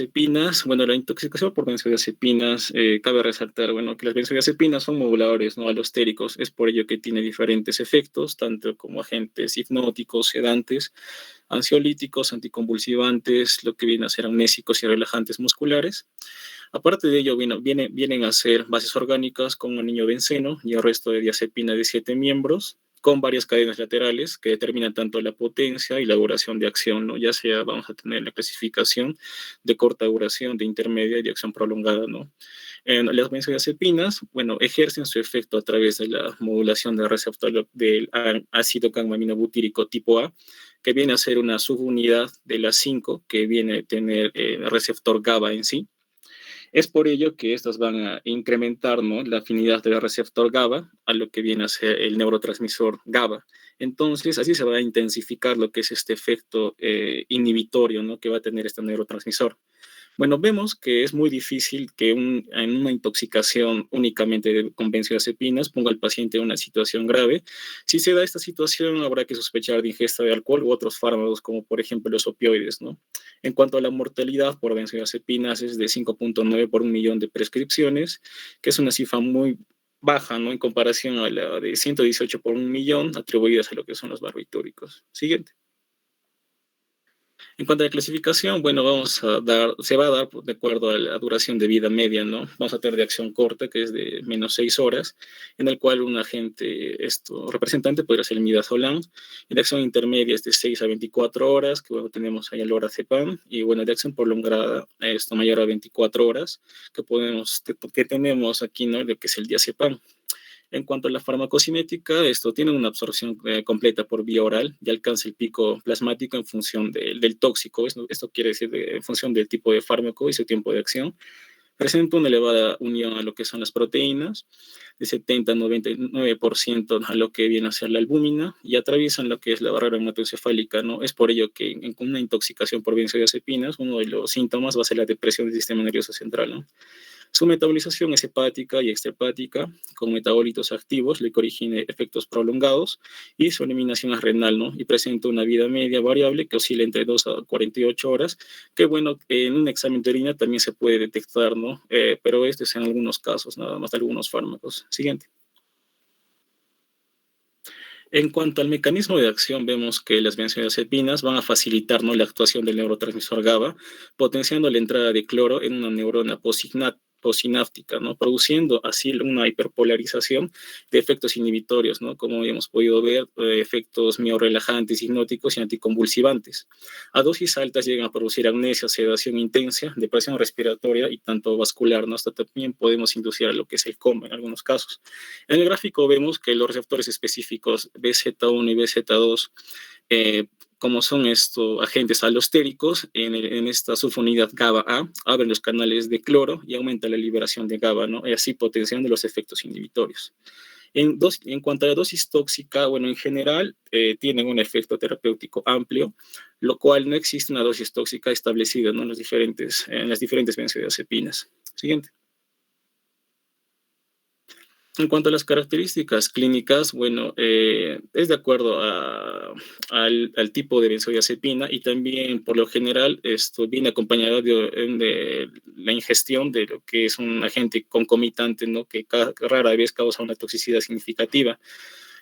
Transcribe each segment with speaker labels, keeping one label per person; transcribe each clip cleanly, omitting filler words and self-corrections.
Speaker 1: benzodiazepinas, bueno, la intoxicación por benzodiazepinas, cabe resaltar, bueno, que las benzodiazepinas son moduladores, ¿no? Alostéricos, es por ello que tiene diferentes efectos, tanto como agentes hipnóticos, sedantes, ansiolíticos, anticonvulsivantes, lo que viene a ser amnésicos y relajantes musculares. Aparte de ello, vienen a ser bases orgánicas con anillo benceno y el resto de diazepina de 7 miembros, con varias cadenas laterales que determinan tanto la potencia y la duración de acción, ¿no? Ya sea vamos a tener la clasificación de corta duración, de intermedia y de acción prolongada, ¿no? Las benzodiazepinas, bueno, ejercen su efecto a través de la modulación del receptor del ácido gamma-aminobutírico tipo A, que viene a ser una subunidad de la 5, que viene a tener el receptor GABA en sí. Es por ello que estas van a incrementar, ¿no? La afinidad del receptor GABA a lo que viene a ser el neurotransmisor GABA. Entonces, así se va a intensificar lo que es este efecto inhibitorio, ¿no? Que va a tener este neurotransmisor. Bueno, vemos que es muy difícil que en una intoxicación únicamente con benzodiazepinas ponga al paciente en una situación grave. Si se da esta situación, habrá que sospechar de ingesta de alcohol u otros fármacos, como por ejemplo los opioides, ¿no? En cuanto a la mortalidad por benzodiazepinas, es de 5.9 por 1 millón de prescripciones, que es una cifra muy baja, ¿no? En comparación a la de 118 por 1 millón atribuidas a lo que son los barbitúricos. Siguiente. En cuanto a la clasificación, bueno, se va a dar de acuerdo a la duración de vida media, ¿no? Vamos a tener de acción corta, que es de menos 6 horas, en el cual un agente representante podría ser el midazolam, y de acción intermedia es de 6 a 24 horas, que bueno, tenemos ahí el lorazepam, y bueno, de acción prolongada, esto mayor a 24 horas, que tenemos aquí, ¿no? Lo que es el diazepam. En cuanto a la farmacocinética, esto tiene una absorción completa por vía oral y alcanza el pico plasmático en función del tóxico. Esto quiere decir en función del tipo de fármaco y su tiempo de acción. Presenta una elevada unión a lo que son las proteínas, de 70 a 99% a lo que viene a ser la albúmina, y atraviesan lo que es la barrera hematoencefálica, ¿no? Es por ello que en una intoxicación por benzodiazepinas, uno de los síntomas va a ser la depresión del sistema nervioso central, ¿no? Su metabolización es hepática y extrahepática, con metabolitos activos, lo que origina efectos prolongados, y su eliminación es renal, ¿no? Y presenta una vida media variable que oscila entre 2 a 48 horas, que bueno, en un examen de orina también se puede detectar, ¿no? Pero este es en algunos casos, nada más de algunos fármacos. Siguiente. En cuanto al mecanismo de acción, vemos que las benzodiazepinas van a facilitar, ¿no? La actuación del neurotransmisor GABA, potenciando la entrada de cloro en una neurona posináptica, ¿no? Produciendo así una hiperpolarización de efectos inhibitorios, ¿no? Como hemos podido ver, efectos miorelajantes, hipnóticos y anticonvulsivantes. A dosis altas llegan a producir amnesia, sedación intensa, depresión respiratoria y tanto vascular, ¿no? Hasta también podemos inducir a lo que es el coma en algunos casos. En el gráfico vemos que los receptores específicos BZ1 y BZ2, como son estos agentes alostéricos, en esta subunidad GABA-A, abren los canales de cloro y aumenta la liberación de GABA, ¿no? Y así potenciando los efectos inhibitorios. En cuanto a la dosis tóxica, bueno, en general tienen un efecto terapéutico amplio, lo cual no existe una dosis tóxica establecida, ¿no? En las diferentes benzodiazepinas. Siguiente. En cuanto a las características clínicas, bueno, es de acuerdo al tipo de benzodiazepina, y también por lo general esto viene acompañado de la ingestión de lo que es un agente concomitante, ¿no? Que rara vez causa una toxicidad significativa.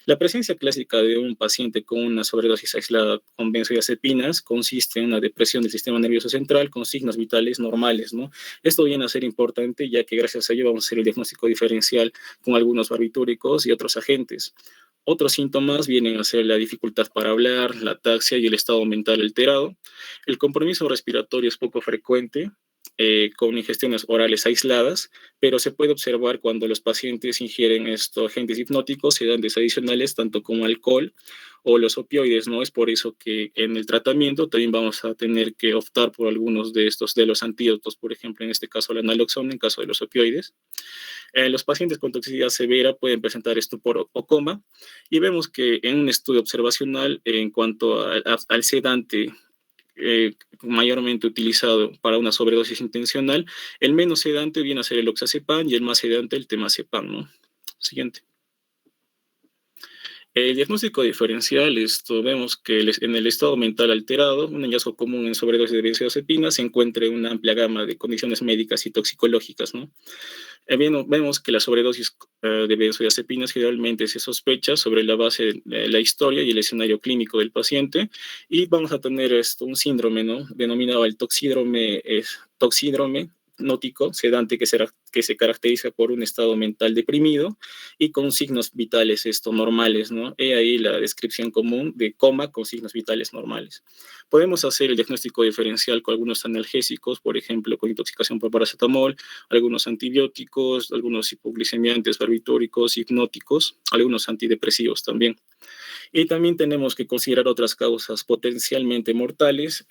Speaker 1: La presencia clásica de un paciente con una sobredosis aislada con benzodiazepinas consiste en una depresión del sistema nervioso central con signos vitales normales, ¿no? Esto viene a ser importante, ya que gracias a ello vamos a hacer el diagnóstico diferencial con algunos barbitúricos y otros agentes. Otros síntomas vienen a ser la dificultad para hablar, la ataxia y el estado mental alterado. El compromiso respiratorio es poco frecuente, con ingestiones orales aisladas, pero se puede observar cuando los pacientes ingieren estos agentes hipnóticos, sedantes adicionales, tanto como alcohol o los opioides, ¿no? Es por eso que en el tratamiento también vamos a tener que optar por algunos de los antídotos, por ejemplo, en este caso la naloxona, en caso de los opioides. Los pacientes con toxicidad severa pueden presentar estupor o coma, y vemos que en un estudio observacional, en cuanto al sedante mayormente utilizado para una sobredosis intencional, el menos sedante viene a ser el oxazepam y el más sedante el temazepam, ¿no? Siguiente. El diagnóstico diferencial, vemos que en el estado mental alterado, un hallazgo común en sobredosis de benzodiazepinas, se encuentra una amplia gama de condiciones médicas y toxicológicas, ¿no? Vemos que la sobredosis de benzodiazepinas generalmente se sospecha sobre la base de la historia y el escenario clínico del paciente, y vamos a tener un síndrome, ¿no? Denominado el toxídrome nótico sedante, que se caracteriza por un estado mental deprimido y con signos vitales normales, ¿no? He ahí la descripción común de coma con signos vitales normales. Podemos hacer el diagnóstico diferencial con algunos analgésicos, por ejemplo, con intoxicación por paracetamol, algunos antibióticos, algunos hipoglicemiantes, barbitúricos, hipnóticos, algunos antidepresivos también. Y también tenemos que considerar otras causas potencialmente mortales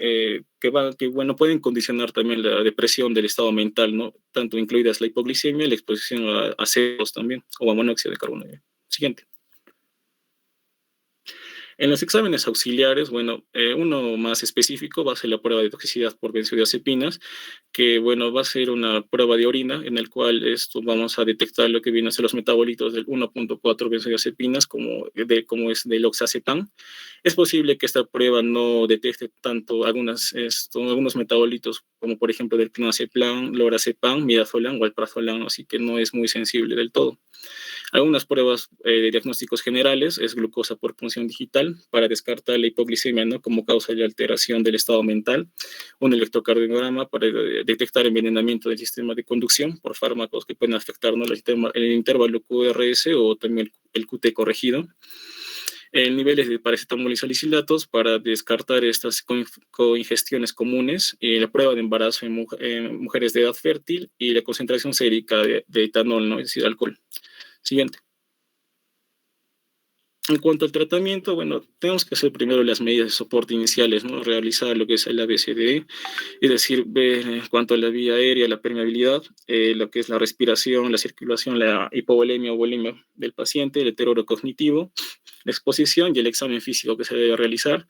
Speaker 1: bueno, pueden condicionar también la depresión del estado mental, ¿no? Tanto incluidas la hipoglicemia y la exposición a CO2 también, o a monóxido de carbono. Siguiente. En los exámenes auxiliares, bueno, uno más específico va a ser la prueba de toxicidad por benzodiazepinas, que, bueno, va a ser una prueba de orina en el cual vamos a detectar lo que viene a ser los metabolitos del 1.4 benzodiazepinas, como es del oxazepam. Es posible que esta prueba no detecte tanto algunos metabolitos, como por ejemplo del clonazepam, lorazepam, midazolam o alprazolam, así que no es muy sensible del todo. Algunas pruebas de diagnósticos generales es glucosa por punción digital para descartar la hipoglicemia, ¿no? Como causa de alteración del estado mental, un electrocardiograma para detectar envenenamiento del sistema de conducción por fármacos que pueden afectar, ¿no? El intervalo QRS o también el QT corregido, niveles de paracetamol y salicilatos para descartar estas coingestiones comunes, la prueba de embarazo en mujeres de edad fértil y la concentración sérica de etanol, ¿no? Es decir, alcohol. Siguiente. En cuanto al tratamiento, bueno, tenemos que hacer primero las medidas de soporte iniciales, ¿no? Realizar lo que es el ABCDE, es decir, ver en cuanto a la vía aérea, la permeabilidad, lo que es la respiración, la circulación, la hipovolemia o volemia del paciente, el deterioro cognitivo, la exposición y el examen físico que se debe realizar.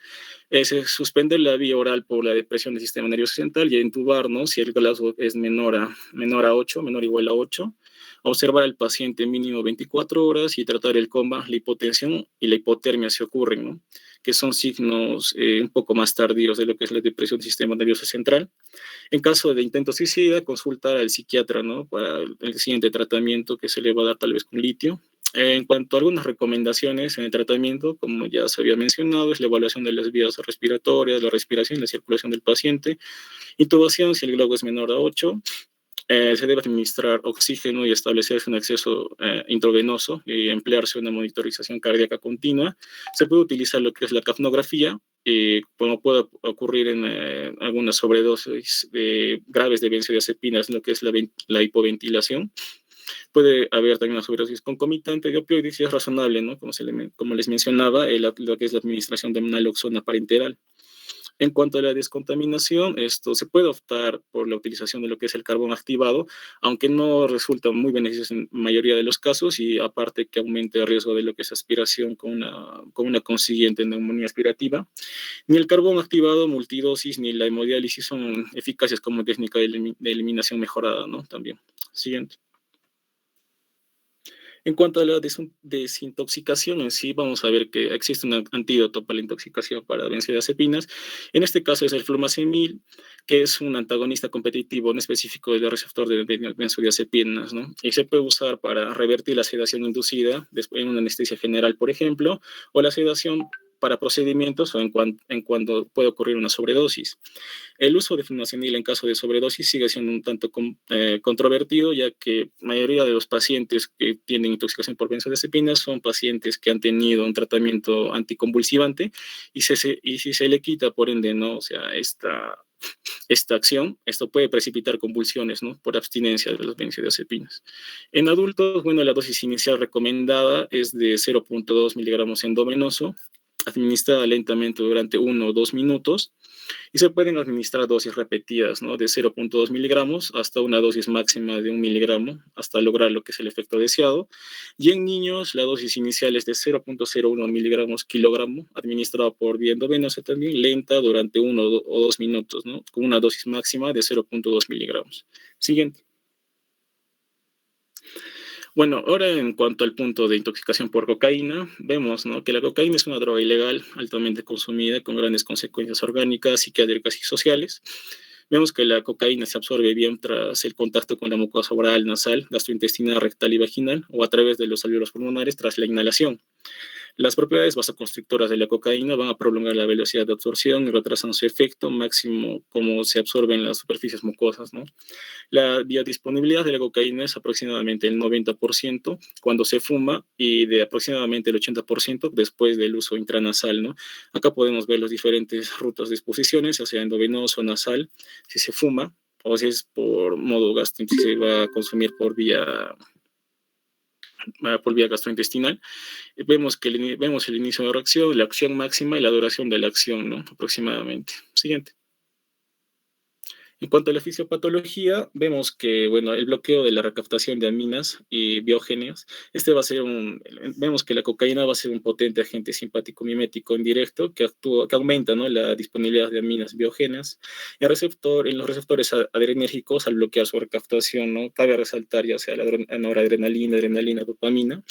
Speaker 1: Es suspender la vía oral por la depresión del sistema nervioso central y entubar, ¿no? Si el Glasgow es menor a 8, menor o igual a 8. Observar al paciente mínimo 24 horas y tratar el coma, la hipotensión y la hipotermia si ocurren, ¿no? Que son signos un poco más tardíos de lo que es la depresión del sistema nervioso central. En caso de intento suicida, consultar al psiquiatra, ¿no? Para el siguiente tratamiento que se le va a dar tal vez con litio. En cuanto a algunas recomendaciones en el tratamiento, como ya se había mencionado, es la evaluación de las vías respiratorias, la respiración y la circulación del paciente. Intubación si el globo es menor a 8. Se debe administrar oxígeno y establecerse un acceso intravenoso y emplearse una monitorización cardíaca continua. Se puede utilizar lo que es la capnografía, como puede ocurrir en algunas sobredosis graves de benzodiazepinas, lo que es la hipoventilación. Puede haber también una sobredosis concomitante de opioides y es razonable, ¿no? Como les mencionaba, lo que es la administración de naloxona parenteral. En cuanto a la descontaminación, esto se puede optar por la utilización de lo que es el carbón activado, aunque no resulta muy beneficioso en la mayoría de los casos y aparte que aumente el riesgo de lo que es aspiración con una consiguiente neumonía aspirativa. Ni el carbón activado multidosis ni la hemodiálisis son eficaces como técnica de eliminación mejorada, ¿no? También. Siguiente. En cuanto a la desintoxicación en sí, vamos a ver que existe un antídoto para la intoxicación para benzodiazepinas. En este caso es el flumacimil, que es un antagonista competitivo no específico del receptor de benzodiazepinas, ¿no? Y se puede usar para revertir la sedación inducida en una anestesia general, por ejemplo, o la sedación para procedimientos o en cuando puede ocurrir una sobredosis. El uso de flumazenil en caso de sobredosis sigue siendo un tanto controvertido, ya que la mayoría de los pacientes que tienen intoxicación por benzodiazepinas son pacientes que han tenido un tratamiento anticonvulsivante y si se le quita, por ende, ¿no? O sea, esta acción, esto puede precipitar convulsiones, ¿no? Por abstinencia de las benzodiazepinas. En adultos, bueno, la dosis inicial recomendada es de 0.2 miligramos endovenoso, administrada lentamente durante 1 o 2 minutos, y se pueden administrar dosis repetidas, ¿no? De 0.2 miligramos hasta una dosis máxima de 1 miligramo, hasta lograr lo que es el efecto deseado. Y en niños, la dosis inicial es de 0.01 miligramos kilogramo, administrada por vía endovenosa también, lenta durante 1 o 2 minutos, ¿no? Con una dosis máxima de 0.2 miligramos. Siguiente. Bueno, ahora en cuanto al punto de intoxicación por cocaína, vemos, ¿no?, que la cocaína es una droga ilegal, altamente consumida, con grandes consecuencias orgánicas, psiquiátricas y sociales. Vemos que la cocaína se absorbe bien tras el contacto con la mucosa oral, nasal, gastrointestinal, rectal y vaginal, o a través de los alvéolos pulmonares tras la inhalación. Las propiedades vasoconstrictoras de la cocaína van a prolongar la velocidad de absorción y retrasan su efecto máximo como se absorbe en las superficies mucosas, ¿no? La biodisponibilidad de la cocaína es aproximadamente el 90% cuando se fuma y de aproximadamente el 80% después del uso intranasal, ¿no? Acá podemos ver las diferentes rutas de exposiciones, ya sea endovenoso, nasal, si se fuma o si es por modo gastrointestinal, se va a consumir por vía gastrointestinal. Vemos el inicio de la acción máxima y la duración de la acción, ¿no? Aproximadamente. Siguiente. En cuanto a la fisiopatología, vemos que, bueno, el bloqueo de la recaptación de aminas y biogéneos, vemos que la cocaína va a ser un potente agente simpático mimético indirecto que aumenta, ¿no?, la disponibilidad de aminas biogéneas. En los receptores adrenérgicos, al bloquear su recaptación, ¿no?, cabe resaltar ya sea la noradrenalina, adrenalina, dopamina.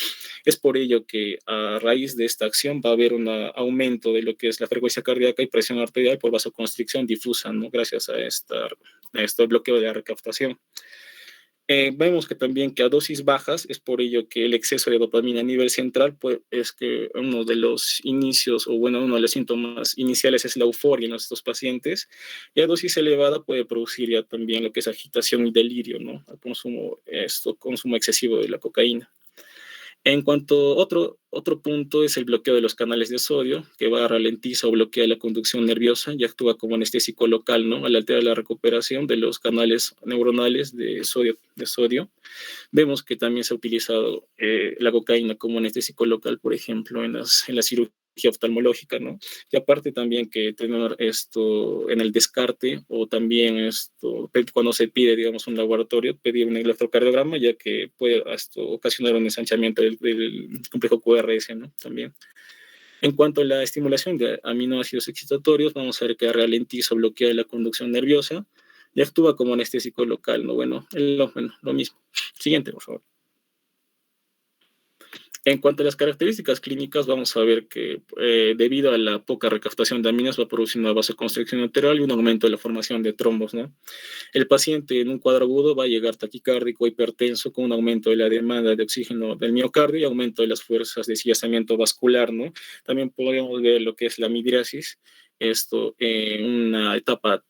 Speaker 1: Es por ello que a raíz de esta acción va a haber un aumento de lo que es la frecuencia cardíaca y presión arterial por vasoconstricción difusa, ¿no?, gracias a este bloqueo de la recaptación. Vemos que también que a dosis bajas es por ello que el exceso de dopamina a nivel central, pues es que uno de los inicios, o bueno, uno de los síntomas iniciales es la euforia en estos pacientes, y a dosis elevada puede producir ya también lo que es agitación y delirio, ¿no?, al consumo excesivo de la cocaína. En cuanto a otro punto es el bloqueo de los canales de sodio, que va a ralentizar o bloquea la conducción nerviosa y actúa como anestésico local, ¿no?, al alterar la recuperación de los canales neuronales de sodio. Vemos que también se ha utilizado la cocaína como anestésico local, por ejemplo, en la cirugía oftalmológica, ¿no? Y aparte también que tener esto en el descarte o también cuando se pide, digamos, un laboratorio, pedir un electrocardiograma, ya que puede ocasionar un ensanchamiento del complejo QRS, ¿no? También. En cuanto a la estimulación de aminoácidos excitatorios, vamos a ver que ralentiza o bloquea la conducción nerviosa y actúa como anestésico local, ¿no? Bueno, lo mismo. Siguiente, por favor. En cuanto a las características clínicas, vamos a ver que debido a la poca recaptación de aminas va a producir una vasoconstricción arterial y un aumento de la formación de trombos, ¿no? El paciente en un cuadro agudo va a llegar taquicárdico, hipertenso, con un aumento de la demanda de oxígeno del miocardio y aumento de las fuerzas de desviamiento vascular, ¿no? También podemos ver lo que es la midriasis, esto en una etapa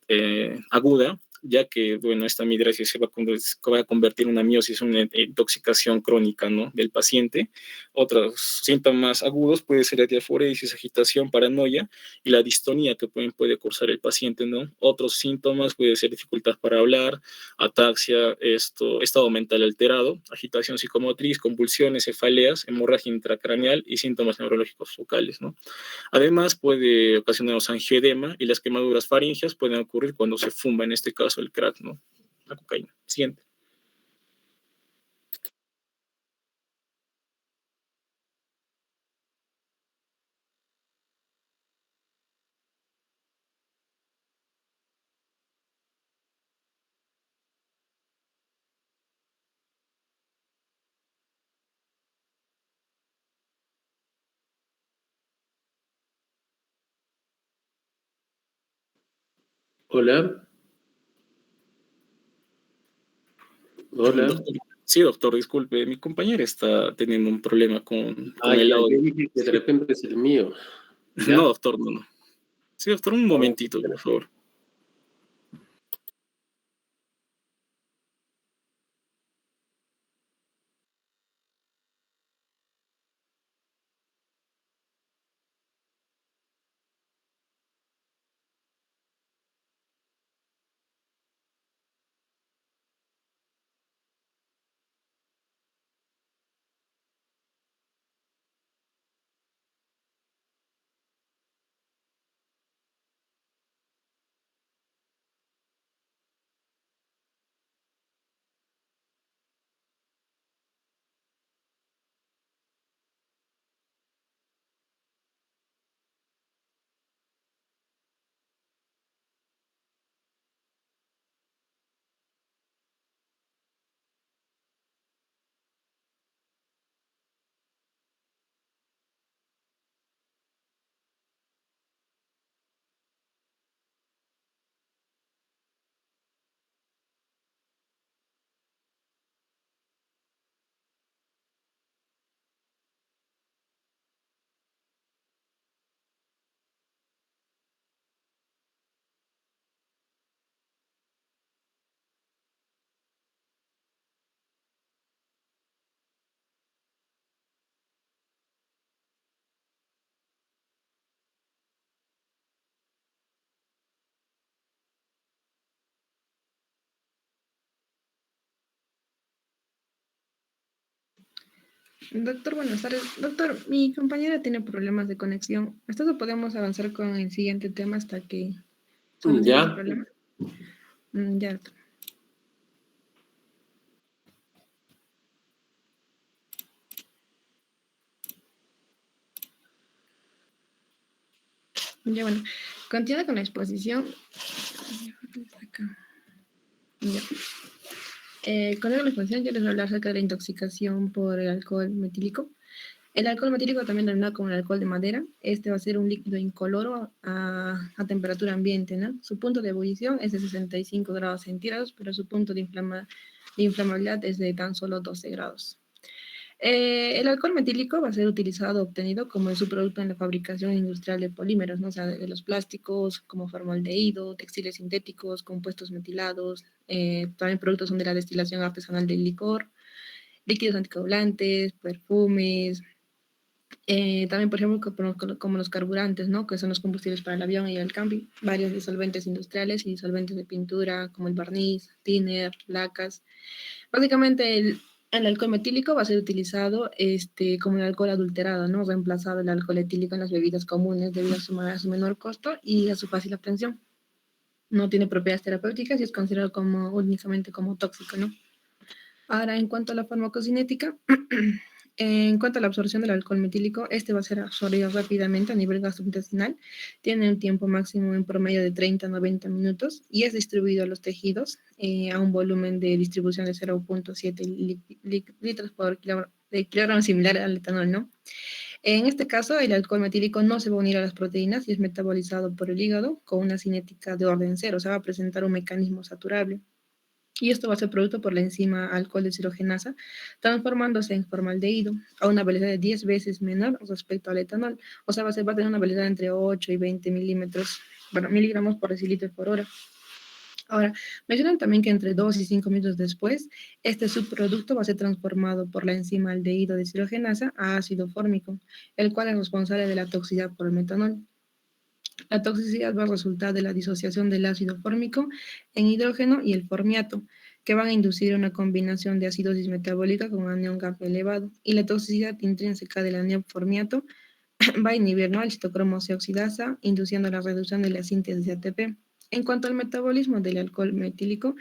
Speaker 1: aguda, ya que, bueno, esta midriasis va a convertir en una miosis, una intoxicación crónica, ¿no?, del paciente. Otros síntomas agudos puede ser la diaforesis, agitación, paranoia y la distonía que puede cursar el paciente, ¿no? Otros síntomas puede ser dificultad para hablar, ataxia, estado mental alterado, agitación psicomotriz, convulsiones, cefaleas, hemorragia intracraneal y síntomas neurológicos focales, ¿no? Además, puede ocasionarnos angioedema y las quemaduras faringeas pueden ocurrir cuando se fuma, en este caso, el crack, ¿no? La cocaína. Siguiente.
Speaker 2: Hola, hola.
Speaker 1: Doctor. Sí, doctor, disculpe, mi compañera está teniendo un problema con
Speaker 2: Ah,
Speaker 1: el
Speaker 2: ya, yo
Speaker 1: audio.
Speaker 2: dije que de
Speaker 1: Sí.
Speaker 2: repente es el mío.
Speaker 1: No,
Speaker 2: ¿Ya?
Speaker 1: doctor, no, no. Sí, doctor, un
Speaker 2: Oh,
Speaker 1: momentito, por favor.
Speaker 3: Doctor, buenas tardes. Doctor, mi compañera tiene problemas de conexión. ¿Esto podemos avanzar con el siguiente tema hasta que solucione el
Speaker 2: ¿Ya?
Speaker 3: problema? Ya, doctor. Ya, bueno. Continúa con la exposición. Acá. Ya. Con la exposición yo les voy a hablar acerca de la intoxicación por el alcohol metílico. El alcohol metílico, también denominado como el alcohol de madera, este va a ser un líquido incoloro a temperatura ambiente, ¿no? Su punto de ebullición es de 65 grados centígrados, pero su punto de inflamabilidad es de tan solo 12 grados. El alcohol metílico va a ser utilizado, obtenido como subproducto en la fabricación industrial de polímeros, ¿no? O sea, de los plásticos, como formaldehído, textiles sintéticos, compuestos metilados, también productos son de la destilación artesanal del licor, líquidos anticoagulantes, perfumes, también, por ejemplo, como los carburantes, ¿no? Que son los combustibles para el avión y el camping, varios disolventes industriales y disolventes de pintura, como el barniz, thinner, lacas. Básicamente, el alcohol metílico va a ser utilizado como el alcohol adulterado, ¿no? Reemplazado el alcohol etílico en las bebidas comunes debido a su menor costo y a su fácil obtención. No tiene propiedades terapéuticas y es considerado únicamente como tóxico, ¿no? Ahora, en cuanto a la farmacocinética, en cuanto a la absorción del alcohol metílico, este va a ser absorbido rápidamente a nivel gastrointestinal, tiene un tiempo máximo en promedio de 30 a 90 minutos y es distribuido a los tejidos a un volumen de distribución de 0.7 litros por kilogramo, similar al etanol, ¿no? En este caso, el alcohol metílico no se va a unir a las proteínas y es metabolizado por el hígado con una cinética de orden cero, o sea, va a presentar un mecanismo saturable. Y esto va a ser producto por la enzima alcohol deshidrogenasa, transformándose en formaldehído a una velocidad de 10 veces menor respecto al etanol. O sea, va a tener una velocidad entre 8 y 20 miligramos por decilitro por hora. Ahora, mencionan también que entre 2 y 5 minutos después, este subproducto va a ser transformado por la enzima aldehído deshidrogenasa a ácido fórmico, el cual es responsable de la toxicidad por el metanol. La toxicidad va a resultar de la disociación del ácido fórmico en hidrógeno y el formiato, que van a inducir una combinación de acidosis metabólica con anión GAP elevado. Y la toxicidad intrínseca del anión formiato va a inhibir, ¿no?, el citocromo C oxidasa, induciendo la reducción de la síntesis de ATP. En cuanto al metabolismo del alcohol metílico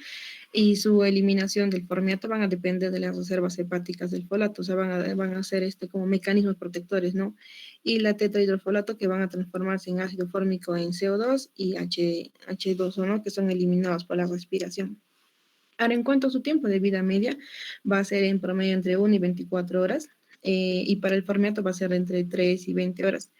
Speaker 3: y su eliminación del formiato van a depender de las reservas hepáticas del folato, o sea, van a ser como mecanismos protectores, ¿no? Y la tetrahidrofolato que van a transformarse en ácido fórmico en CO2 y H2O, ¿no?, que son eliminados por la respiración. Ahora, en cuanto a su tiempo de vida media, va a ser en promedio entre 1 y 24 horas, y para el formato va a ser entre 3 y 20 horas,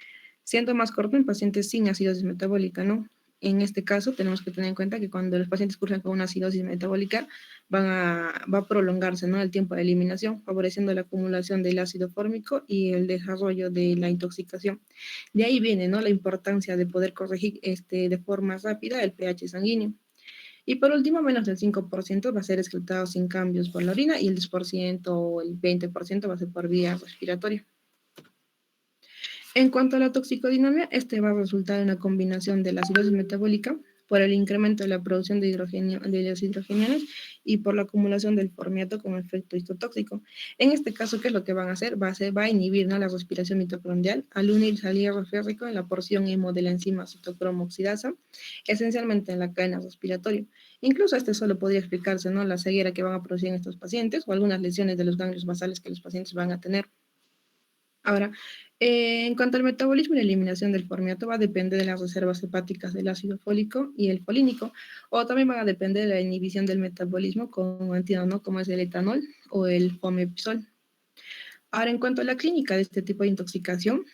Speaker 3: siendo más corto en pacientes sin acidosis metabólica, ¿no? En este caso, tenemos que tener en cuenta que cuando los pacientes cursan con una acidosis metabólica, va a prolongarse, ¿no?, el tiempo de eliminación, favoreciendo la acumulación del ácido fórmico y el desarrollo de la intoxicación. De ahí viene, ¿no?, la importancia de poder corregir de forma rápida el pH sanguíneo. Y por último, menos del 5% va a ser excretado sin cambios por la orina y el 10% o el 20% va a ser por vía respiratoria. En cuanto a la toxicodinamia, este va a resultar en una combinación de la acidosis metabólica por el incremento de la producción de los hidrogenianos y por la acumulación del formiato con efecto histotóxico. En este caso, ¿qué es lo que van a hacer? Va a inhibir, ¿no?, la respiración mitocondrial al unirse al hierro férrico en la porción hemo de la enzima citocromo oxidasa, esencialmente en la cadena respiratoria. Incluso este solo podría explicarse, ¿no?, la ceguera que van a producir en estos pacientes o algunas lesiones de los ganglios basales que los pacientes van a tener. Ahora, en cuanto al metabolismo y la eliminación del formiato, va a depender de las reservas hepáticas del ácido fólico y el folínico, o también van a depender de la inhibición del metabolismo con un antídoto, ¿no?, como es el etanol o el fomepizol. Ahora, en cuanto a la clínica de este tipo de intoxicación,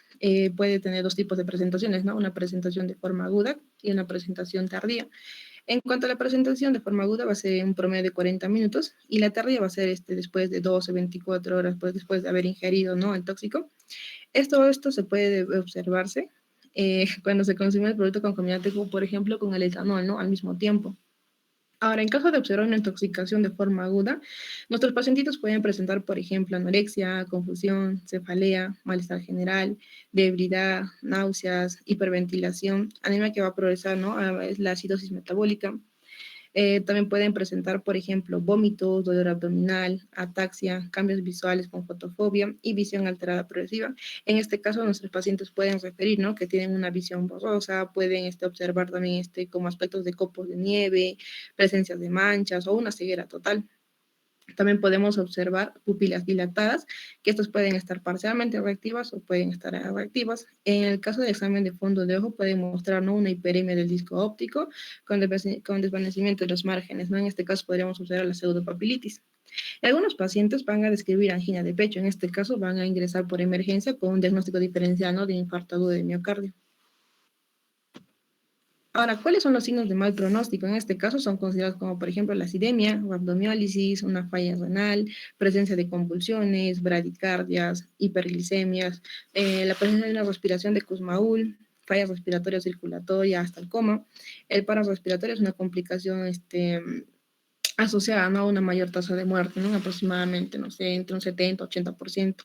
Speaker 3: puede tener dos tipos de presentaciones, ¿no? Una presentación de forma aguda y una presentación tardía. En cuanto a la presentación de forma aguda, va a ser un promedio de 40 minutos y la tardía va a ser después de 12, 24 horas, pues, después de haber ingerido, ¿no?, el tóxico. Esto se puede observarse cuando se consume el producto concomitante, como por ejemplo con el etanol, ¿no?, al mismo tiempo. Ahora, en caso de observar una intoxicación de forma aguda, nuestros pacientitos pueden presentar, por ejemplo, anorexia, confusión, cefalea, malestar general, debilidad, náuseas, hiperventilación, anemia que va a progresar, ¿no?, a la acidosis metabólica, También pueden presentar, por ejemplo, vómitos, dolor abdominal, ataxia, cambios visuales con fotofobia y visión alterada progresiva. En este caso, nuestros pacientes pueden referir, ¿no?, que tienen una visión borrosa, pueden observar también como aspectos de copos de nieve, presencia de manchas o una ceguera total. También podemos observar pupilas dilatadas, que estas pueden estar parcialmente reactivas o pueden estar reactivas. En el caso del examen de fondo de ojo, puede mostrar, ¿no?, una hiperemia del disco óptico con desvanecimiento de los márgenes, ¿no? En este caso podríamos observar la pseudopapilitis. Algunos pacientes van a describir angina de pecho. En este caso van a ingresar por emergencia con un diagnóstico diferencial, ¿no?, de infarto agudo de miocardio. Ahora, ¿cuáles son los signos de mal pronóstico? En este caso son considerados como, por ejemplo, la acidemia, rhabdomiólisis, una falla renal, presencia de convulsiones, bradicardias, hiperglicemias, la presencia de una respiración de Kussmaul, falla respiratoria circulatoria hasta el coma. El paro respiratorio es una complicación asociada, ¿no?, a una mayor tasa de muerte, ¿no?, aproximadamente, no sé, entre un 70-80%.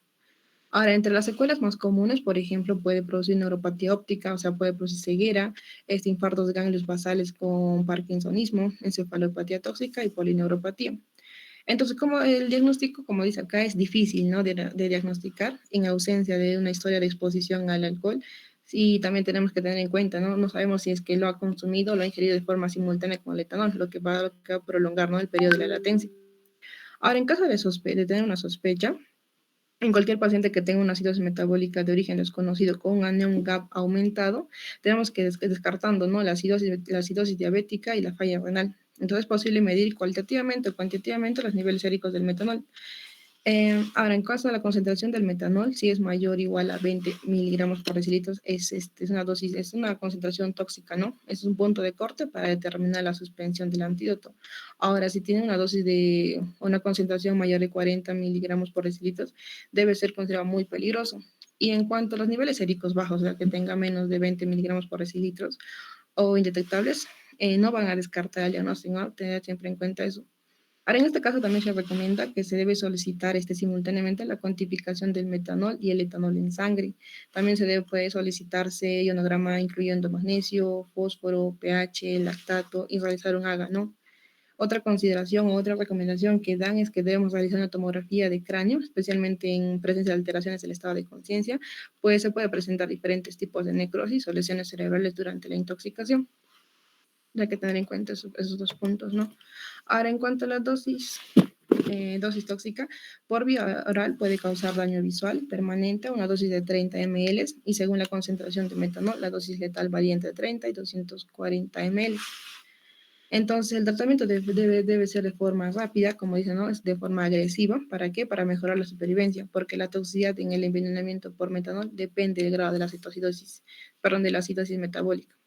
Speaker 3: Ahora, entre las secuelas más comunes, por ejemplo, puede producir neuropatía óptica, o sea, puede producir ceguera, infartos de ganglios basales con parkinsonismo, encefalopatía tóxica y polineuropatía. Entonces, como el diagnóstico, como dice acá, es difícil, ¿no?, de diagnosticar en ausencia de una historia de exposición al alcohol. Y también tenemos que tener en cuenta, ¿no? No sabemos si es que lo ha consumido o lo ha ingerido de forma simultánea con el etanol, lo que va a prolongar, ¿no?, el periodo de la latencia. Ahora, en caso de tener una sospecha, en cualquier paciente que tenga una acidosis metabólica de origen desconocido con un anion GAP aumentado, tenemos que descartando, ¿no?, la acidosis diabética y la falla renal. Entonces es posible medir cualitativamente o cuantitativamente los niveles séricos del metanol. Ahora, en caso de la concentración del metanol, si es mayor o igual a 20 miligramos por decilitro, es una dosis, es una concentración tóxica, ¿no? Es un punto de corte para determinar la suspensión del antídoto. Ahora, si tiene una dosis de una concentración mayor de 40 miligramos por decilitro, debe ser considerado muy peligroso. Y en cuanto a los niveles séricos bajos, o sea, que tenga menos de 20 miligramos por decilitro o indetectables, no van a descartar el diagnóstico, ¿no? Tener siempre en cuenta eso. Ahora, en este caso también se recomienda que se debe solicitar simultáneamente la cuantificación del metanol y el etanol en sangre. También puede solicitarse ionograma incluyendo magnesio, fósforo, pH, lactato y realizar un AGA, ¿no? Otra consideración o otra recomendación que dan es que debemos realizar una tomografía de cráneo, especialmente en presencia de alteraciones del estado de conciencia, pues se puede presentar diferentes tipos de necrosis o lesiones cerebrales durante la intoxicación. Hay que tener en cuenta esos dos puntos, ¿no? Ahora, en cuanto a la dosis tóxica, por vía oral puede causar daño visual permanente a una dosis de 30 ml y según la concentración de metanol, la dosis letal varía entre 30 y 240 ml. Entonces, el tratamiento debe ser de forma rápida, como dicen, ¿no? Es de forma agresiva. ¿Para qué? Para mejorar la supervivencia, porque la toxicidad en el envenenamiento por metanol depende del grado de la citoacidosis, de la acidosis metabólica.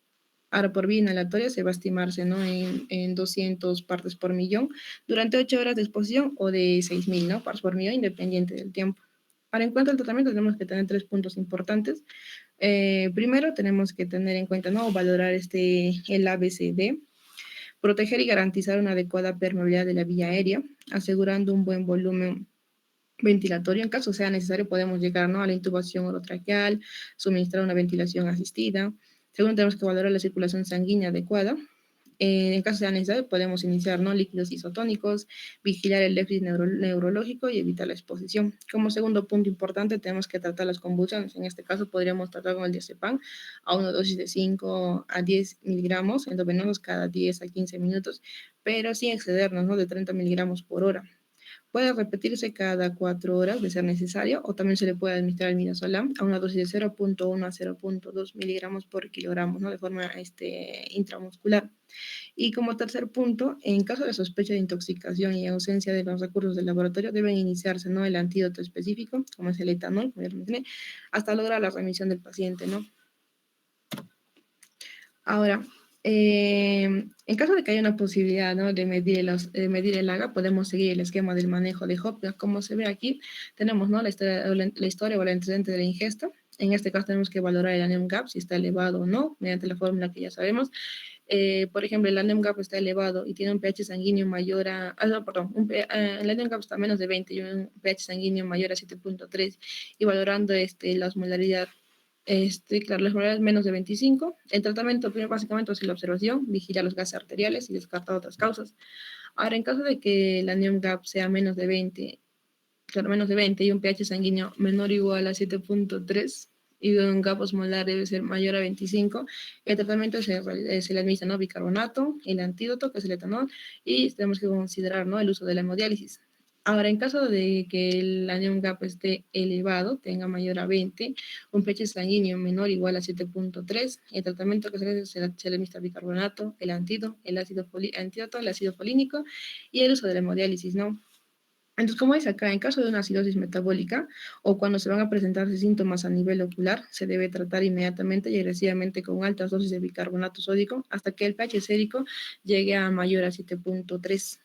Speaker 3: Ahora, por vía inhalatoria se va a estimarse, ¿no?, en 200 partes por millón durante 8 horas de exposición o de 6.000, ¿no?, partes por millón, independiente del tiempo. Ahora, en cuanto al tratamiento, tenemos que tener 3 puntos importantes. Primero, tenemos que tener en cuenta, ¿no?, valorar el ABCD, proteger y garantizar una adecuada permeabilidad de la vía aérea, asegurando un buen volumen ventilatorio. En caso sea necesario, podemos llegar, ¿no?, a la intubación orotraqueal, suministrar una ventilación asistida. Segundo, tenemos que valorar la circulación sanguínea adecuada. En caso sea necesario, podemos iniciar, ¿no?, líquidos isotónicos, vigilar el déficit neurológico y evitar la exposición. Como segundo punto importante, tenemos que tratar las convulsiones. En este caso, podríamos tratar con el diazepam a una dosis de 5 a 10 miligramos endovenosos cada 10 a 15 minutos, pero sin excedernos, ¿no?, de 30 miligramos por hora. Puede repetirse cada 4 horas de ser necesario, o también se le puede administrar el midazolam a una dosis de 0.1 a 0.2 miligramos por kilogramo, ¿no?, de forma intramuscular. Y como tercer punto, en caso de sospecha de intoxicación y ausencia de los recursos del laboratorio, deben iniciarse, ¿no?, el antídoto específico, como es el etanol, como ya lo mencioné, hasta lograr la remisión del paciente, ¿no? Ahora, en caso de que haya una posibilidad, ¿no?, de medir el AGA, podemos seguir el esquema del manejo de HOP. Como se ve aquí, tenemos, ¿no?, la historia o el antecedente de la ingesta. En este caso tenemos que valorar el anion GAP, si está elevado o no, mediante la fórmula que ya sabemos. Por ejemplo, el anion GAP está elevado y tiene un pH sanguíneo mayor a... el anion GAP está a menos de 20 y un pH sanguíneo mayor a 7.3, y valorando la osmolaridad Claro, la probabilidad es menos de 25. El tratamiento, primero, básicamente, es la observación, vigilar los gases arteriales y descartar otras causas. Ahora, en caso de que la NIOM gap sea menos de 20, claro, menos de 20 y un pH sanguíneo menor o igual a 7.3 y un gap osmolar debe ser mayor a 25, el tratamiento se le administra, ¿no?, bicarbonato, el antídoto, que es el etanol, y tenemos que considerar, ¿no?, el uso de la hemodiálisis. Ahora, en caso de que el anion gap esté elevado, tenga mayor a 20, un pH sanguíneo menor o igual a 7.3, el tratamiento que se le administra bicarbonato, el antídoto, el ácido folínico y el uso de la hemodiálisis, ¿no? Entonces, como es acá, en caso de una acidosis metabólica o cuando se van a presentarse síntomas a nivel ocular, se debe tratar inmediatamente y agresivamente con altas dosis de bicarbonato sódico hasta que el pH sérico llegue a mayor a 7.3.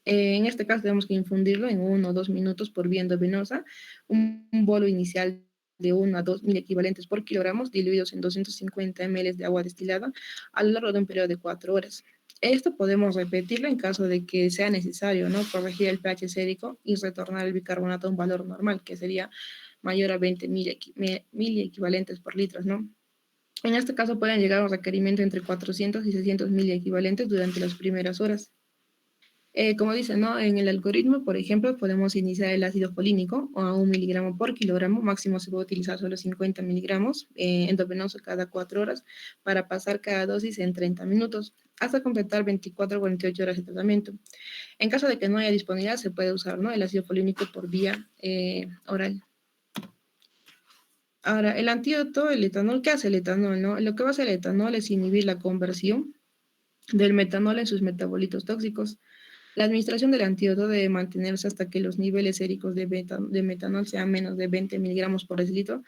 Speaker 3: En este caso tenemos que infundirlo en 1 o 2 minutos por vía endovenosa, un bolo inicial de 1 a 2 mil equivalentes por kilogramos diluidos en 250 ml de agua destilada a lo largo de un periodo de 4 horas. Esto podemos repetirlo en caso de que sea necesario, ¿no?, corregir el pH sérico y retornar el bicarbonato a un valor normal, que sería mayor a 20 mil equivalentes por litro, ¿no? En este caso pueden llegar a un requerimiento entre 400 y 600 mil equivalentes durante las primeras horas. Como dice, ¿no?, en el algoritmo, por ejemplo, podemos iniciar el ácido folínico a 1 miligramo por kilogramo, máximo se puede utilizar solo 50 miligramos endovenoso cada 4 horas para pasar cada dosis en 30 minutos hasta completar 24 o 48 horas de tratamiento. En caso de que no haya disponibilidad, se puede usar, ¿no?, el ácido folínico por vía oral. Ahora, el antídoto, el etanol, ¿qué hace el etanol, no? Lo que va a hacer el etanol es inhibir la conversión del metanol en sus metabolitos tóxicos. La administración del antídoto debe mantenerse hasta que los niveles séricos de metanol sean menos de 20 miligramos por decilitro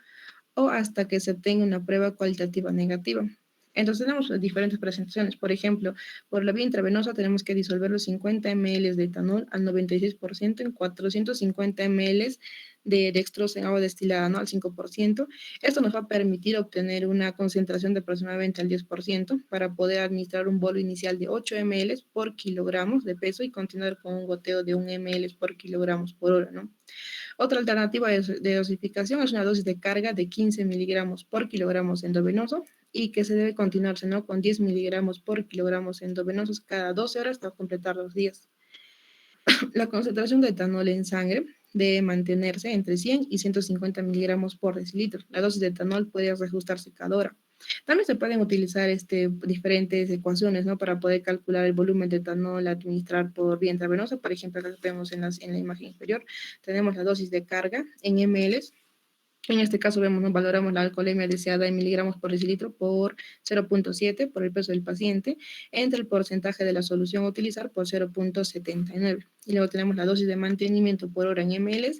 Speaker 3: o hasta que se obtenga una prueba cualitativa negativa. Entonces tenemos diferentes presentaciones. Por ejemplo, por la vía intravenosa tenemos que disolver los 50 ml de etanol al 96% en 450 ml de dextrosa en agua destilada, ¿no?, al 5%. Esto nos va a permitir obtener una concentración de aproximadamente al 10% para poder administrar un bolo inicial de 8 ml por kilogramos de peso y continuar con un goteo de 1 ml por kilogramos por hora, ¿no? Otra alternativa de dosificación es una dosis de carga de 15 miligramos por kilogramos endovenoso y que se debe continuarse, ¿no?, con 10 miligramos por kilogramos endovenosos cada 12 horas hasta completar 2 días. La concentración de etanol en sangre debe mantenerse entre 100 y 150 miligramos por decilitro. La dosis de etanol puede reajustarse cada hora. También se pueden utilizar diferentes ecuaciones, ¿no?, para poder calcular el volumen de etanol a administrar por vía intravenosa. Por ejemplo, acá vemos en la imagen inferior, tenemos la dosis de carga en ml. En este caso vemos, ¿no?, valoramos la alcoholemia deseada en miligramos por decilitro por 0.7 por el peso del paciente, entre el porcentaje de la solución a utilizar por 0.79. Y luego tenemos la dosis de mantenimiento por hora en ml,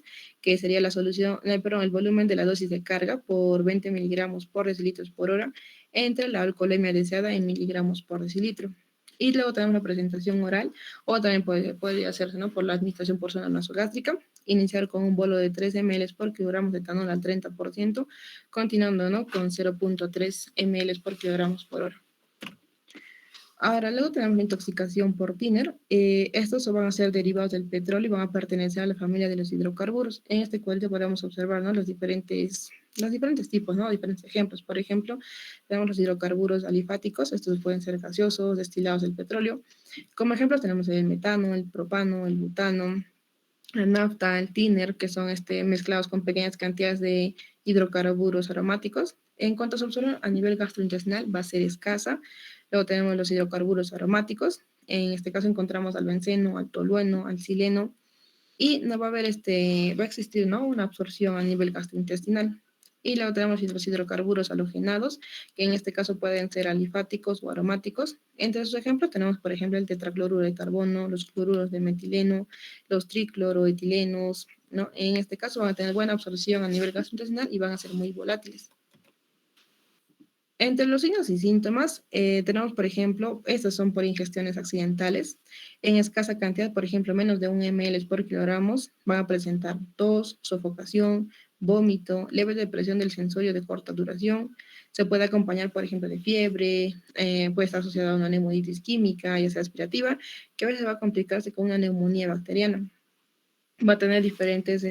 Speaker 3: que sería la solución, el volumen de la dosis de carga por 20 miligramos por decilitro por hora, entre la alcoholemia deseada en miligramos por decilitro. Y luego tenemos la presentación oral, o también podría hacerse, ¿no?, por la administración por zona nasogástrica. Iniciar con un bolo de 3 ml por kilogramos de etanol al 30%, continuando, ¿no?, con 0.3 ml por kilogramos por hora. Ahora, luego tenemos la intoxicación por thinner. Estos van a ser derivados del petróleo y van a pertenecer a la familia de los hidrocarburos. En este cuadrito podemos observar, ¿no?, los diferentes tipos, ¿no?, diferentes ejemplos. Por ejemplo, tenemos los hidrocarburos alifáticos. Estos pueden ser gaseosos, destilados del petróleo. Como ejemplos tenemos el metano, el propano, el butano, la nafta, el thinner, que son mezclados con pequeñas cantidades de hidrocarburos aromáticos. En cuanto a su absorción a nivel gastrointestinal, va a ser escasa. Luego tenemos los hidrocarburos aromáticos. En este caso encontramos al benceno, al tolueno, al sileno. Y no va a haber va a existir, ¿no?, una absorción a nivel gastrointestinal. Y luego tenemos los hidrocarburos halogenados, que en este caso pueden ser alifáticos o aromáticos. Entre sus ejemplos tenemos, por ejemplo, el tetracloruro de carbono, los cloruros de metileno, los tricloroetilenos, ¿no? En este caso van a tener buena absorción a nivel gastrointestinal y van a ser muy volátiles. Entre los signos y síntomas tenemos, por ejemplo, estos son por ingestiones accidentales. En escasa cantidad, por ejemplo, menos de 1 ml por kilogramos, van a presentar tos, sofocación, vómito, leve depresión del sensorio de corta duración. Se puede acompañar, por ejemplo, de fiebre, puede estar asociada a una neumonitis química, ya sea aspirativa, que a veces va a complicarse con una neumonía bacteriana. Va a tener diferentes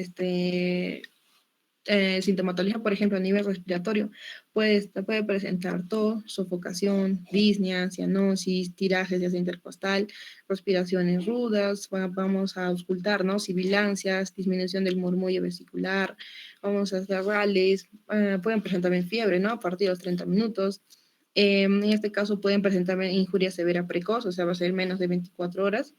Speaker 3: Sintomatología, por ejemplo, a nivel respiratorio, puede presentar tos, sofocación, disnea, cianosis, tirajes de intercostal, respiraciones rudas, vamos a auscultar, ¿no? Sibilancias, disminución del murmullo vesicular, vamos a hacer rales, pueden presentar también fiebre, ¿no? A partir de los 30 minutos. En este caso pueden presentar injuria severa precoz, o sea, va a ser menos de 24 horas.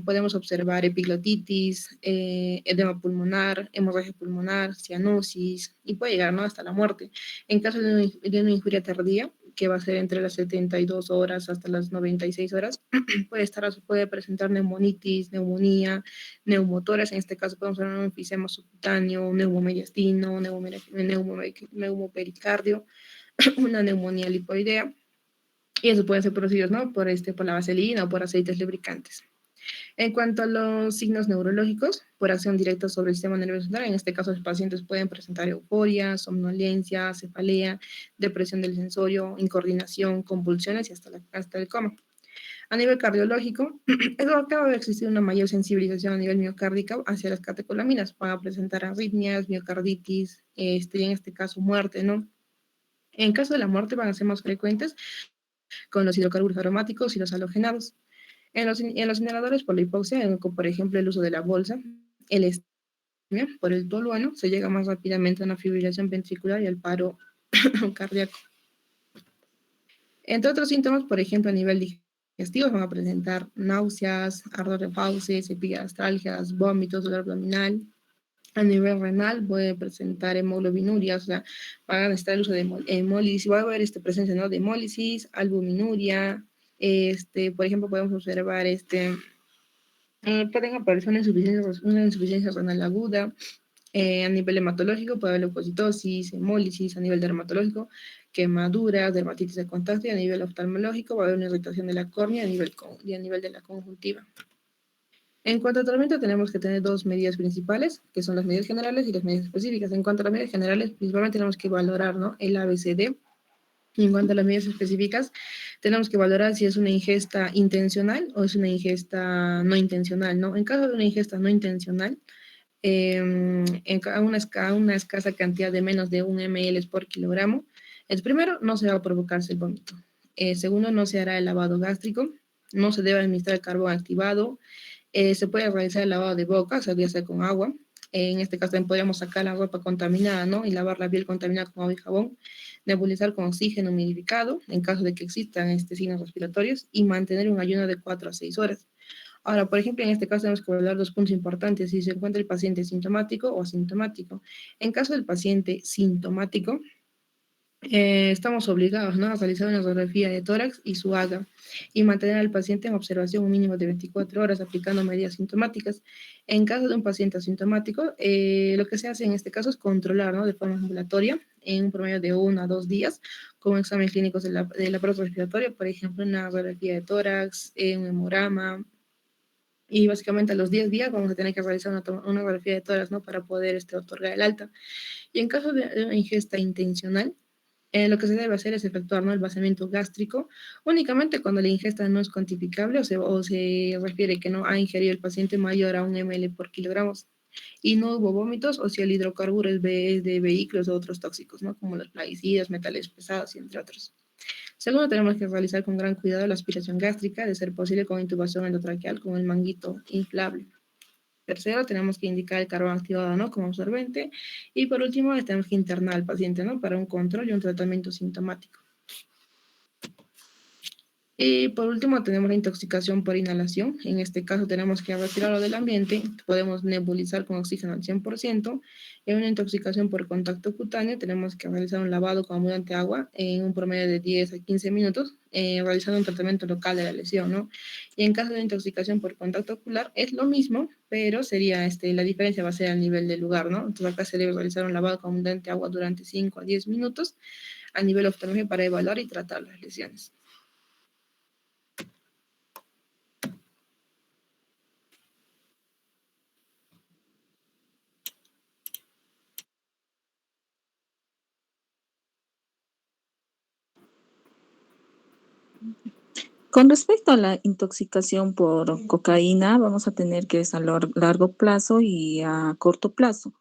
Speaker 3: Podemos observar epiglotitis, edema pulmonar, hemorragia pulmonar, cianosis y puede llegar, ¿no?, hasta la muerte. En caso de una injuria tardía, que va a ser entre las 72 horas hasta las 96 horas, puede presentar neumonitis, neumonía, neumotoras. En este caso podemos hablar de un enfisema subcutáneo, neumomediastino, neumopericardio, una neumonía lipoidea. Y eso pueden ser producidos, ¿no?, por la vaselina o por aceites lubricantes. En cuanto a los signos neurológicos, por acción directa sobre el sistema nervioso central, en este caso los pacientes pueden presentar euforia, somnolencia, cefalea, depresión del sensorio, incoordinación, convulsiones y hasta el coma. A nivel cardiológico, acaba de existir una mayor sensibilización a nivel miocárdico hacia las catecolaminas para presentar arritmias, miocarditis, y en este caso muerte, ¿no? En caso de la muerte van a ser más frecuentes con los hidrocarburos aromáticos y los halogenados. En los inhaladores por la hipoxia, como por ejemplo el uso de la bolsa, el estimia por el tolueno, se llega más rápidamente a una fibrilación ventricular y al paro cardíaco. Entre otros síntomas, por ejemplo, a nivel digestivo, van a presentar náuseas, ardor de fauces, epigastralgias, vómitos, dolor abdominal. A nivel renal puede presentar hemoglobinuria, o sea, van a necesitar el uso de hemólisis, va a haber presencia, ¿no?, de hemólisis, albuminuria. Por ejemplo, podemos observar pueden aparecer una insuficiencia renal aguda. A nivel hematológico puede haber leucocitosis, hemólisis. A nivel dermatológico, quemaduras, dermatitis de contacto. Y a nivel oftalmológico va a haber una irritación de la córnea y a nivel de la conjuntiva. En cuanto a tratamiento, tenemos que tener dos medidas principales, que son las medidas generales y las medidas específicas. En cuanto a las medidas generales, principalmente tenemos que valorar, ¿no?, el ABCD. Y en cuanto a las medidas específicas, tenemos que valorar si es una ingesta intencional o es una ingesta no intencional, ¿no? En caso de una ingesta no intencional, a una escasa cantidad de menos de 1 ml por kilogramo, primero, no se va a provocarse el vómito. Segundo, no se hará el lavado gástrico, no se debe administrar el carbón activado. Se puede realizar el lavado de boca, o sea, ya sea con agua. En este caso también podríamos sacar la ropa contaminada, ¿no?, y lavar la piel contaminada con agua y jabón. Nebulizar con oxígeno humidificado, en caso de que existan signos respiratorios, y mantener un ayuno de 4 a 6 horas. Ahora, por ejemplo, en este caso tenemos que hablar dos puntos importantes: si se encuentra el paciente sintomático o asintomático. En caso del paciente sintomático, estamos obligados, ¿no?, a realizar una radiografía de tórax y su AGA y mantener al paciente en observación un mínimo de 24 horas aplicando medidas sintomáticas. En caso de un paciente asintomático, lo que se hace en este caso es controlar, ¿no?, de forma ambulatoria en un promedio de 1 a 2 días con exámenes clínicos del aparato respiratorio, por ejemplo, una radiografía de tórax, un hemograma. Y básicamente a los 10 días vamos a tener que realizar una radiografía de tórax, ¿no?, para poder otorgar el alta. Y en caso de una ingesta intencional, lo que se debe hacer es efectuar, ¿no?, el vaciamiento gástrico únicamente cuando la ingesta no es cuantificable o se refiere que no ha ingerido el paciente mayor a 1 ml por kilogramos y no hubo vómitos, o si el hidrocarburo es de vehículos o otros tóxicos, ¿no?, como los plaguicidas, metales pesados y entre otros. Segundo, tenemos que realizar con gran cuidado la aspiración gástrica, de ser posible con intubación endotraqueal con el manguito inflable. Tercero, tenemos que indicar el carbón activado, ¿no?, como absorbente. Y por último, tenemos que internar al paciente, ¿no?, para un control y un tratamiento sintomático. Y por último, tenemos la intoxicación por inhalación. En este caso, tenemos que retirarlo del ambiente. Podemos nebulizar con oxígeno al 100%. En una intoxicación por contacto cutáneo, tenemos que realizar un lavado con abundante agua en un promedio de 10 a 15 minutos, realizando un tratamiento local de la lesión, ¿no? Y en caso de intoxicación por contacto ocular, es lo mismo, pero sería, la diferencia va a ser a nivel del lugar, ¿no? Entonces, acá se debe realizar un lavado con abundante agua durante 5 a 10 minutos a nivel oftalmológico para evaluar y tratar las lesiones.
Speaker 4: Con respecto a la intoxicación por cocaína, vamos a tener que es a largo plazo y a corto plazo.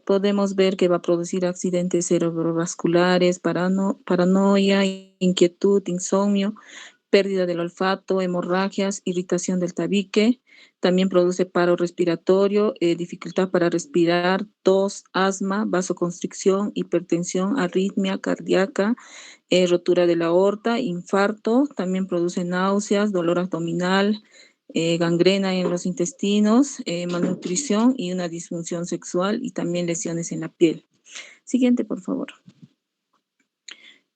Speaker 4: Podemos ver que va a producir accidentes cerebrovasculares, paranoia, inquietud, insomnio, pérdida del olfato, hemorragias, irritación del tabique. También produce paro respiratorio, dificultad para respirar, tos, asma, vasoconstricción, hipertensión, arritmia cardíaca, rotura de la aorta, infarto. También produce náuseas, dolor abdominal, gangrena en los intestinos, malnutrición y una disfunción sexual y también lesiones en la piel. Siguiente, por favor.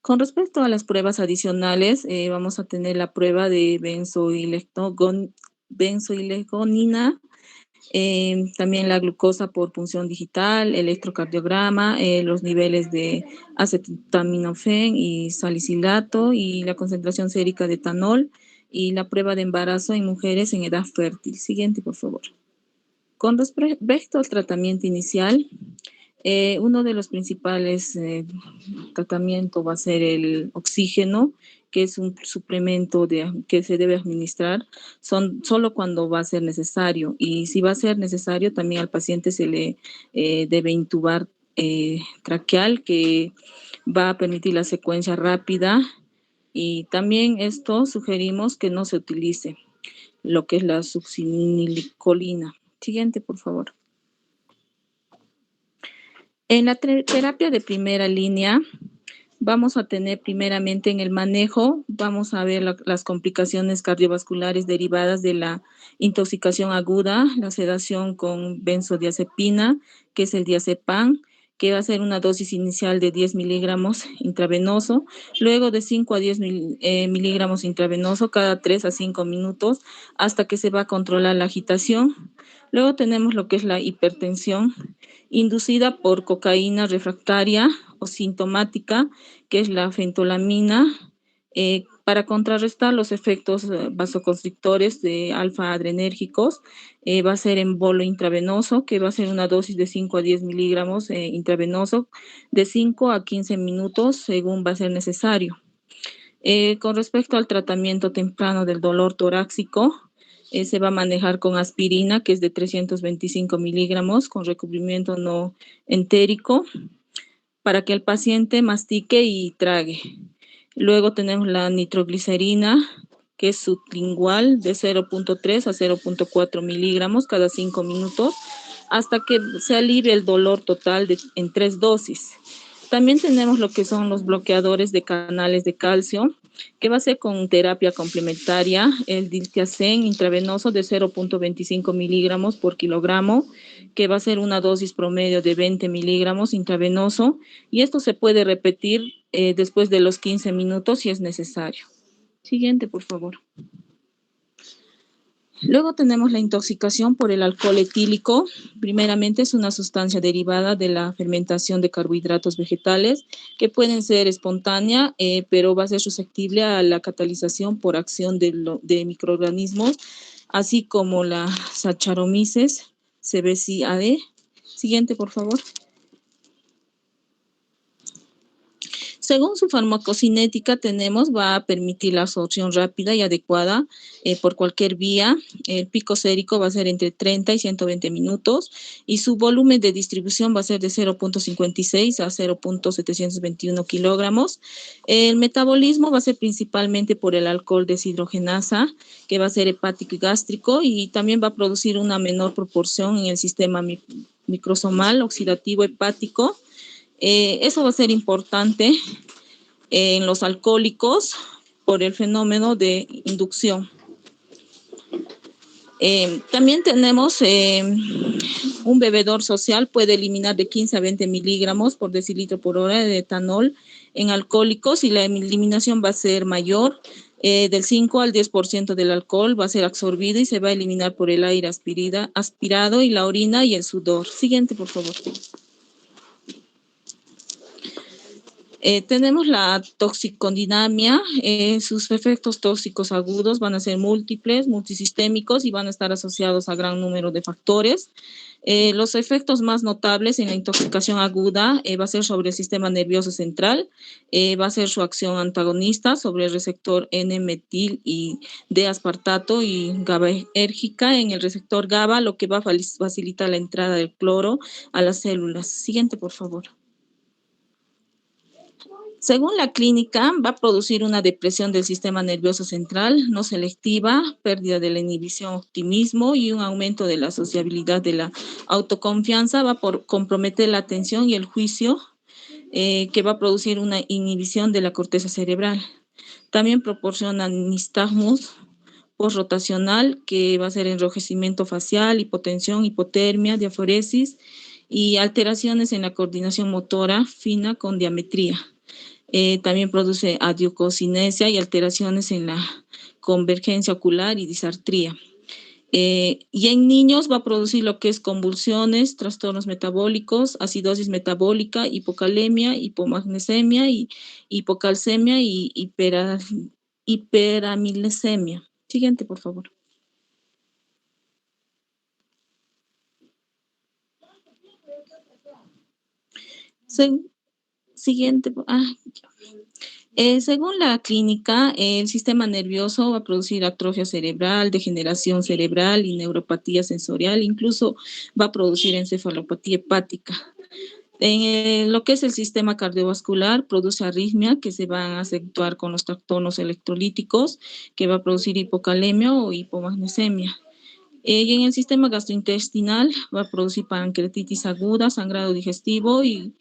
Speaker 4: Con respecto a las pruebas adicionales, vamos a tener la prueba de benzoilegonina, también la glucosa por punción digital, electrocardiograma, los niveles de acetaminofén y salicilato y la concentración sérica de etanol y la prueba de embarazo en mujeres en edad fértil. Siguiente, por favor. Con respecto al tratamiento inicial, uno de los principales tratamientos va a ser el oxígeno, que es un suplemento que se debe administrar solo cuando va a ser necesario. Y si va a ser necesario, también al paciente se le debe intubar traqueal, que va a permitir la secuencia rápida. Y también esto sugerimos que no se utilice lo que es la succinilcolina. Siguiente, por favor. En la terapia de primera línea, vamos a tener primeramente en el manejo, vamos a ver las complicaciones cardiovasculares derivadas de la intoxicación aguda, la sedación con benzodiazepina, que es el diazepam, que va a ser una dosis inicial de 10 miligramos intravenoso, luego de 5 a 10 miligramos intravenoso cada 3 a 5 minutos, hasta que se va a controlar la agitación. Luego tenemos lo que es la hipertensión, inducida por cocaína refractaria o sintomática, que es la fentolamina, para contrarrestar los efectos vasoconstrictores de alfa-adrenérgicos. Va a ser en bolo intravenoso, que va a ser una dosis de 5 a 10 miligramos intravenoso, de 5 a 15 minutos, según va a ser necesario. Con respecto al tratamiento temprano del dolor torácico, se va a manejar con aspirina, que es de 325 miligramos, con recubrimiento no entérico, para que el paciente mastique y trague. Luego tenemos la nitroglicerina, que es sublingual, de 0.3 a 0.4 miligramos cada 5 minutos, hasta que se alivie el dolor total en 3 dosis. También tenemos lo que son los bloqueadores de canales de calcio, que va a ser con terapia complementaria, el diltiazem intravenoso de 0.25 miligramos por kilogramo, que va a ser una dosis promedio de 20 miligramos intravenoso, y esto se puede repetir después de los 15 minutos si es necesario. Siguiente, por favor. Luego tenemos la intoxicación por el alcohol etílico. Primeramente es una sustancia derivada de la fermentación de carbohidratos vegetales que pueden ser espontánea, pero va a ser susceptible a la catalización por acción de microorganismos, así como la Saccharomyces cerevisiae. Siguiente, por favor. Según su farmacocinética va a permitir la absorción rápida y adecuada por cualquier vía. El pico sérico va a ser entre 30 y 120 minutos y su volumen de distribución va a ser de 0.56 a 0.721 kilogramos. El metabolismo va a ser principalmente por el alcohol deshidrogenasa, que va a ser hepático y gástrico, y también va a producir una menor proporción en el sistema microsomal oxidativo hepático. Eso va a ser importante en los alcohólicos por el fenómeno de inducción. También tenemos un bebedor social, puede eliminar de 15 a 20 miligramos por decilitro por hora de etanol en alcohólicos y la eliminación va a ser mayor. Del 5 al 10% del alcohol va a ser absorbido y se va a eliminar por el aire aspirado y la orina y el sudor. Siguiente, por favor. Tenemos la toxicodinamia, sus efectos tóxicos agudos van a ser múltiples, multisistémicos y van a estar asociados a gran número de factores. Los efectos más notables en la intoxicación aguda va a ser sobre el sistema nervioso central, va a ser su acción antagonista sobre el receptor N-metil y D-aspartato y GABAérgica en el receptor GABA, lo que va a facilitar la entrada del cloro a las células. Siguiente, por favor. Según la clínica, va a producir una depresión del sistema nervioso central no selectiva, pérdida de la inhibición, optimismo y un aumento de la sociabilidad de la autoconfianza. Va a comprometer la atención y el juicio, que va a producir una inhibición de la corteza cerebral. También proporciona nistagmus postrotacional, que va a ser enrojecimiento facial, hipotensión, hipotermia, diaforesis y alteraciones en la coordinación motora fina con diametría. También produce adiacocinesia y alteraciones en la convergencia ocular y disartría. Y en niños va a producir lo que es convulsiones, trastornos metabólicos, acidosis metabólica, hipocalemia, hipomagnesemia, y hipocalcemia y hiperamilesemia. Siguiente, por favor. Siguiente. Según la clínica, el sistema nervioso va a producir atrofia cerebral, degeneración cerebral y neuropatía sensorial, incluso va a producir encefalopatía hepática. En lo que es el sistema cardiovascular, produce arritmia que se van a acentuar con los trastornos electrolíticos, que va a producir hipocalemia o hipomagnesemia. Y en el sistema gastrointestinal va a producir pancreatitis aguda, sangrado digestivo y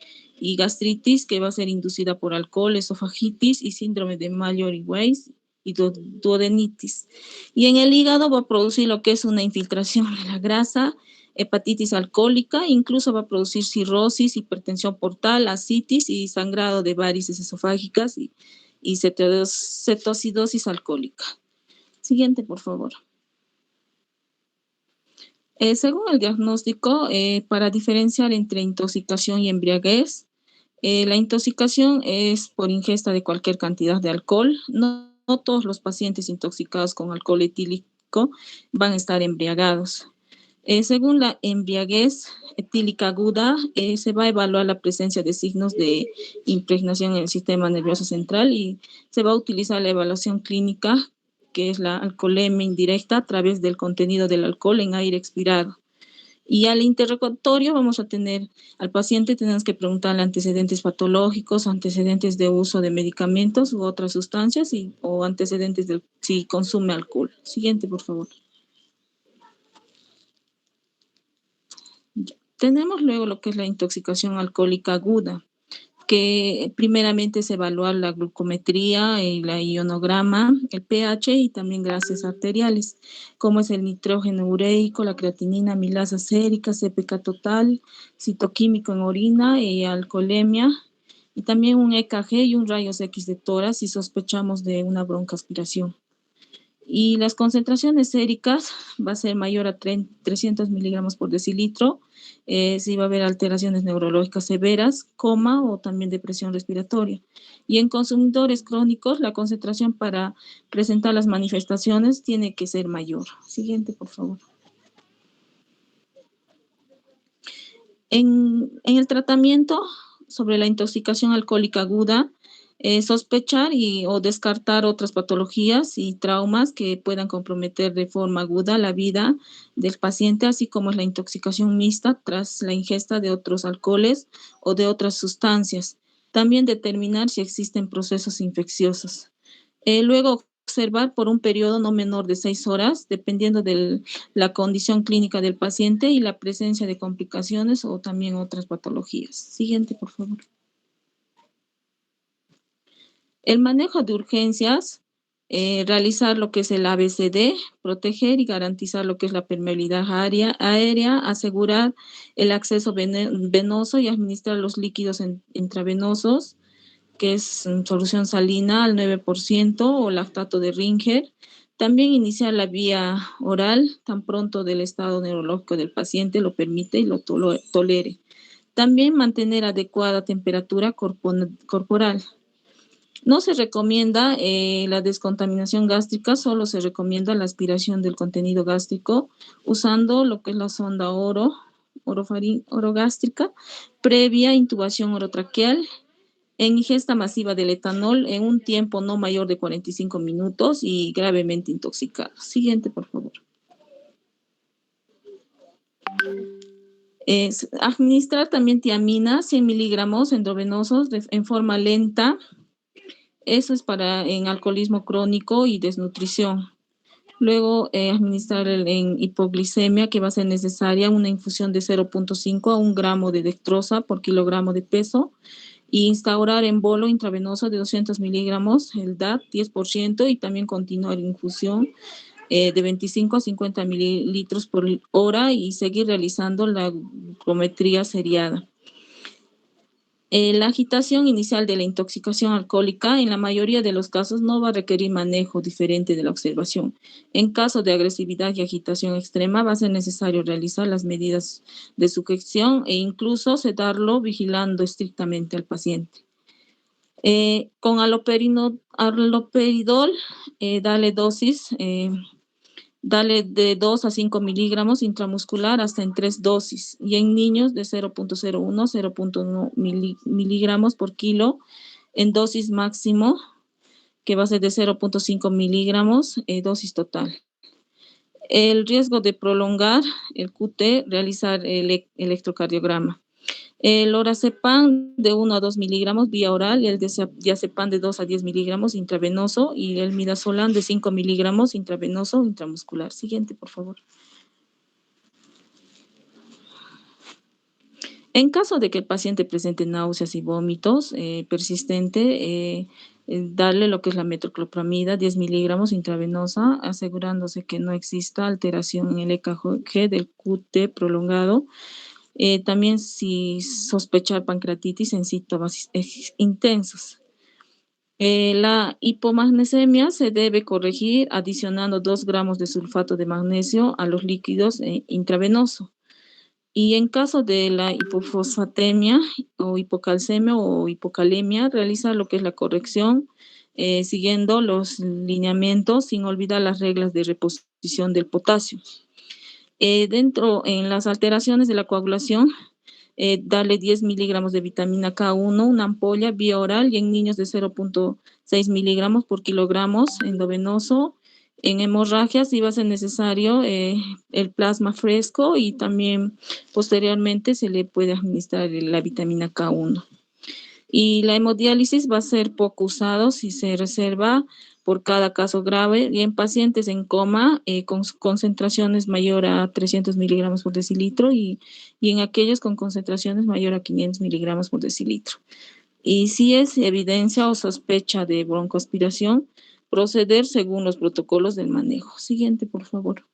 Speaker 4: gastritis que va a ser inducida por alcohol, esofagitis y síndrome de Mallory-Weiss y duodenitis. Y en el hígado va a producir lo que es una infiltración de la grasa, hepatitis alcohólica, incluso va a producir cirrosis, hipertensión portal, ascitis y sangrado de varices esofágicas y cetoacidosis alcohólica. Siguiente, por favor. Según el diagnóstico, para diferenciar entre intoxicación y embriaguez, la intoxicación es por ingesta de cualquier cantidad de alcohol. No todos los pacientes intoxicados con alcohol etílico van a estar embriagados. Según la embriaguez etílica aguda, se va a evaluar la presencia de signos de impregnación en el sistema nervioso central y se va a utilizar la evaluación clínica, que es la alcoholemia indirecta a través del contenido del alcohol en aire expirado. Y al interrogatorio vamos a tener al paciente, tenemos que preguntarle antecedentes patológicos, antecedentes de uso de medicamentos u otras sustancias o antecedentes de si consume alcohol. Siguiente, por favor. Tenemos luego lo que es la intoxicación alcohólica aguda, que primeramente es evaluar la glucometría, el ionograma, el pH y también gases arteriales, como es el nitrógeno ureico, la creatinina, amilasa sérica, CPK total, citoquímico en orina, alcoholemia, y también un EKG y un rayos X de tórax si sospechamos de una broncoaspiración. Y las concentraciones séricas va a ser mayor a 300 miligramos por decilitro, si va a haber alteraciones neurológicas severas, coma o también depresión respiratoria. Y en consumidores crónicos, la concentración para presentar las manifestaciones tiene que ser mayor. Siguiente, por favor. En el tratamiento sobre la intoxicación alcohólica aguda, sospechar o descartar otras patologías y traumas que puedan comprometer de forma aguda la vida del paciente, así como es la intoxicación mixta tras la ingesta de otros alcoholes o de otras sustancias. También determinar si existen procesos infecciosos. Luego, observar por un periodo no menor de 6 horas, dependiendo de la condición clínica del paciente y la presencia de complicaciones o también otras patologías. Siguiente, por favor. El manejo de urgencias, realizar lo que es el ABCD, proteger y garantizar lo que es la permeabilidad aérea, asegurar el acceso venoso y administrar los líquidos intravenosos, que es solución salina al 9% o lactato de Ringer. También iniciar la vía oral tan pronto del estado neurológico del paciente lo permite y lo tolere. También mantener adecuada temperatura corporal. No se recomienda la descontaminación gástrica, solo se recomienda la aspiración del contenido gástrico usando lo que es la sonda orogástrica, previa intubación orotraqueal, en ingesta masiva del etanol en un tiempo no mayor de 45 minutos y gravemente intoxicado. Siguiente, por favor. Administrar también tiamina, 100 miligramos endovenosos en forma lenta. Eso es para en alcoholismo crónico y desnutrición. Luego, administrar en hipoglicemia, que va a ser necesaria una infusión de 0,5 a 1 gramo de dextrosa por kilogramo de peso. Y instaurar en bolo intravenoso de 200 miligramos, el DAT 10%, y también continuar infusión de 25 a 50 mililitros por hora y seguir realizando la glucometría seriada. La agitación inicial de la intoxicación alcohólica en la mayoría de los casos no va a requerir manejo diferente de la observación. En caso de agresividad y agitación extrema va a ser necesario realizar las medidas de sujeción e incluso sedarlo vigilando estrictamente al paciente. Con aloperidol, dale dosis, dale de 2 a 5 miligramos intramuscular hasta en 3 dosis, y en niños de 0,01 a 0,1 miligramos por kilo en dosis máximo, que va a ser de 0,5 miligramos, dosis total. El riesgo de prolongar el QT, realizar el electrocardiograma. El lorazepam de 1 a 2 miligramos vía oral, el diazepam de 2 a 10 miligramos intravenoso y el midazolam de 5 miligramos intravenoso intramuscular. Siguiente, por favor. En caso de que el paciente presente náuseas y vómitos persistente, darle lo que es la metoclopramida, 10 miligramos intravenosa, asegurándose que no exista alteración en el EKG del QT prolongado. También si sospechar pancreatitis en síntomas intensos. La hipomagnesemia se debe corregir adicionando 2 gramos de sulfato de magnesio a los líquidos intravenosos. Y en caso de la hipofosfatemia o hipocalcemia o hipocalemia, realiza lo que es la corrección siguiendo los lineamientos sin olvidar las reglas de reposición del potasio. En las alteraciones de la coagulación, darle 10 miligramos de vitamina K1, una ampolla vía oral, y en niños de 0,6 miligramos por kilogramos endovenoso. En hemorragias sí va a ser necesario el plasma fresco y también posteriormente se le puede administrar la vitamina K1. Y la hemodiálisis va a ser poco usado si se reserva por cada caso grave, y en pacientes en coma con concentraciones mayor a 300 miligramos por decilitro y en aquellos con concentraciones mayor a 500 miligramos por decilitro. Y si es evidencia o sospecha de broncoaspiración, proceder según los protocolos del manejo. Siguiente, por favor.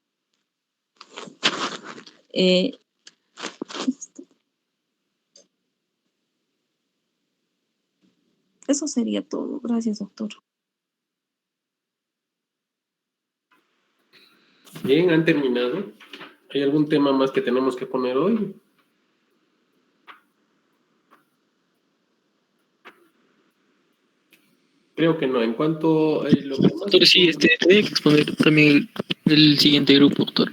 Speaker 4: Eso sería todo. Gracias, doctor.
Speaker 2: Bien, han terminado. ¿Hay algún tema más que tenemos que poner hoy? Creo que no. En cuanto a lo que...
Speaker 1: Doctor, sí, tenía que exponer también el siguiente grupo, doctor,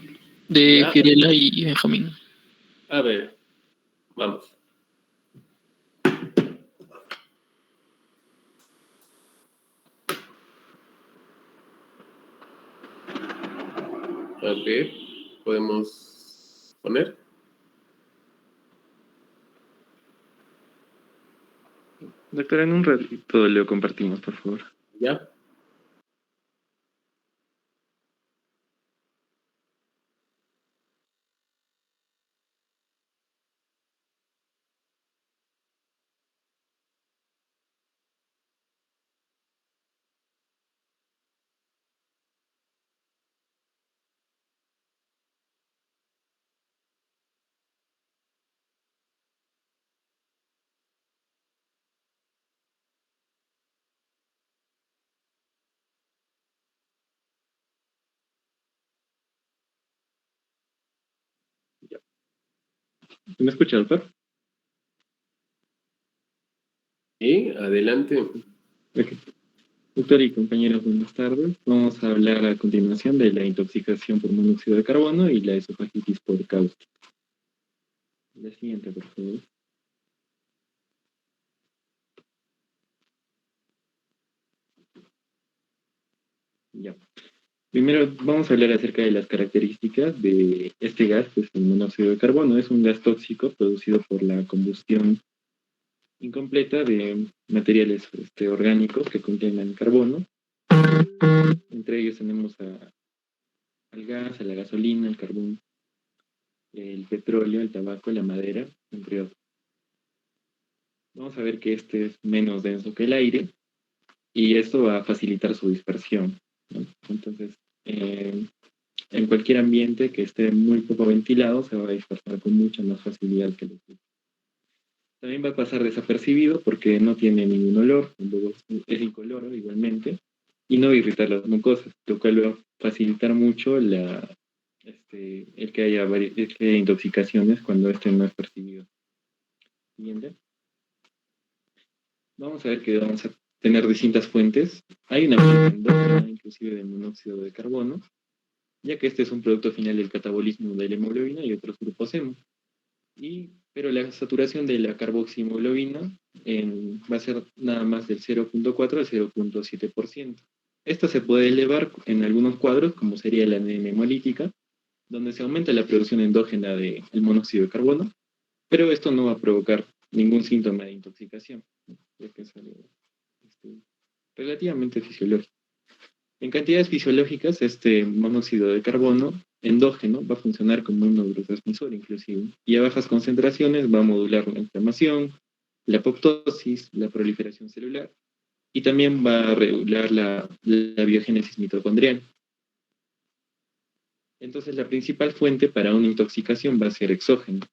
Speaker 1: de
Speaker 2: Ya.
Speaker 1: Fiorella y Benjamín.
Speaker 2: A ver, vamos. A ver, podemos poner.
Speaker 5: Doctor, en un ratito lo compartimos, por favor.
Speaker 2: Ya.
Speaker 5: ¿Me escucha, doctor?
Speaker 2: Adelante.
Speaker 5: Ok. Doctor y compañeros, buenas tardes. Vamos a hablar a continuación de la intoxicación por monóxido de carbono y la esofagitis por cáustica. La siguiente, por favor. Ya. Primero vamos a hablar acerca de las características de este gas, que es el monóxido de carbono. Es un gas tóxico producido por la combustión incompleta de materiales orgánicos que contienen carbono. Entre ellos tenemos al gas, a la gasolina, el carbón, el petróleo, el tabaco, la madera, entre otros. Vamos a ver que este es menos denso que el aire y esto va a facilitar su dispersión, ¿no? Entonces, en cualquier ambiente que esté muy poco ventilado se va a dispersar con mucha más facilidad que el otro. También va a pasar desapercibido porque no tiene ningún olor, es incoloro igualmente, y no va a irritar las mucosas, lo cual va a facilitar mucho el que haya intoxicaciones cuando este no es percibido. Siguiente. Vamos a ver que vamos a tener distintas fuentes. Hay una fuente endógena, inclusive de monóxido de carbono, ya que este es un producto final del catabolismo de la hemoglobina y otros grupos hemo. Pero la saturación de la carboxihemoglobina va a ser nada más del 0.4 al 0.7%. Esto se puede elevar en algunos cuadros, como sería la anemia hemolítica, donde se aumenta la producción endógena del monóxido de carbono, pero esto no va a provocar ningún síntoma de intoxicación, ya que es algo relativamente fisiológico. En cantidades fisiológicas, este monóxido de carbono endógeno va a funcionar como un neurotransmisor inclusive, y a bajas concentraciones va a modular la inflamación, la apoptosis, la proliferación celular, y también va a regular la biogénesis mitocondrial. Entonces, la principal fuente para una intoxicación va a ser exógena,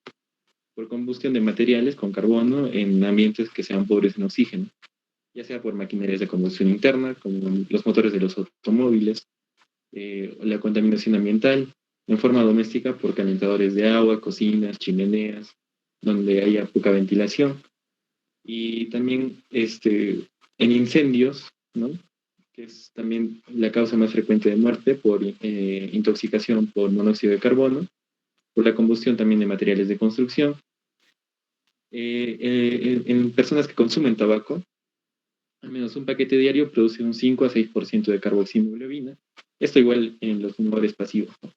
Speaker 5: por combustión de materiales con carbono en ambientes que sean pobres en oxígeno, ya sea por maquinarias de combustión interna, como los motores de los automóviles, la contaminación ambiental, en forma doméstica por calentadores de agua, cocinas, chimeneas, donde haya poca ventilación, y también en incendios, ¿no? Que es también la causa más frecuente de muerte por intoxicación por monóxido de carbono, por la combustión también de materiales de construcción. En personas que consumen tabaco, al menos un paquete diario produce un 5 a 6% de carboxihemoglobina. Esto igual en los fumadores pasivos, ¿no?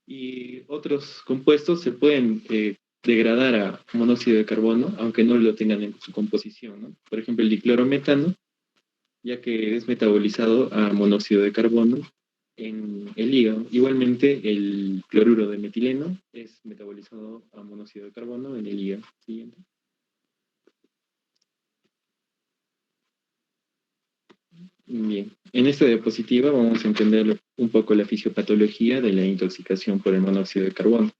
Speaker 5: Y otros compuestos se pueden degradar a monóxido de carbono, aunque no lo tengan en su composición, ¿no? Por ejemplo, el diclorometano, ya que es metabolizado a monóxido de carbono en el hígado. Igualmente, el cloruro de metileno es metabolizado a monóxido de carbono en el hígado. Siguiente. Bien, en esta diapositiva vamos a entender un poco la fisiopatología de la intoxicación por el monóxido de carbono.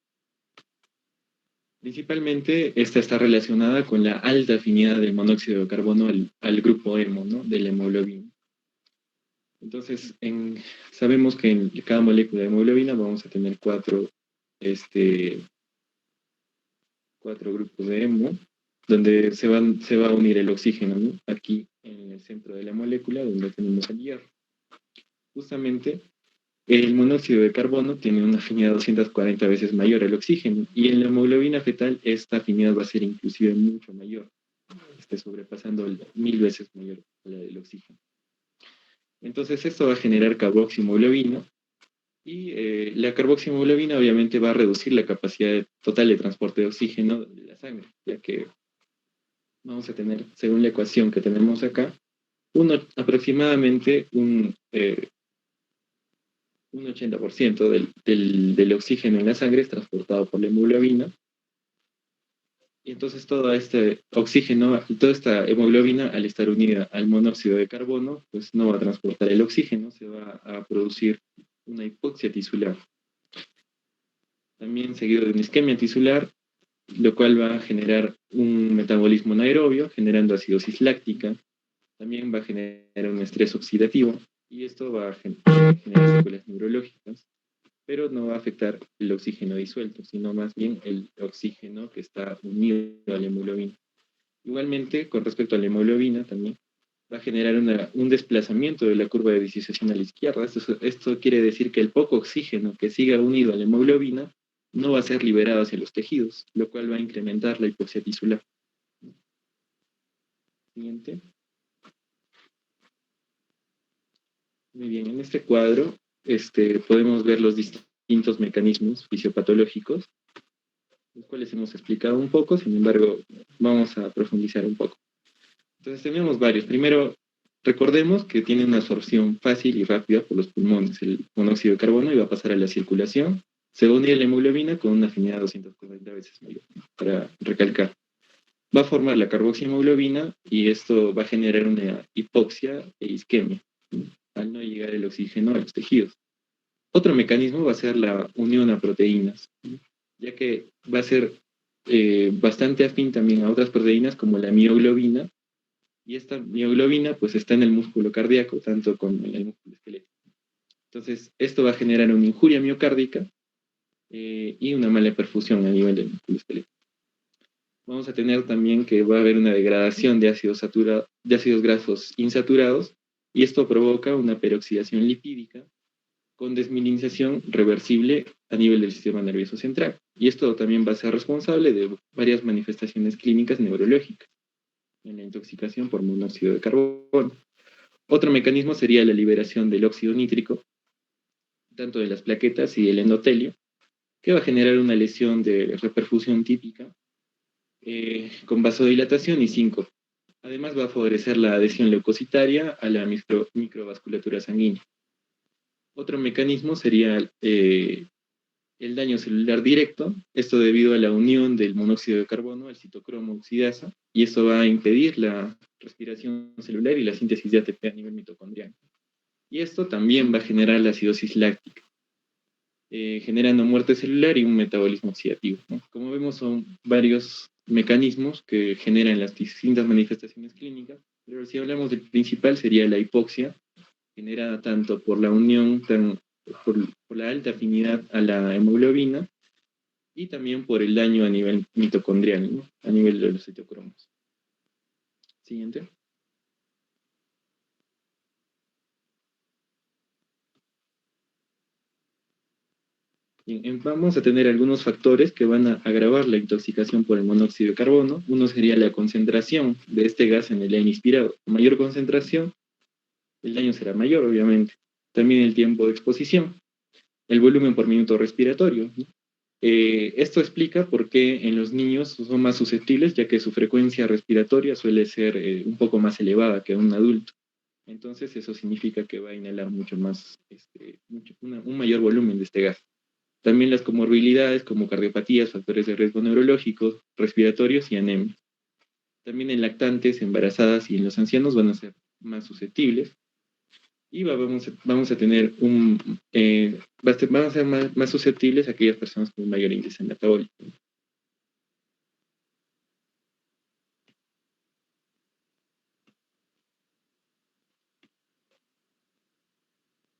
Speaker 5: Principalmente, esta está relacionada con la alta afinidad del monóxido de carbono al grupo hemo, ¿no? De la hemoglobina. Entonces, sabemos que en cada molécula de hemoglobina vamos a tener cuatro grupos de hemo, donde se va a unir el oxígeno, ¿no? Aquí en el centro de la molécula, donde tenemos el hierro. Justamente, el monóxido de carbono tiene una afinidad 240 veces mayor al oxígeno, y en la hemoglobina fetal esta afinidad va a ser inclusive mucho mayor, sobrepasando 1000 veces mayor a la del oxígeno. Entonces esto va a generar carboxihemoglobina, y la carboxihemoglobina obviamente va a reducir la capacidad total de transporte de oxígeno de la sangre, ya que vamos a tener, según la ecuación que tenemos acá, aproximadamente un 80% del oxígeno en la sangre es transportado por la hemoglobina. Y entonces todo este oxígeno, toda esta hemoglobina, al estar unida al monóxido de carbono, pues no va a transportar el oxígeno, se va a producir una hipoxia tisular. También seguido de una isquemia tisular, lo cual va a generar un metabolismo anaerobio, generando acidosis láctica. También va a generar un estrés oxidativo, y esto va a generar secuelas neurológicas, pero no va a afectar el oxígeno disuelto, sino más bien el oxígeno que está unido a la hemoglobina. Igualmente, con respecto a la hemoglobina también, va a generar un desplazamiento de la curva de disociación a la izquierda. Esto quiere decir que el poco oxígeno que siga unido a la hemoglobina no va a ser liberado hacia los tejidos, lo cual va a incrementar la hipoxia tisular. Siguiente. Muy bien, en este cuadro podemos ver los distintos mecanismos fisiopatológicos, los cuales hemos explicado un poco, sin embargo, vamos a profundizar un poco. Entonces tenemos varios. Primero, recordemos que tiene una absorción fácil y rápida por los pulmones, el monóxido de carbono, y va a pasar a la circulación. Se va a unir la hemoglobina con una afinidad 240 veces mayor, para recalcar. Va a formar la carboxihemoglobina y esto va a generar una hipoxia e isquemia, al no llegar el oxígeno a los tejidos. Otro mecanismo va a ser la unión a proteínas, ya que va a ser bastante afín también a otras proteínas como la mioglobina, y esta mioglobina pues está en el músculo cardíaco, tanto como en el músculo esquelético. Entonces, esto va a generar una injuria miocárdica y una mala perfusión a nivel del músculo esquelético. Vamos a tener también que va a haber una degradación de ácidos grasos insaturados, y esto provoca una peroxidación lipídica con desmilinización reversible a nivel del sistema nervioso central. Y esto también va a ser responsable de varias manifestaciones clínicas neurológicas en la intoxicación por monóxido de carbono. Otro mecanismo sería la liberación del óxido nítrico, tanto de las plaquetas y del endotelio, que va a generar una lesión de reperfusión típica con vasodilatación y síncope. Además va a favorecer la adhesión leucocitaria a la microvasculatura sanguínea. Otro mecanismo sería el daño celular directo, esto debido a la unión del monóxido de carbono al citocromo oxidasa, y esto va a impedir la respiración celular y la síntesis de ATP a nivel mitocondrial. Y esto también va a generar la acidosis láctica, generando muerte celular y un metabolismo oxidativo, ¿no? Como vemos, son varios mecanismos que generan las distintas manifestaciones clínicas, pero si hablamos del principal sería la hipoxia, generada tanto por la unión, por la alta afinidad a la hemoglobina, y también por el daño a nivel mitocondrial, ¿no? A nivel de los citocromos. Siguiente. Bien, vamos a tener algunos factores que van a agravar la intoxicación por el monóxido de carbono. Uno sería la concentración de este gas en el aire inspirado. A mayor concentración, el daño será mayor, obviamente. También el tiempo de exposición, el volumen por minuto respiratorio, ¿no? Esto explica por qué en los niños son más susceptibles, ya que su frecuencia respiratoria suele ser un poco más elevada que en un adulto. Entonces eso significa que va a inhalar mucho más, un mayor volumen de este gas. También las comorbilidades como cardiopatías, factores de riesgo neurológicos, respiratorios y anemia. También en lactantes, embarazadas y en los ancianos van a ser más susceptibles. Y vamos a tener van a ser más susceptibles a aquellas personas con un mayor índice metabólico.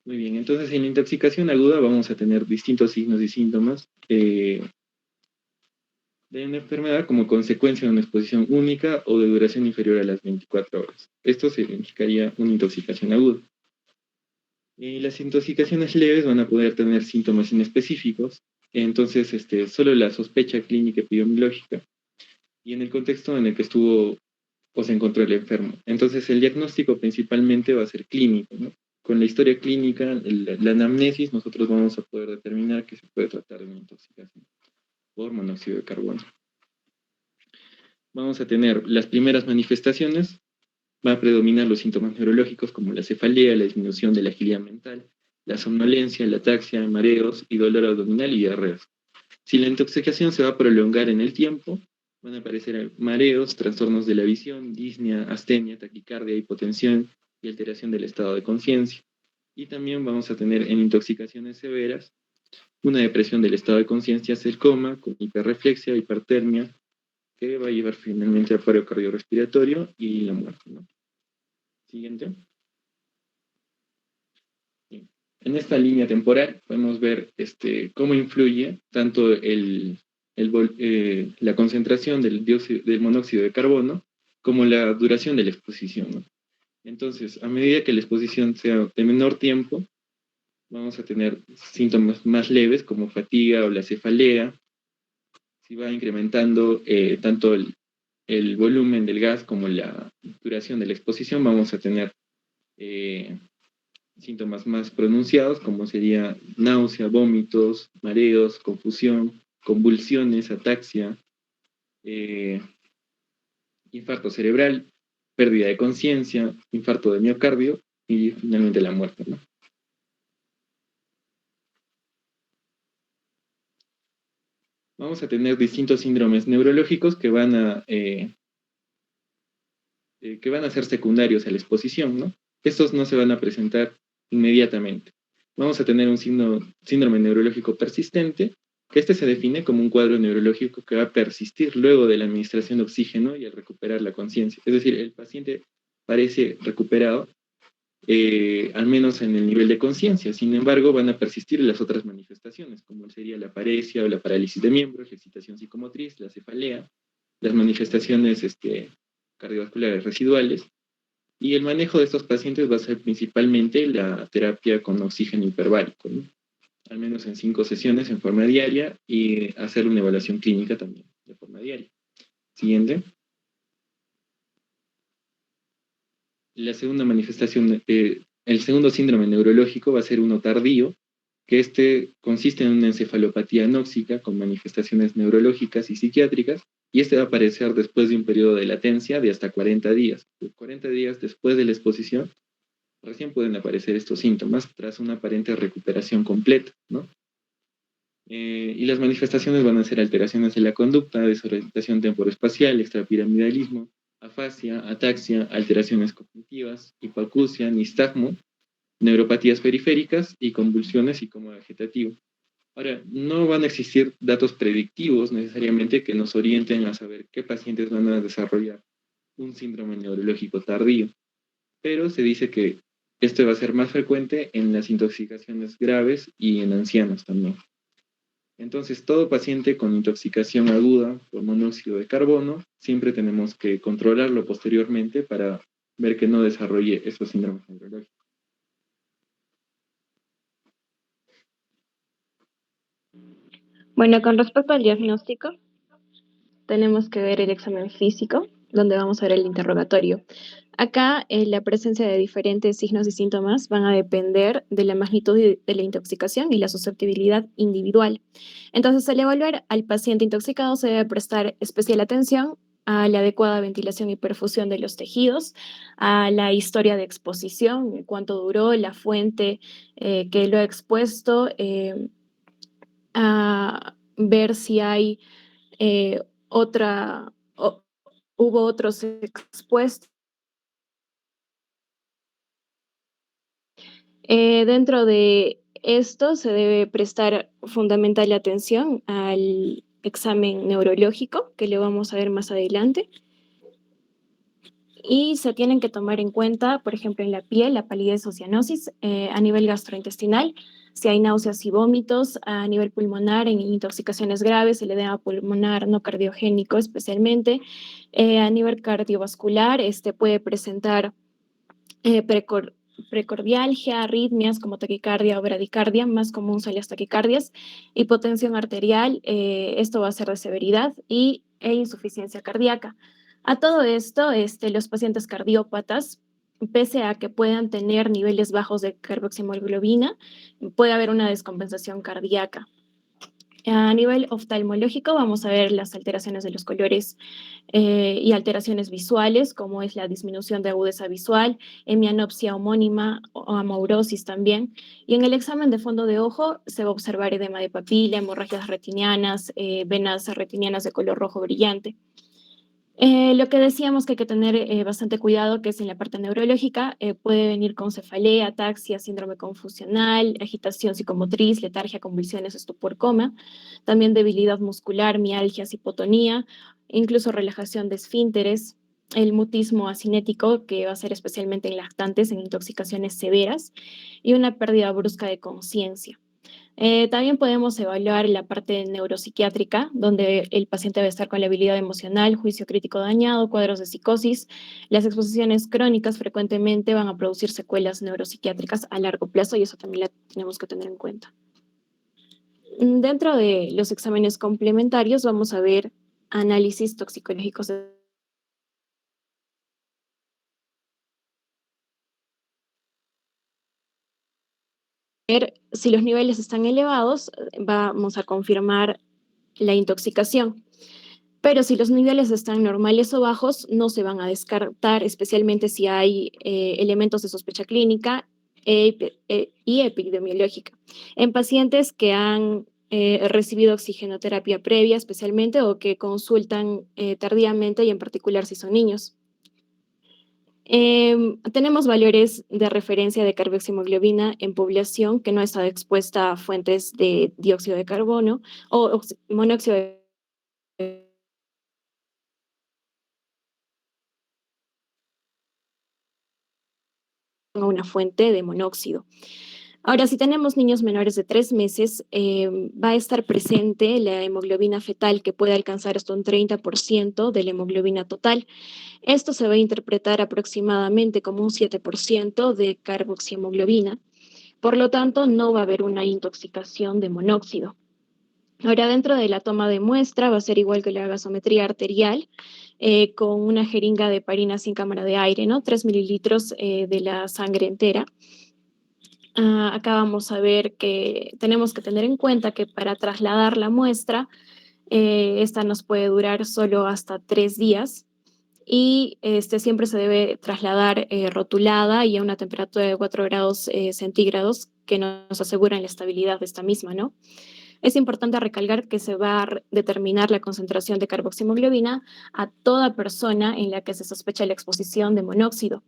Speaker 5: Muy bien, entonces en la intoxicación aguda vamos a tener distintos signos y síntomas de una enfermedad como consecuencia de una exposición única o de duración inferior a las 24 horas. Esto significaría una intoxicación aguda. Las intoxicaciones leves van a poder tener síntomas inespecíficos, entonces solo la sospecha clínica epidemiológica y en el contexto en el que estuvo o se encontró el enfermo. Entonces el diagnóstico principalmente va a ser clínico, ¿no? Con la historia clínica, la anamnesis, nosotros vamos a poder determinar que se puede tratar de una intoxicación por monóxido de carbono. Vamos a tener las primeras manifestaciones, va a predominar los síntomas neurológicos como la cefalea, la disminución de la agilidad mental, la somnolencia, la ataxia, mareos y dolor abdominal y diarreas. Si la intoxicación se va a prolongar en el tiempo, van a aparecer mareos, trastornos de la visión, disnea, astenia, taquicardia, hipotensión y alteración del estado de conciencia. Y también vamos a tener en intoxicaciones severas una depresión del estado de conciencia hacia el coma, con hiperreflexia, hipertermia, que va a llevar finalmente al paro cardiorrespiratorio y la muerte, ¿no? Siguiente. Bien. En esta línea temporal podemos ver cómo influye tanto la concentración del monóxido de carbono como la duración de la exposición, ¿no? Entonces, a medida que la exposición sea de menor tiempo, vamos a tener síntomas más leves como fatiga o la cefalea. Si va incrementando tanto el volumen del gas como la duración de la exposición, vamos a tener síntomas más pronunciados, como sería náusea, vómitos, mareos, confusión, convulsiones, ataxia, infarto cerebral, pérdida de conciencia, infarto de miocardio y finalmente la muerte, ¿no? Vamos a tener distintos síndromes neurológicos que van a ser secundarios a la exposición, ¿no? Estos no se van a presentar inmediatamente. Vamos a tener un síndrome neurológico persistente, que este se define como un cuadro neurológico que va a persistir luego de la administración de oxígeno y al recuperar la conciencia. Es decir, el paciente parece recuperado, al menos en el nivel de conciencia. Sin embargo, van a persistir las otras manifestaciones, como sería la paresia o la parálisis de miembros, la excitación psicomotriz, la cefalea, las manifestaciones cardiovasculares residuales. Y el manejo de estos pacientes va a ser principalmente la terapia con oxígeno hiperbárico, ¿no? Al menos en 5 sesiones en forma diaria y hacer una evaluación clínica también de forma diaria. Siguiente. La segunda manifestación, el segundo síndrome neurológico va a ser uno tardío, que este consiste en una encefalopatía anóxica con manifestaciones neurológicas y psiquiátricas, y este va a aparecer después de un periodo de latencia de hasta 40 días. 40 días después de la exposición, recién pueden aparecer estos síntomas tras una aparente recuperación completa, ¿no? Y las manifestaciones van a ser alteraciones de la conducta, desorientación temporoespacial, extrapiramidalismo, afasia, ataxia, alteraciones cognitivas, hipoacusia, nistagmo, neuropatías periféricas y convulsiones y coma vegetativo. Ahora, no van a existir datos predictivos necesariamente que nos orienten a saber qué pacientes van a desarrollar un síndrome neurológico tardío, pero se dice que esto va a ser más frecuente en las intoxicaciones graves y en ancianos también. Entonces, todo paciente con intoxicación aguda por monóxido de carbono, siempre tenemos que controlarlo posteriormente para ver que no desarrolle estos síndromes neurológicos.
Speaker 3: Bueno, con respecto al diagnóstico, tenemos que ver el examen físico, donde vamos a ver el interrogatorio. Acá, la presencia de diferentes signos y síntomas van a depender de la magnitud de la intoxicación y la susceptibilidad individual. Entonces, al evaluar al paciente intoxicado, se debe prestar especial atención a la adecuada ventilación y perfusión de los tejidos, a la historia de exposición, cuánto duró, la fuente que lo ha expuesto, a ver si hay hubo otros expuestos. Dentro de esto se debe prestar fundamental atención al examen neurológico, que lo vamos a ver más adelante. Y se tienen que tomar en cuenta, por ejemplo, en la piel, la palidez o cianosis, a nivel gastrointestinal, si hay náuseas y vómitos, a nivel pulmonar, en intoxicaciones graves, el edema pulmonar no cardiogénico especialmente, a nivel cardiovascular, este puede presentar precordialgia, arritmias como taquicardia o bradicardia, más común son las taquicardias, hipotensión arterial, esto va a ser de severidad, e insuficiencia cardíaca. A todo esto, los pacientes cardiópatas, pese a que puedan tener niveles bajos de carboxiemoglobina, puede haber una descompensación cardíaca. A nivel oftalmológico vamos a ver las alteraciones de los colores y alteraciones visuales, como es la disminución de agudeza visual, hemianopsia homónima o amaurosis también. Y en el examen de fondo de ojo se va a observar edema de papila, hemorragias retinianas, venas retinianas de color rojo brillante. Lo que decíamos que hay que tener bastante cuidado, que es en la parte neurológica, puede venir con cefalea, ataxia, síndrome confusional, agitación psicomotriz, letargia, convulsiones, estupor, coma, también debilidad muscular, mialgias, hipotonía, incluso relajación de esfínteres, el mutismo acinético, que va a ser especialmente en lactantes, en intoxicaciones severas, y una pérdida brusca de conciencia.
Speaker 6: También podemos evaluar la parte neuropsiquiátrica, donde el paciente debe estar con la habilidad emocional, juicio crítico dañado, cuadros de psicosis. Las exposiciones crónicas frecuentemente van a producir secuelas neuropsiquiátricas a largo plazo y eso también la tenemos que tener en cuenta. Dentro de los exámenes complementarios vamos a ver análisis toxicológicos si los niveles están elevados, vamos a confirmar la intoxicación. Pero si los niveles están normales o bajos, no se van a descartar, especialmente si hay elementos de sospecha clínica y epidemiológica. En pacientes que han recibido oxigenoterapia previa especialmente o que consultan tardíamente y en particular si son niños. Tenemos valores de referencia de carboximoglobina en población que no ha estado expuesta a fuentes de dióxido de carbono o monóxido de a una fuente de monóxido. Ahora, si tenemos niños menores de 3 meses, va a estar presente la hemoglobina fetal que puede alcanzar hasta un 30% de la hemoglobina total. Esto se va a interpretar aproximadamente como un 7% de carboxihemoglobina. Por lo tanto, no va a haber una intoxicación de monóxido. Ahora, dentro de la toma de muestra va a ser igual que la gasometría arterial, con una jeringa de heparina sin cámara de aire, ¿no? 3 mililitros de la sangre entera. Acá vamos a ver que tenemos que tener en cuenta que para trasladar la muestra, esta nos puede durar solo hasta 3 días y siempre se debe trasladar rotulada y a una temperatura de 4 grados centígrados que nos aseguran la estabilidad de esta misma, ¿no? Es importante recalcar que se va a determinar la concentración de carboxihemoglobina a toda persona en la que se sospecha la exposición de monóxido.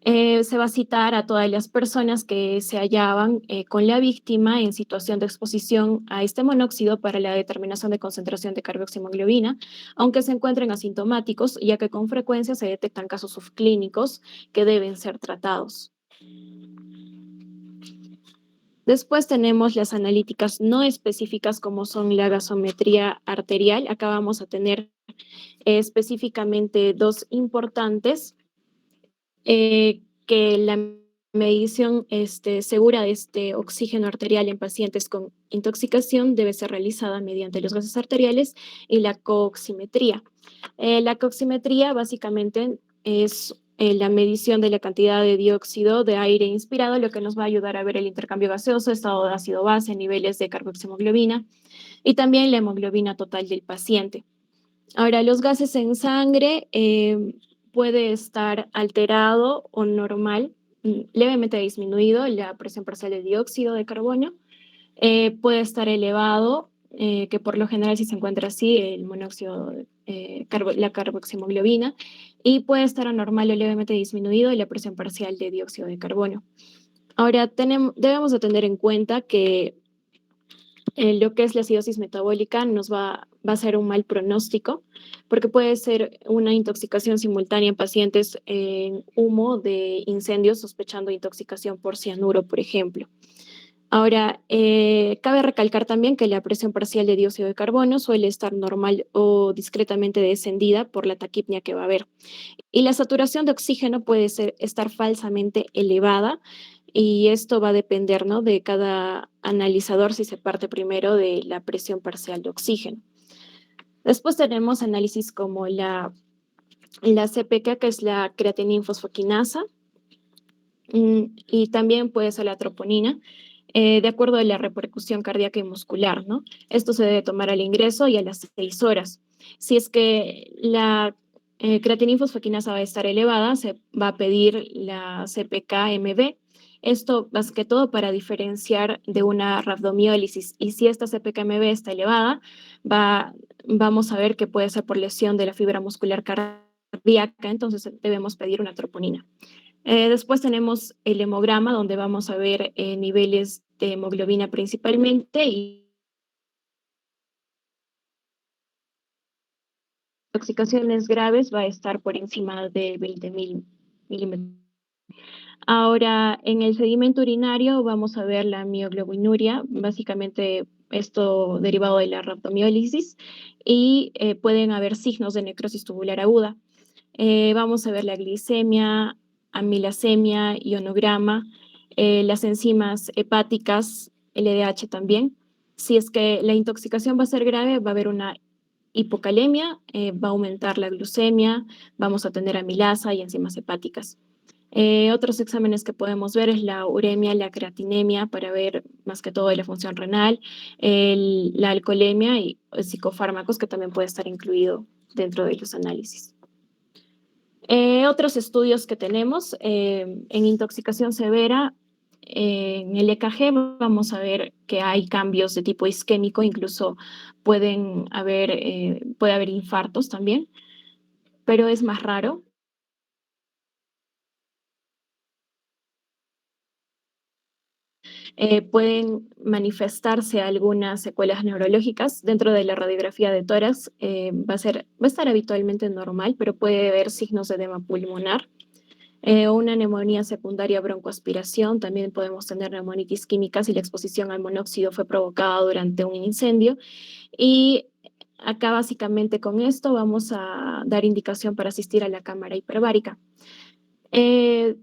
Speaker 6: Se va a citar a todas las personas que se hallaban con la víctima en situación de exposición a este monóxido para la determinación de concentración de carboxihemoglobina, aunque se encuentren asintomáticos, ya que con frecuencia se detectan casos subclínicos que deben ser tratados. Después tenemos las analíticas no específicas como son la gasometría arterial. Acá vamos a tener específicamente dos importantes, que la medición segura de este oxígeno arterial en pacientes con intoxicación debe ser realizada mediante los gases arteriales y la cooximetría. La cooximetría básicamente es la medición de la cantidad de dióxido de aire inspirado, lo que nos va a ayudar a ver el intercambio gaseoso, estado de ácido base, niveles de carboxihemoglobina y también la hemoglobina total del paciente. Ahora, los gases en sangre puede estar alterado o normal, levemente disminuido la presión parcial de dióxido de carbono, puede estar elevado, que por lo general si se encuentra así, el monóxido, la carboxihemoglobina, y puede estar anormal o levemente disminuido la presión parcial de dióxido de carbono. Ahora, debemos de tener en cuenta que lo que es la acidosis metabólica nos va a ser un mal pronóstico, porque puede ser una intoxicación simultánea en pacientes en humo de incendios sospechando intoxicación por cianuro, por ejemplo. Ahora, cabe recalcar también que la presión parcial de dióxido de carbono suele estar normal o discretamente descendida por la taquipnia que va a haber. Y la saturación de oxígeno puede estar falsamente elevada y esto va a depender, ¿no?, de cada analizador si se parte primero de la presión parcial de oxígeno. Después tenemos análisis como la CPK, que es la creatininfosfoquinasa, y también puede ser la troponina, de acuerdo a la repercusión cardíaca y muscular, ¿no? Esto se debe tomar al ingreso y a las 6 horas. Si es que la creatininfosfoquinasa va a estar elevada, se va a pedir la CPK-MB. Esto más que todo para diferenciar de una rhabdomiólisis. Y si esta CPK-MB está elevada, vamos a ver que puede ser por lesión de la fibra muscular cardíaca, entonces debemos pedir una troponina. Después tenemos el hemograma, donde vamos a ver niveles de hemoglobina principalmente y intoxicaciones graves va a estar por encima de 20.000 milímetros. Ahora, en el sedimento urinario vamos a ver la mioglobinuria, básicamente esto derivado de la rhabdomiólisis, y pueden haber signos de necrosis tubular aguda. Vamos a ver la glicemia, amilasemia, ionograma, las enzimas hepáticas, LDH también. Si es que la intoxicación va a ser grave, va a haber una hipocalemia, va a aumentar la glucemia, vamos a tener amilasa y enzimas hepáticas. Otros exámenes que podemos ver es la uremia, la creatinemia, para ver más que todo la función renal, la alcoholemia y psicofármacos, que también puede estar incluido dentro de los análisis. Otros estudios que tenemos en intoxicación severa, en el EKG vamos a ver que hay cambios de tipo isquémico, incluso puede haber infartos también, pero es más raro. Pueden manifestarse algunas secuelas neurológicas. Dentro de la radiografía de tórax va a estar habitualmente normal, pero puede haber signos de edema pulmonar. Una neumonía secundaria a broncoaspiración. También podemos tener neumonitis química si la exposición al monóxido fue provocada durante un incendio. Y acá básicamente con esto vamos a dar indicación para asistir a la cámara hiperbárica.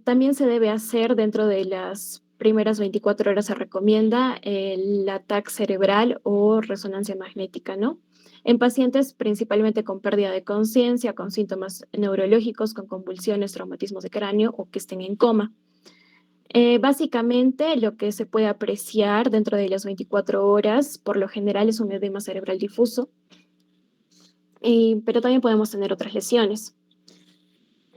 Speaker 6: También se debe hacer dentro de las primeras 24 horas, se recomienda el ataque cerebral o resonancia magnética, ¿no? En pacientes principalmente con pérdida de conciencia, con síntomas neurológicos, con convulsiones, traumatismos de cráneo o que estén en coma. Básicamente lo que se puede apreciar dentro de las 24 horas, por lo general es un edema cerebral difuso, pero también podemos tener otras lesiones.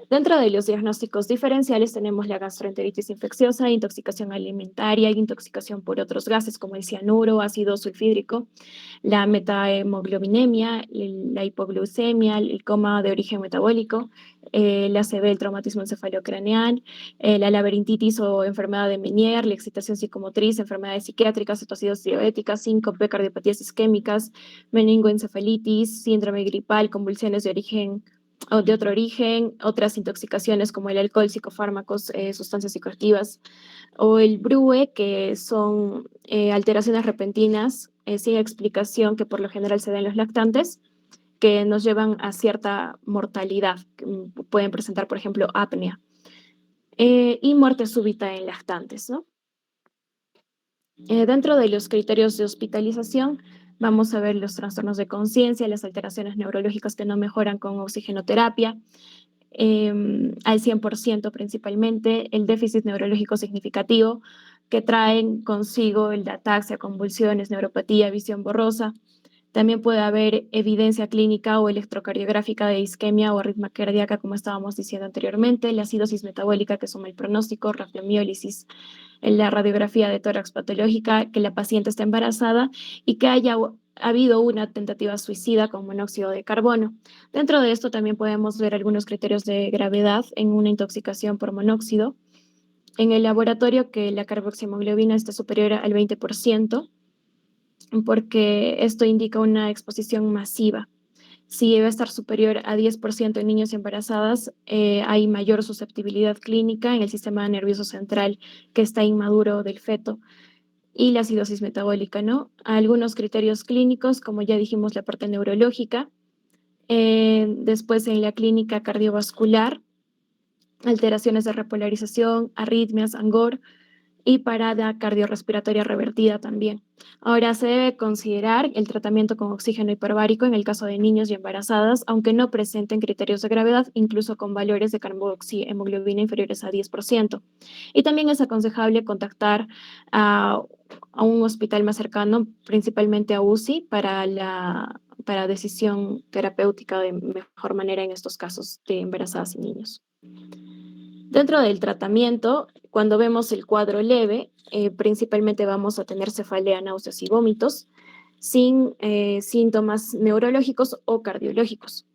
Speaker 6: Dentro de los diagnósticos diferenciales tenemos la gastroenteritis infecciosa, intoxicación alimentaria, intoxicación por otros gases como el cianuro, ácido sulfídrico, la metahemoglobinemia, la hipoglucemia, el coma de origen metabólico, la ACV, el traumatismo encefalocraneal, la laberintitis o enfermedad de Meniere, la excitación psicomotriz, enfermedades psiquiátricas, cetoacidosis diabéticas, síncope, cardiopatías isquémicas, meningoencefalitis, síndrome gripal, convulsiones de origen o de otro origen, otras intoxicaciones como el alcohol, psicofármacos, sustancias psicoactivas, o el BRUE, que son alteraciones repentinas sin explicación que por lo general se dan en los lactantes, que nos llevan a cierta mortalidad. Pueden presentar, por ejemplo, apnea. Y muerte súbita en lactantes, ¿no? Dentro de los criterios de hospitalización, vamos a ver los trastornos de conciencia, las alteraciones neurológicas que no mejoran con oxigenoterapia, al 100% principalmente, el déficit neurológico significativo que traen consigo el de ataxia, convulsiones, neuropatía, visión borrosa. También puede haber evidencia clínica o electrocardiográfica de isquemia o arritmia cardíaca, como estábamos diciendo anteriormente, la acidosis metabólica, que es un mal pronóstico, rhabdomiólisis, en la radiografía de tórax patológica, que la paciente está embarazada y que haya habido una tentativa suicida con monóxido de carbono. Dentro de esto también podemos ver algunos criterios de gravedad en una intoxicación por monóxido. En el laboratorio, que la carboxihemoglobina esté superior al 20%, porque esto indica una exposición masiva. Si debe estar superior a 10% en niños y embarazadas, hay mayor susceptibilidad clínica en el sistema nervioso central que está inmaduro del feto, y la acidosis metabólica, ¿no? Algunos criterios clínicos, como ya dijimos, la parte neurológica, después en la clínica cardiovascular, alteraciones de repolarización, arritmias, angor, y parada cardiorrespiratoria revertida también. Ahora se debe considerar el tratamiento con oxígeno hiperbárico en el caso de niños y embarazadas, aunque no presenten criterios de gravedad, incluso con valores de carboxihemoglobina inferiores a 10%. Y también es aconsejable contactar a un hospital más cercano, principalmente a UCI, para decisión terapéutica de mejor manera en estos casos de embarazadas y niños. Dentro del tratamiento, cuando vemos el cuadro leve, principalmente vamos a tener cefalea, náuseas y vómitos, sin síntomas neurológicos o cardiológicos.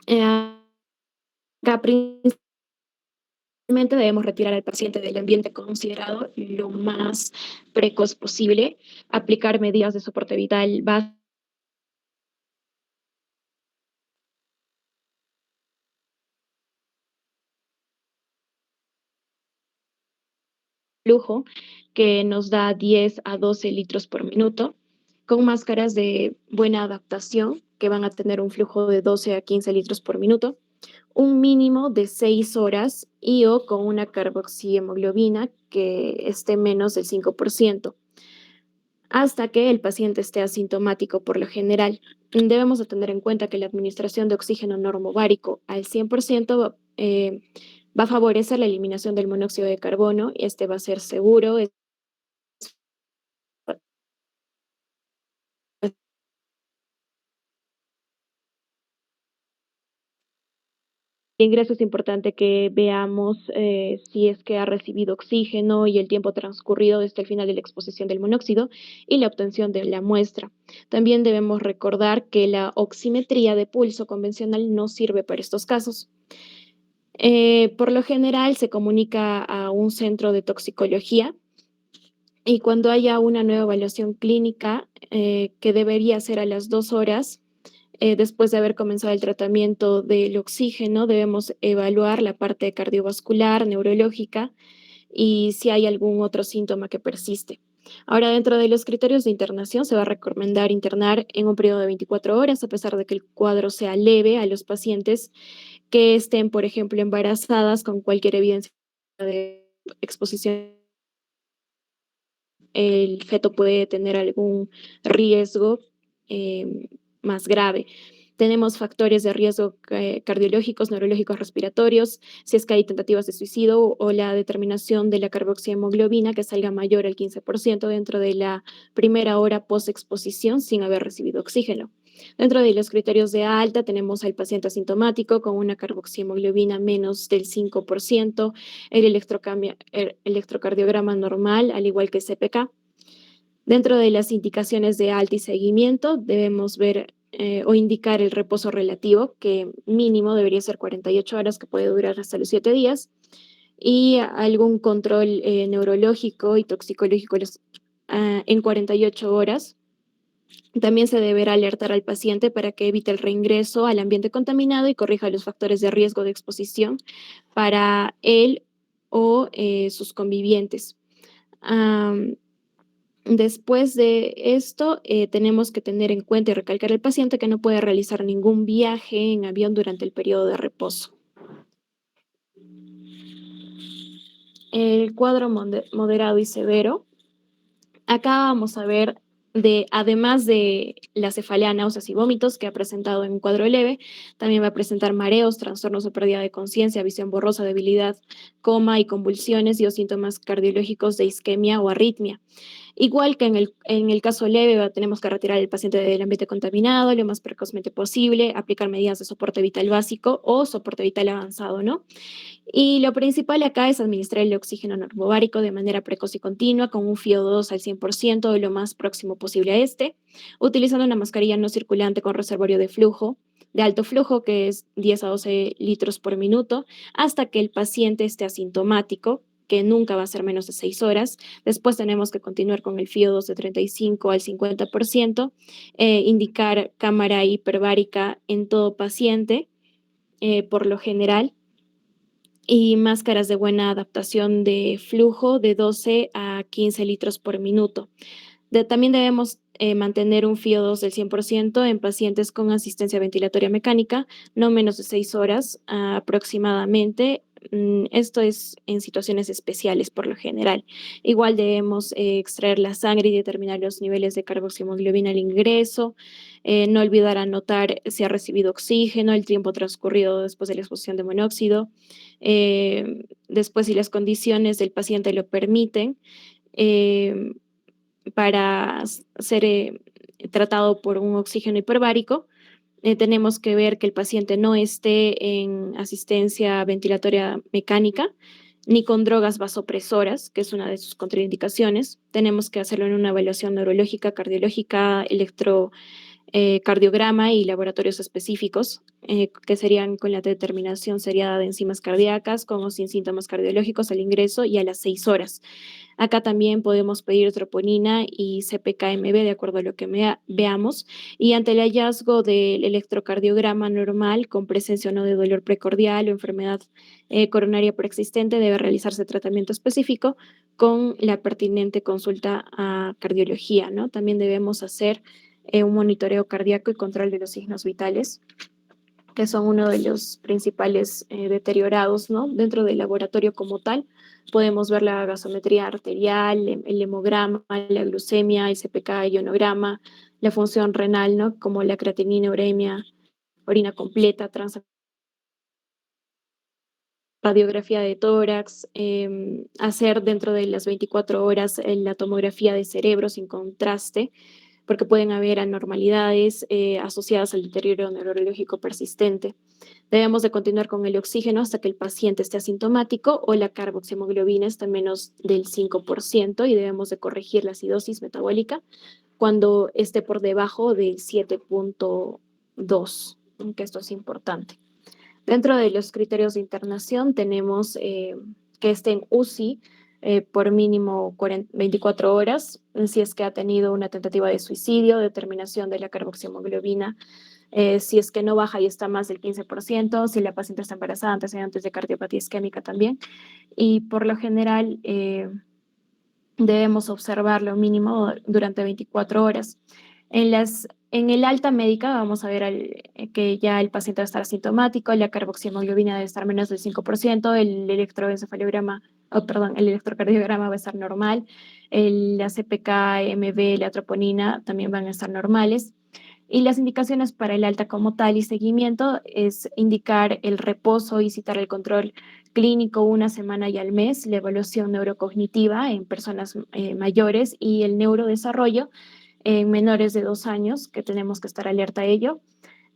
Speaker 6: Acá principalmente debemos retirar al paciente del ambiente considerado lo más precoz posible, aplicar medidas de soporte vital básicas flujo, que nos da 10 a 12 litros por minuto, con máscaras de buena adaptación, que van a tener un flujo de 12 a 15 litros por minuto, un mínimo de 6 horas y o con una carboxihemoglobina que esté menos del 5%, hasta que el paciente esté asintomático por lo general. Debemos de tener en cuenta que la administración de oxígeno normovárico al 100% va a favorecer la eliminación del monóxido de carbono y este va a ser seguro. Ingreso es importante que veamos si es que ha recibido oxígeno y el tiempo transcurrido desde el final de la exposición del monóxido y la obtención de la muestra. También debemos recordar que la oximetría de pulso convencional no sirve para estos casos. Por lo general se comunica a un centro de toxicología y cuando haya una nueva evaluación clínica que debería ser a las 2 horas, después de haber comenzado el tratamiento del oxígeno, debemos evaluar la parte cardiovascular, neurológica y si hay algún otro síntoma que persiste. Ahora, dentro de los criterios de internación, se va a recomendar internar en un periodo de 24 horas, a pesar de que el cuadro sea leve, a los pacientes que estén, por ejemplo, embarazadas con cualquier evidencia de exposición. El feto puede tener algún riesgo más grave. Tenemos factores de riesgo cardiológicos, neurológicos, respiratorios, si es que hay tentativas de suicidio o la determinación de la carboxihemoglobina que salga mayor al 15% dentro de la primera hora post-exposición sin haber recibido oxígeno. Dentro de los criterios de alta tenemos al paciente asintomático con una carboxihemoglobina menos del 5%, el electrocardiograma normal, al igual que CPK. Dentro de las indicaciones de alta y seguimiento debemos ver o indicar el reposo relativo, que mínimo debería ser 48 horas, que puede durar hasta los 7 días, y algún control neurológico y toxicológico en 48 horas. También se deberá alertar al paciente para que evite el reingreso al ambiente contaminado y corrija los factores de riesgo de exposición para él o sus convivientes. Después de esto, tenemos que tener en cuenta y recalcar al paciente que no puede realizar ningún viaje en avión durante el periodo de reposo. El cuadro moderado y severo. Acá vamos a ver, además de la cefalea, náuseas y vómitos que ha presentado en un cuadro leve, también va a presentar mareos, trastornos de pérdida de conciencia, visión borrosa, debilidad, coma y convulsiones y o síntomas cardiológicos de isquemia o arritmia. Igual que en el caso leve, tenemos que retirar al paciente del ambiente contaminado lo más precozmente posible, aplicar medidas de soporte vital básico o soporte vital avanzado, ¿no? Y lo principal acá es administrar el oxígeno normovárico de manera precoz y continua con un FiO2 al 100% o lo más próximo posible a este, utilizando una mascarilla no circulante con reservorio de flujo, de alto flujo, que es 10 a 12 litros por minuto, hasta que el paciente esté asintomático, que nunca va a ser menos de 6 horas. Después tenemos que continuar con el FiO2 de 35 al 50%, indicar cámara hiperbárica en todo paciente, por lo general, y máscaras de buena adaptación de flujo de 12 a 15 litros por minuto. También debemos mantener un FiO2 del 100% en pacientes con asistencia ventilatoria mecánica, no menos de 6 horas aproximadamente. Esto es en situaciones especiales por lo general. Igual debemos extraer la sangre y determinar los niveles de carboxihemoglobina al ingreso. No olvidar anotar si ha recibido oxígeno, el tiempo transcurrido después de la exposición de monóxido. Después, si las condiciones del paciente lo permiten, para ser tratado por un oxígeno hiperbárico, tenemos que ver que el paciente no esté en asistencia ventilatoria mecánica ni con drogas vasopresoras, que es una de sus contraindicaciones. Tenemos que hacerlo en una evaluación neurológica, cardiológica, cardiograma y laboratorios específicos, que serían con la determinación seriada de enzimas cardíacas, con o sin síntomas cardiológicos al ingreso y a las 6 horas. Acá también podemos pedir troponina y CPK-MB de acuerdo a lo que veamos. Y ante el hallazgo del electrocardiograma normal con presencia o no de dolor precordial o enfermedad coronaria preexistente, debe realizarse tratamiento específico con la pertinente consulta a cardiología, ¿no? También debemos hacer un monitoreo cardíaco y control de los signos vitales, que son uno de los principales deteriorados, ¿no? Dentro del laboratorio como tal, podemos ver la gasometría arterial, el hemograma, la glucemia, el CPK, ionograma, la función renal, ¿no? Como la creatinina, uremia, orina completa, radiografía de tórax, hacer dentro de las 24 horas la tomografía de cerebro sin contraste, porque pueden haber anormalidades asociadas al deterioro neurológico persistente. Debemos de continuar con el oxígeno hasta que el paciente esté asintomático o la carboxiemoglobina está menos del 5% y debemos de corregir la acidosis metabólica cuando esté por debajo del 7.2, que esto es importante. Dentro de los criterios de internación tenemos que esté en UCI por mínimo 24 horas, si es que ha tenido una tentativa de suicidio, determinación de la carboxiemoglobina, si es que no baja y está más del 15%, si la paciente está embarazada, antecedentes de cardiopatía isquémica también. Y por lo general debemos observar lo mínimo durante 24 horas. En el alta médica vamos a ver que ya el paciente va a estar asintomático, la carboxiemoglobina debe estar menos del 5%, el electroencefalograma, el electrocardiograma va a estar normal, la CPK-MB, la troponina también van a estar normales. Y las indicaciones para el alta como tal y seguimiento es indicar el reposo y citar el control clínico una semana y al mes, la evaluación neurocognitiva en personas mayores y el neurodesarrollo en menores de 2 años, que tenemos que estar alerta a ello.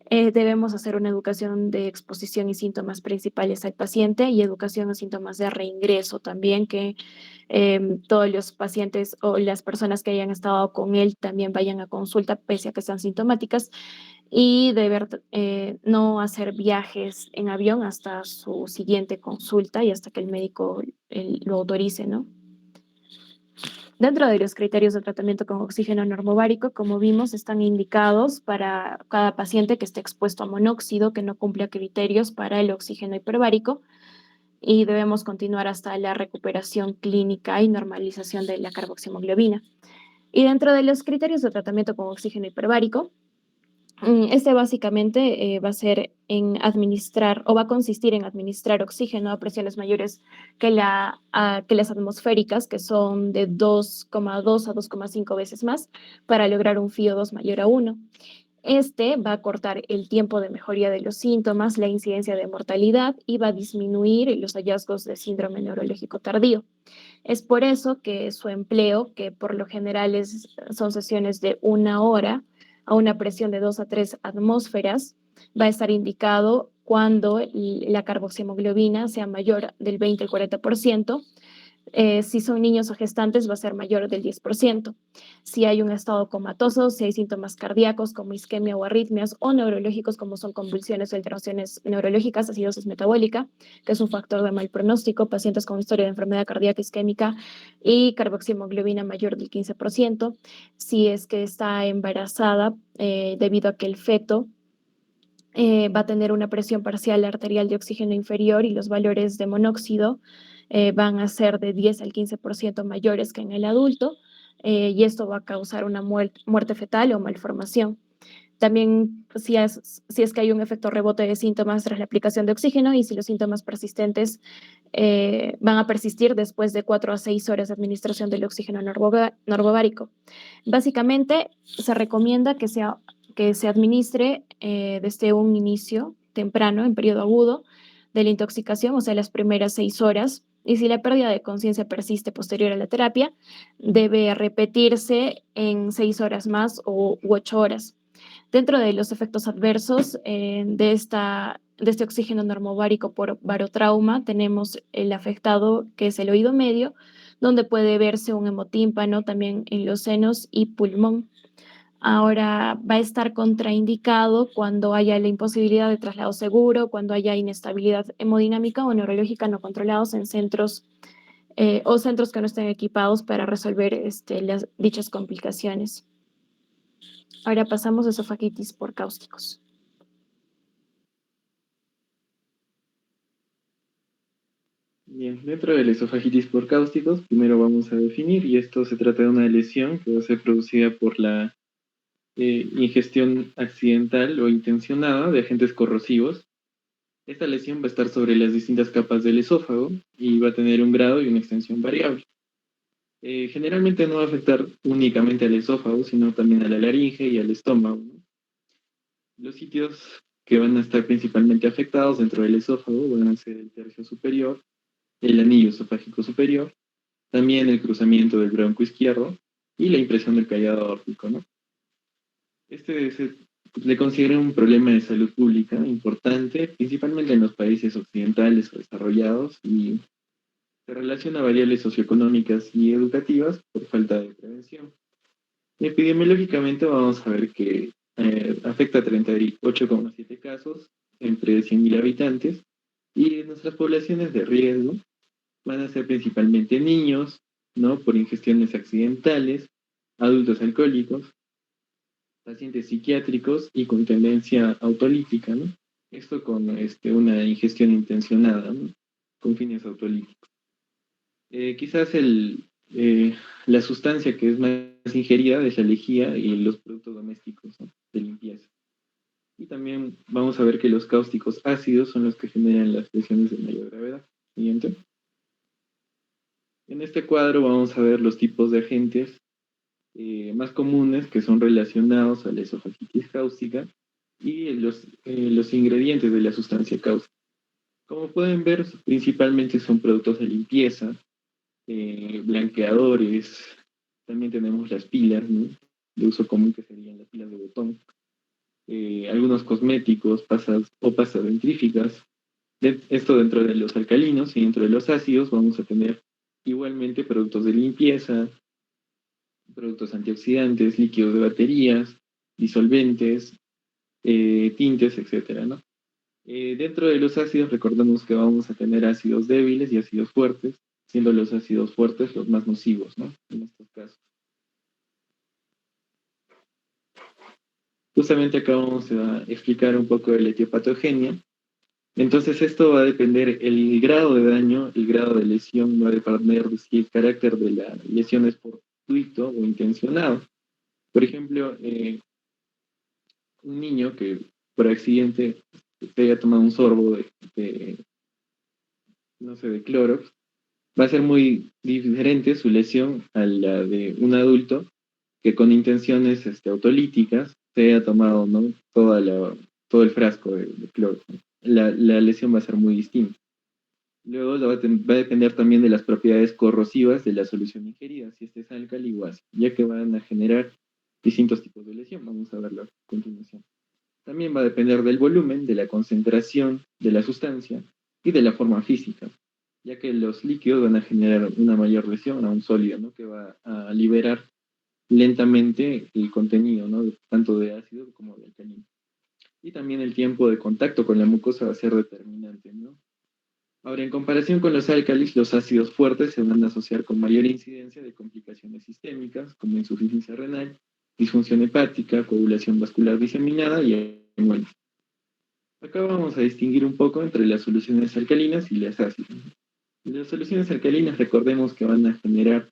Speaker 6: Debemos hacer una educación de exposición y síntomas principales al paciente y educación a síntomas de reingreso también, que todos los pacientes o las personas que hayan estado con él también vayan a consulta pese a que sean sintomáticas y no hacer viajes en avión hasta su siguiente consulta y hasta que el médico lo autorice, ¿no? Dentro de los criterios de tratamiento con oxígeno normovárico, como vimos, están indicados para cada paciente que esté expuesto a monóxido, que no cumpla criterios para el oxígeno hiperbárico, y debemos continuar hasta la recuperación clínica y normalización de la carboxiemoglobina. Y dentro de los criterios de tratamiento con oxígeno hiperbárico, este básicamente va a ser en administrar o va a consistir en administrar oxígeno a presiones mayores que las atmosféricas, que son de 2,2 a 2,5 veces más, para lograr un FiO2 mayor a 1. Este va a cortar el tiempo de mejoría de los síntomas, la incidencia de mortalidad y va a disminuir los hallazgos de síndrome neurológico tardío. Es por eso que su empleo, que por lo general son sesiones de 1 hora, a una presión de 2 a 3 atmósferas, va a estar indicado cuando la carboxiemoglobina sea mayor del 20 al 40%. Si son niños o gestantes, va a ser mayor del 10%. Si hay un estado comatoso, si hay síntomas cardíacos como isquemia o arritmias, o neurológicos como son convulsiones o alteraciones neurológicas, acidosis metabólica, que es un factor de mal pronóstico, pacientes con historia de enfermedad cardíaca isquémica y carboxiemoglobina mayor del 15%. Si es que está embarazada, debido a que el feto va a tener una presión parcial arterial de oxígeno inferior y los valores de monóxido van a ser de 10 al 15% mayores que en el adulto, y esto va a causar una muerte fetal o malformación. También si es que hay un efecto rebote de síntomas tras la aplicación de oxígeno y si los síntomas persistentes van a persistir después de 4 a 6 horas de administración del oxígeno normovárico. Básicamente se recomienda que se administre desde un inicio temprano, en periodo agudo de la intoxicación, o sea, las primeras 6 horas, y si la pérdida de conciencia persiste posterior a la terapia, debe repetirse en 6 horas más u 8 horas. Dentro de los efectos adversos de este oxígeno normovárico por barotrauma, tenemos el afectado que es el oído medio, donde puede verse un hemotímpano también en los senos y pulmón. Ahora va a estar contraindicado cuando haya la imposibilidad de traslado seguro, cuando haya inestabilidad hemodinámica o neurológica no controlados en centros o centros que no estén equipados para resolver dichas complicaciones. Ahora pasamos a esofagitis por cáusticos.
Speaker 5: Bien, dentro de la esofagitis por cáusticos, primero vamos a definir, y esto se trata de una lesión que va a ser producida por la ingestión accidental o intencionada de agentes corrosivos. Esta lesión va a estar sobre las distintas capas del esófago y va a tener un grado y una extensión variable. Generalmente no va a afectar únicamente al esófago, sino también a la laringe y al estómago, ¿no? Los sitios que van a estar principalmente afectados dentro del esófago van a ser el tercio superior, el anillo esofágico superior, también el cruzamiento del bronco izquierdo y la impresión del callado aórtico, ¿no? Le considera un problema de salud pública importante, principalmente en los países occidentales o desarrollados, y se relaciona a variables socioeconómicas y educativas por falta de prevención. Epidemiológicamente vamos a ver que afecta a 38,7 casos entre 100.000 habitantes, y nuestras poblaciones de riesgo van a ser principalmente niños, ¿no? Por ingestiones accidentales, adultos alcohólicos, pacientes psiquiátricos y con tendencia autolítica, ¿no? Esto con una ingestión intencionada, ¿no? Con fines autolíticos. Quizás la sustancia que es más ingerida es la lejía y los productos domésticos, ¿no? De limpieza. Y también vamos a ver que los cáusticos ácidos son los que generan las lesiones de mayor gravedad. Siguiente. En este cuadro vamos a ver los tipos de agentes más comunes que son relacionados a la esofagitis cáustica y los ingredientes de la sustancia cáustica. Como pueden ver, principalmente son productos de limpieza, blanqueadores, también tenemos las pilas, ¿no? De uso común, que serían las pilas de botón, algunos cosméticos, pastas dentríficas. Esto dentro de los alcalinos, y dentro de los ácidos vamos a tener igualmente productos de limpieza, productos antioxidantes, líquidos de baterías, disolventes, tintes, etcétera, ¿no? Dentro de los ácidos, recordemos que vamos a tener ácidos débiles y ácidos fuertes, siendo los ácidos fuertes los más nocivos, ¿no? En estos casos. Justamente acá vamos a explicar un poco de la etiopatogenia. Entonces, esto va a depender, el grado de daño, el grado de lesión, va a depender de si el carácter de la lesión es fortuito o intencionado. Por ejemplo, un niño que por accidente te haya tomado un sorbo no sé, de Clorox, va a ser muy diferente su lesión a la de un adulto que con intenciones autolíticas se haya tomado, ¿no? Todo el frasco de Clorox, ¿no? La lesión va a ser muy distinta. Luego va a depender también de las propiedades corrosivas de la solución ingerida, si este es álcali o ácido, ya que van a generar distintos tipos de lesión. Vamos a verlo a continuación. También va a depender del volumen, de la concentración de la sustancia y de la forma física, ya que los líquidos van a generar una mayor lesión a un sólido, ¿no? Que va a liberar lentamente el contenido, ¿no? Tanto de ácido como de alcalino. Y también el tiempo de contacto con la mucosa va a ser determinante, ¿no? Ahora, en comparación con los álcalis, los ácidos fuertes se van a asociar con mayor incidencia de complicaciones sistémicas, como insuficiencia renal, disfunción hepática, coagulación vascular diseminada y hemolysis. Acá vamos a distinguir un poco entre las soluciones alcalinas y las ácidas. Las soluciones alcalinas, recordemos que van a generar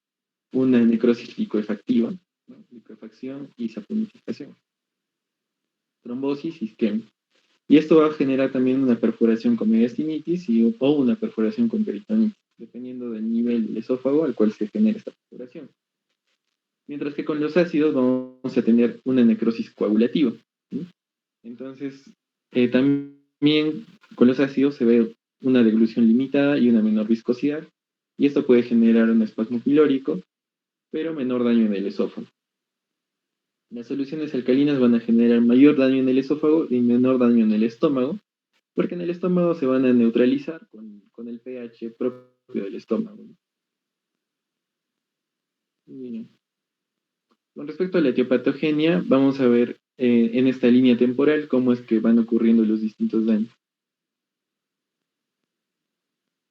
Speaker 5: una necrosis licuefactiva, ¿no? Licuefacción y saponificación, trombosis y isquemia. Y esto va a generar también una perforación con mediastinitis o una perforación con peritonitis, dependiendo del nivel del esófago al cual se genera esta perforación. Mientras que con los ácidos vamos a tener una necrosis coagulativa, ¿sí? Entonces, también con los ácidos se ve una deglución limitada y una menor viscosidad, y esto puede generar un espasmo pilórico, pero menor daño en el esófago. Las soluciones alcalinas van a generar mayor daño en el esófago y menor daño en el estómago, porque en el estómago se van a neutralizar con el pH propio del estómago, ¿no? Bien. Con respecto a la etiopatogenia, vamos a ver en esta línea temporal cómo es que van ocurriendo los distintos daños.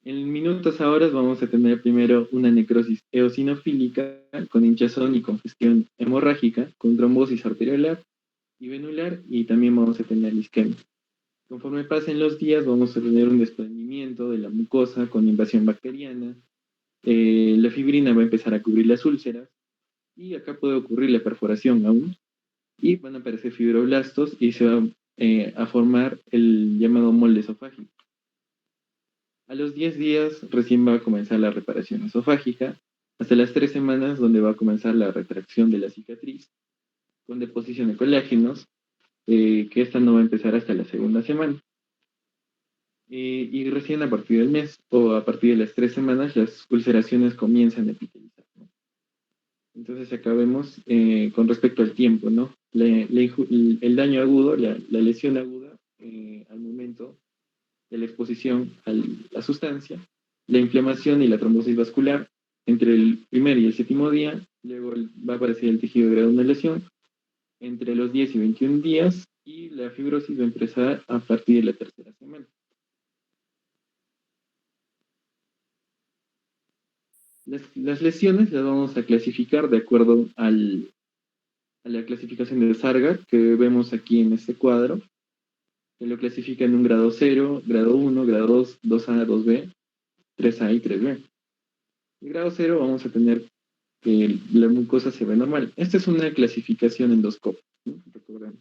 Speaker 5: En minutos a horas vamos a tener primero una necrosis eosinofílica con hinchazón y congestión hemorrágica, con trombosis arteriolar y venular, y también vamos a tener isquemia. Conforme pasen los días vamos a tener un desprendimiento de la mucosa con invasión bacteriana, la fibrina va a empezar a cubrir las úlceras, y acá puede ocurrir la perforación aún, y van a aparecer fibroblastos y se va a formar el llamado molde esofágico. A los 10 días recién va a comenzar la reparación esofágica, hasta las 3 semanas donde va a comenzar la retracción de la cicatriz, con deposición de colágenos, que esta no va a empezar hasta la segunda semana. Y recién a partir del mes o a partir de las 3 semanas las ulceraciones comienzan a epitelizar, ¿no? Entonces acá vemos con respecto al tiempo, ¿no? El daño agudo, la lesión aguda al momento de la exposición a la sustancia, la inflamación y la trombosis vascular entre el primer y el séptimo día, luego va a aparecer el tejido de grado de una lesión entre los 10 y 21 días, y la fibrosis va a empezar a partir de la tercera semana. Las lesiones las vamos a clasificar de acuerdo a la clasificación de Sarga que vemos aquí en este cuadro, que lo clasifica en un grado 0, grado 1, grado 2, 2A, 2B, 3A y 3B. En grado 0 vamos a tener que la mucosa se ve normal. Esta es una clasificación endoscópica, ¿no? Recordemos.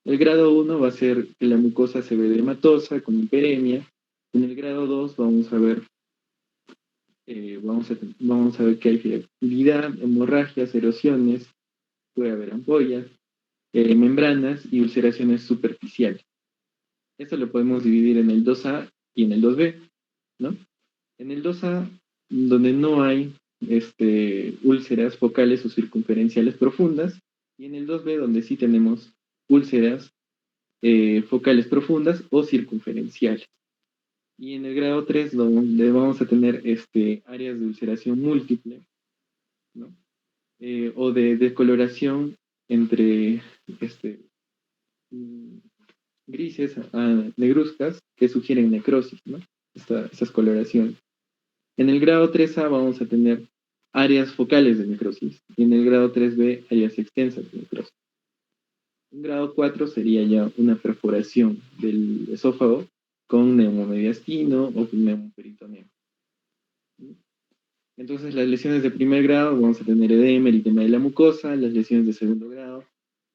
Speaker 5: El grado 1 va a ser que la mucosa se ve edematosa, con hiperemia. En el grado 2 vamos a ver que hay fiabilidad, hemorragias, erosiones, puede haber ampollas, membranas y ulceraciones superficiales. Esto lo podemos dividir en el 2A y en el 2B, ¿no? En el 2A, donde no hay úlceras focales o circunferenciales profundas, y en el 2B, donde sí tenemos úlceras focales profundas o circunferenciales. Y en el grado 3, donde vamos a tener áreas de ulceración múltiple, ¿no? O de decoloración entre grises a negruzcas que sugieren necrosis, ¿no? Estas coloraciones. En el grado 3A vamos a tener áreas focales de necrosis, y en el grado 3B áreas extensas de necrosis. En grado 4 sería ya una perforación del esófago con neumomediastino o con neumoperitoneo. Entonces, las lesiones de primer grado vamos a tener edema, eritema de la mucosa. Las lesiones de segundo grado,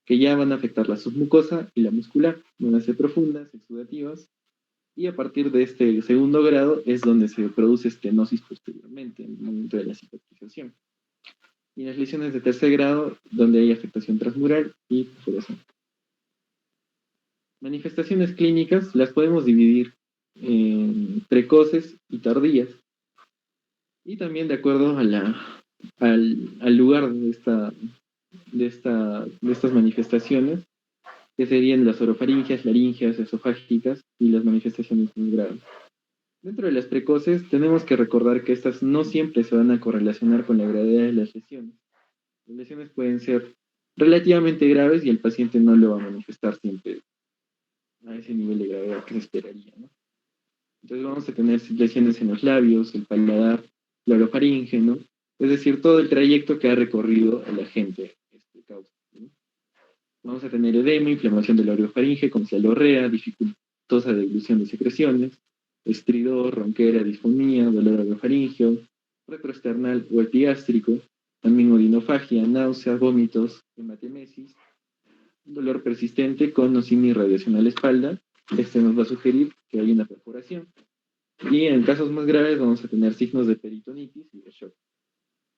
Speaker 5: que ya van a afectar la submucosa y la muscular, van a ser profundas, exudativas, y a partir de este segundo grado es donde se produce estenosis posteriormente, en el momento de la cicatrización. Y las lesiones de tercer grado, donde hay afectación transmural y perforación. Manifestaciones clínicas las podemos dividir en precoces y tardías. Y también de acuerdo a al lugar de estas manifestaciones, que serían las orofaringeas, laringeas, esofágicas y las manifestaciones más graves. Dentro de las precoces, tenemos que recordar que estas no siempre se van a correlacionar con la gravedad de las lesiones. Las lesiones pueden ser relativamente graves y el paciente no lo va a manifestar siempre a ese nivel de gravedad que se esperaría, ¿no? Entonces vamos a tener lesiones en los labios, el paladar, la orofaringe, ¿no? Es decir, todo el trayecto que ha recorrido el agente causa, ¿no? Vamos a tener edema, inflamación de la orofaringe con cialorrea, dificultosa deglución de secreciones, estridor, ronquera, disfonía, dolor orofaringeo, retroesternal o epigástrico, también orinofagia, náuseas, vómitos, hematemesis, dolor persistente con o sin irradiación a la espalda. Nos va a sugerir que hay una perforación. Y en casos más graves vamos a tener signos de peritonitis y de shock.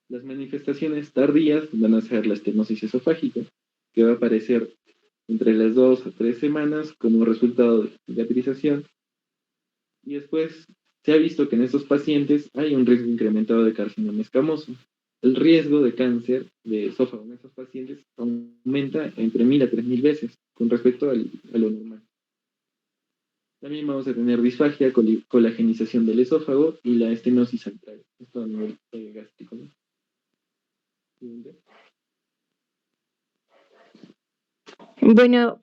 Speaker 5: Las manifestaciones tardías van a ser la estenosis esofágica, que va a aparecer entre las 2 a 3 semanas como resultado de cicatrización. Y después se ha visto que en estos pacientes hay un riesgo incrementado de carcinoma escamoso. El riesgo de cáncer de esófago en estos pacientes aumenta entre 1000 a 3000 veces con respecto a lo normal. También vamos a tener disfagia, colagenización del esófago y la estenosis central. Esto a nivel gástrico, ¿no?
Speaker 6: Bueno,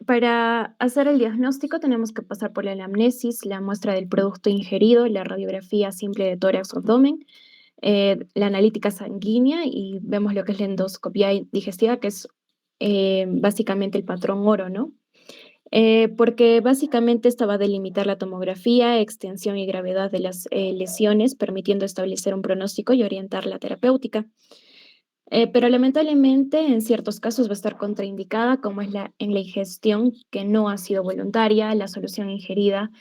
Speaker 6: para hacer el diagnóstico tenemos que pasar por la anamnesis, la muestra del producto ingerido, la radiografía simple de tórax o abdomen, la analítica sanguínea y vemos lo que es la endoscopia digestiva, que es básicamente el patrón oro, ¿no? Porque básicamente esta va a delimitar la tomografía, extensión y gravedad de las lesiones, permitiendo establecer un pronóstico y orientar la terapéutica. Pero lamentablemente en ciertos casos va a estar contraindicada, como es en la ingestión que no ha sido voluntaria, la solución ingerida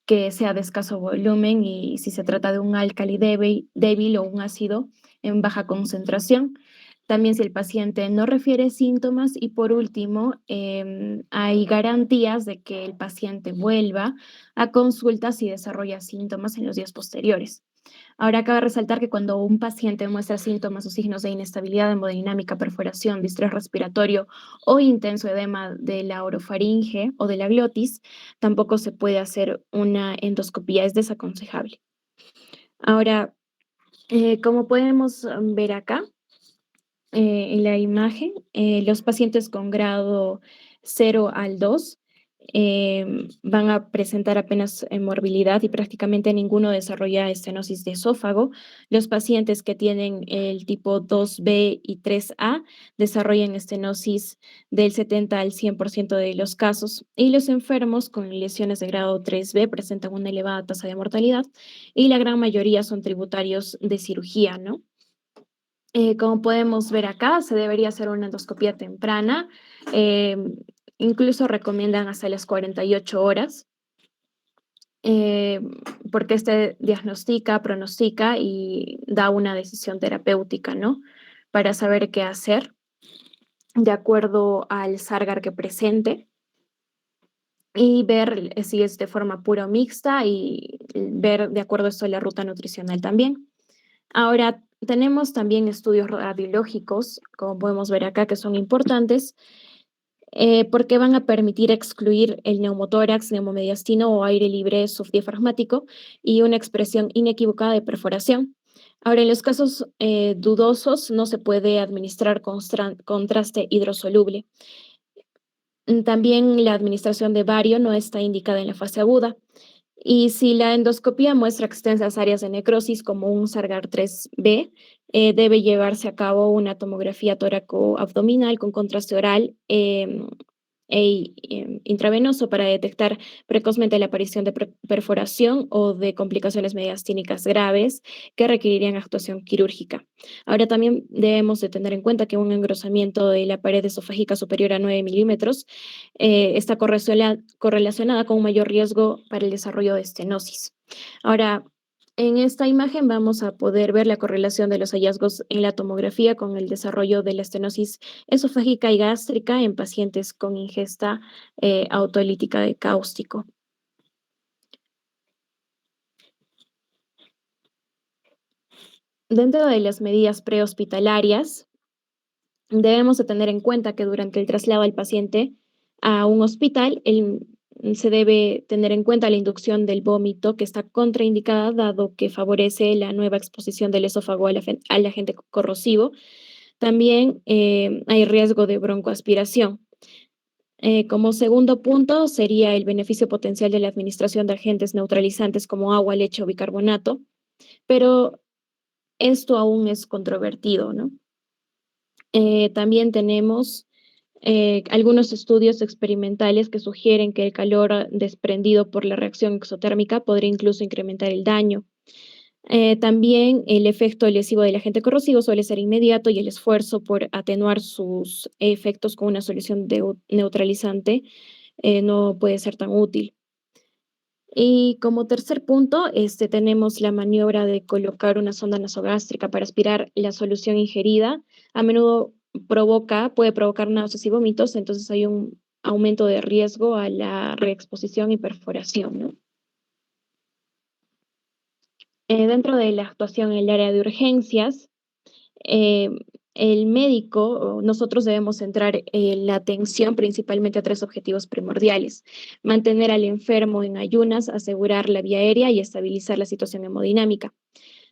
Speaker 6: que sea de escaso volumen y si se trata de un álcali débil o un ácido en baja concentración. También si el paciente no refiere síntomas y por último, hay garantías de que el paciente vuelva a consulta si desarrolla síntomas en los días posteriores. Ahora cabe resaltar que cuando un paciente muestra síntomas o signos de inestabilidad hemodinámica, perforación, distrés respiratorio o intenso edema de la orofaringe o de la glotis, tampoco se puede hacer una endoscopía, es desaconsejable. Ahora, como podemos ver acá, en la imagen, los pacientes con grado 0 al 2 van a presentar apenas morbilidad y prácticamente ninguno desarrolla estenosis de esófago. Los pacientes que tienen el tipo 2B y 3A desarrollan estenosis del 70 al 100% de los casos y los enfermos con lesiones de grado 3B presentan una elevada tasa de mortalidad y la gran mayoría son tributarios de cirugía, ¿no? Como podemos ver acá, se debería hacer una endoscopía temprana. eh, Incluso recomiendan hasta las 48 horas, eh, porque este diagnostica, pronostica y da una decisión terapéutica, ¿no? Para saber qué hacer de acuerdo al Sargar que presente y ver si es de forma pura o mixta y ver de acuerdo a esto la ruta nutricional también. Ahora, tenemos también estudios radiológicos, como podemos ver acá, que son importantes, porque van a permitir excluir el neumotórax, neumomediastino o aire libre subdiafragmático y una expresión inequívoca de perforación. Ahora, en los casos dudosos no se puede administrar contraste hidrosoluble. También la administración de bario no está indicada en la fase aguda. Y si la endoscopía muestra extensas áreas de necrosis como un Sargar 3B, debe llevarse a cabo una tomografía tóraco-abdominal con contraste oral intravenoso para detectar precozmente la aparición de perforación o de complicaciones mediastínicas graves que requerirían actuación quirúrgica. Ahora también debemos de tener en cuenta que un engrosamiento de la pared esofágica superior a 9 milímetros está correlacionada con un mayor riesgo para el desarrollo de estenosis. Ahora, en esta imagen vamos a poder ver la correlación de los hallazgos en la tomografía con el desarrollo de la estenosis esofágica y gástrica en pacientes con ingesta autolítica de cáustico. Dentro de las medidas prehospitalarias, debemos de tener en cuenta que durante el traslado del paciente a un hospital, se debe tener en cuenta la inducción del vómito, que está contraindicada dado que favorece la nueva exposición del esófago al agente corrosivo. También hay riesgo de broncoaspiración. Como segundo punto sería el beneficio potencial de la administración de agentes neutralizantes como agua, leche o bicarbonato, pero esto aún es controvertido, ¿no? También tenemos algunos estudios experimentales que sugieren que el calor desprendido por la reacción exotérmica podría incluso incrementar el daño. También el efecto lesivo del agente corrosivo suele ser inmediato y el esfuerzo por atenuar sus efectos con una solución neutralizante no puede ser tan útil. Y como tercer punto, tenemos la maniobra de colocar una sonda nasogástrica para aspirar la solución ingerida. A menudo puede provocar náuseas y vómitos, entonces hay un aumento de riesgo a la reexposición y perforación, ¿no? Dentro de la actuación en el área de urgencias, el médico, nosotros debemos centrar la atención principalmente a tres objetivos primordiales: mantener al enfermo en ayunas, asegurar la vía aérea y estabilizar la situación hemodinámica.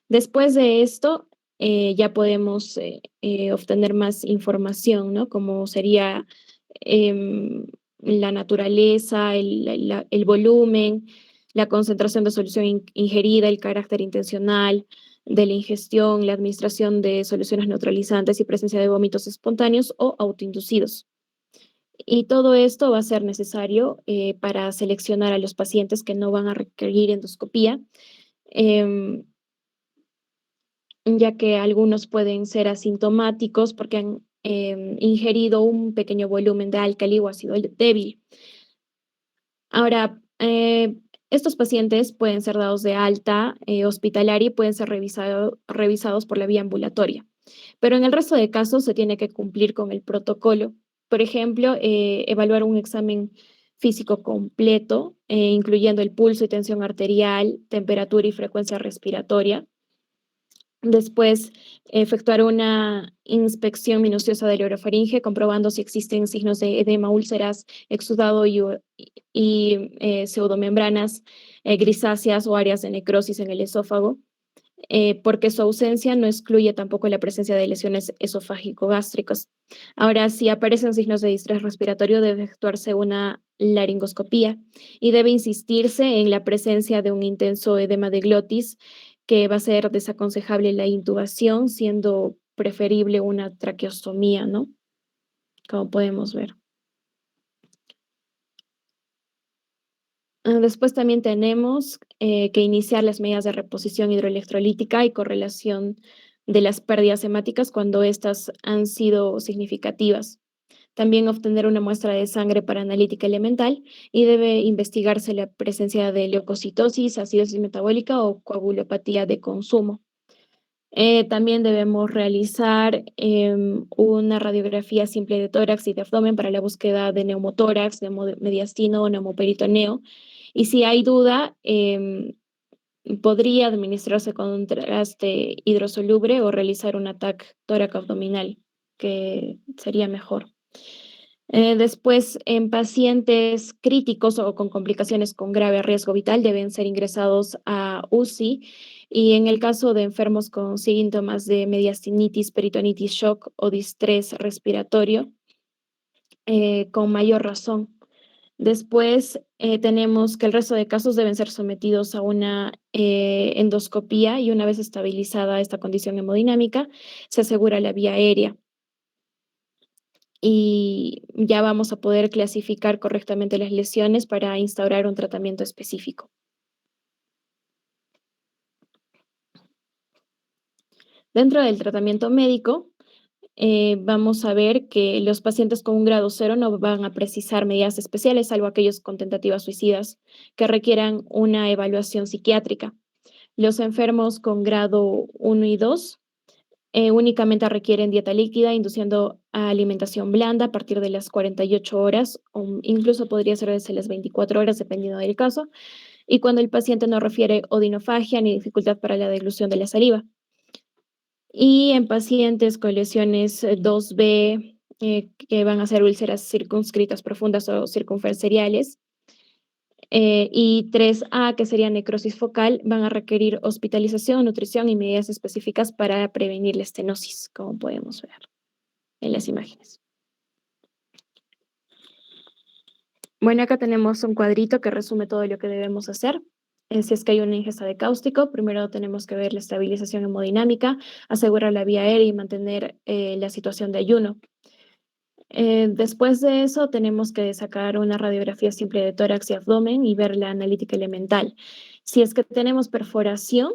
Speaker 6: Después de esto, ya podemos obtener más información, ¿no? Como sería la naturaleza, el volumen, la concentración de solución ingerida, el carácter intencional de la ingestión, la administración de soluciones neutralizantes y presencia de vómitos espontáneos o autoinducidos. Y todo esto va a ser necesario para seleccionar a los pacientes que no van a requerir endoscopía, em, ya que algunos pueden ser asintomáticos porque han ingerido un pequeño volumen de álcali o ácido débil. Ahora, estos pacientes pueden ser dados de alta hospitalaria y pueden ser revisados por la vía ambulatoria, pero en el resto de casos se tiene que cumplir con el protocolo. Por ejemplo, evaluar un examen físico completo, incluyendo el pulso y tensión arterial, temperatura y frecuencia respiratoria. Después, efectuar una inspección minuciosa del orofaringe, comprobando si existen signos de edema, úlceras, exudado y pseudomembranas grisáceas o áreas de necrosis en el esófago, porque su ausencia no excluye tampoco la presencia de lesiones esofágico-gástricas. Ahora, si aparecen signos de distrés respiratorio, debe efectuarse una laringoscopía y debe insistirse en la presencia de un intenso edema de glotis, que va a ser desaconsejable la intubación, siendo preferible una traqueostomía, ¿no? Como podemos ver. Después también tenemos que iniciar las medidas de reposición hidroelectrolítica y correlación de las pérdidas hemáticas cuando estas han sido significativas. También obtener una muestra de sangre para analítica elemental y debe investigarse la presencia de leucocitosis, acidosis metabólica o coagulopatía de consumo. También debemos realizar una radiografía simple de tórax y de abdomen para la búsqueda de neumotórax, de mediastino o neumoperitoneo. Y si hay duda, podría administrarse con un contraste hidrosoluble o realizar un ataque tórax abdominal, que sería mejor. Después, en pacientes críticos o con complicaciones con grave riesgo vital, deben ser ingresados a UCI, y en el caso de enfermos con síntomas de mediastinitis, peritonitis, shock o distrés respiratorio, con mayor razón. Después, tenemos que el resto de casos deben ser sometidos a una endoscopía, y una vez estabilizada esta condición hemodinámica, se asegura la vía aérea. Y ya vamos a poder clasificar correctamente las lesiones para instaurar un tratamiento específico. Dentro del tratamiento médico, vamos a ver que los pacientes con un grado 0 no van a precisar medidas especiales, salvo aquellos con tentativas suicidas que requieran una evaluación psiquiátrica. Los enfermos con grado 1 y 2 únicamente requieren dieta líquida, induciendo a alimentación blanda a partir de las 48 horas, o incluso podría ser desde las 24 horas, dependiendo del caso, y cuando el paciente no refiere odinofagia ni dificultad para la deglución de la saliva. Y en pacientes con lesiones 2B, que van a ser úlceras circunscritas profundas o circunferenciales, y 3A, que sería necrosis focal, van a requerir hospitalización, nutrición y medidas específicas para prevenir la estenosis, como podemos ver en las imágenes. Bueno, acá tenemos un cuadrito que resume todo lo que debemos hacer. Si es que hay una ingesta de cáustico, primero tenemos que ver la estabilización hemodinámica, asegurar la vía aérea y mantener la situación de ayuno. Después de eso, tenemos que sacar una radiografía simple de tórax y abdomen y ver la analítica elemental. Si es que tenemos perforación,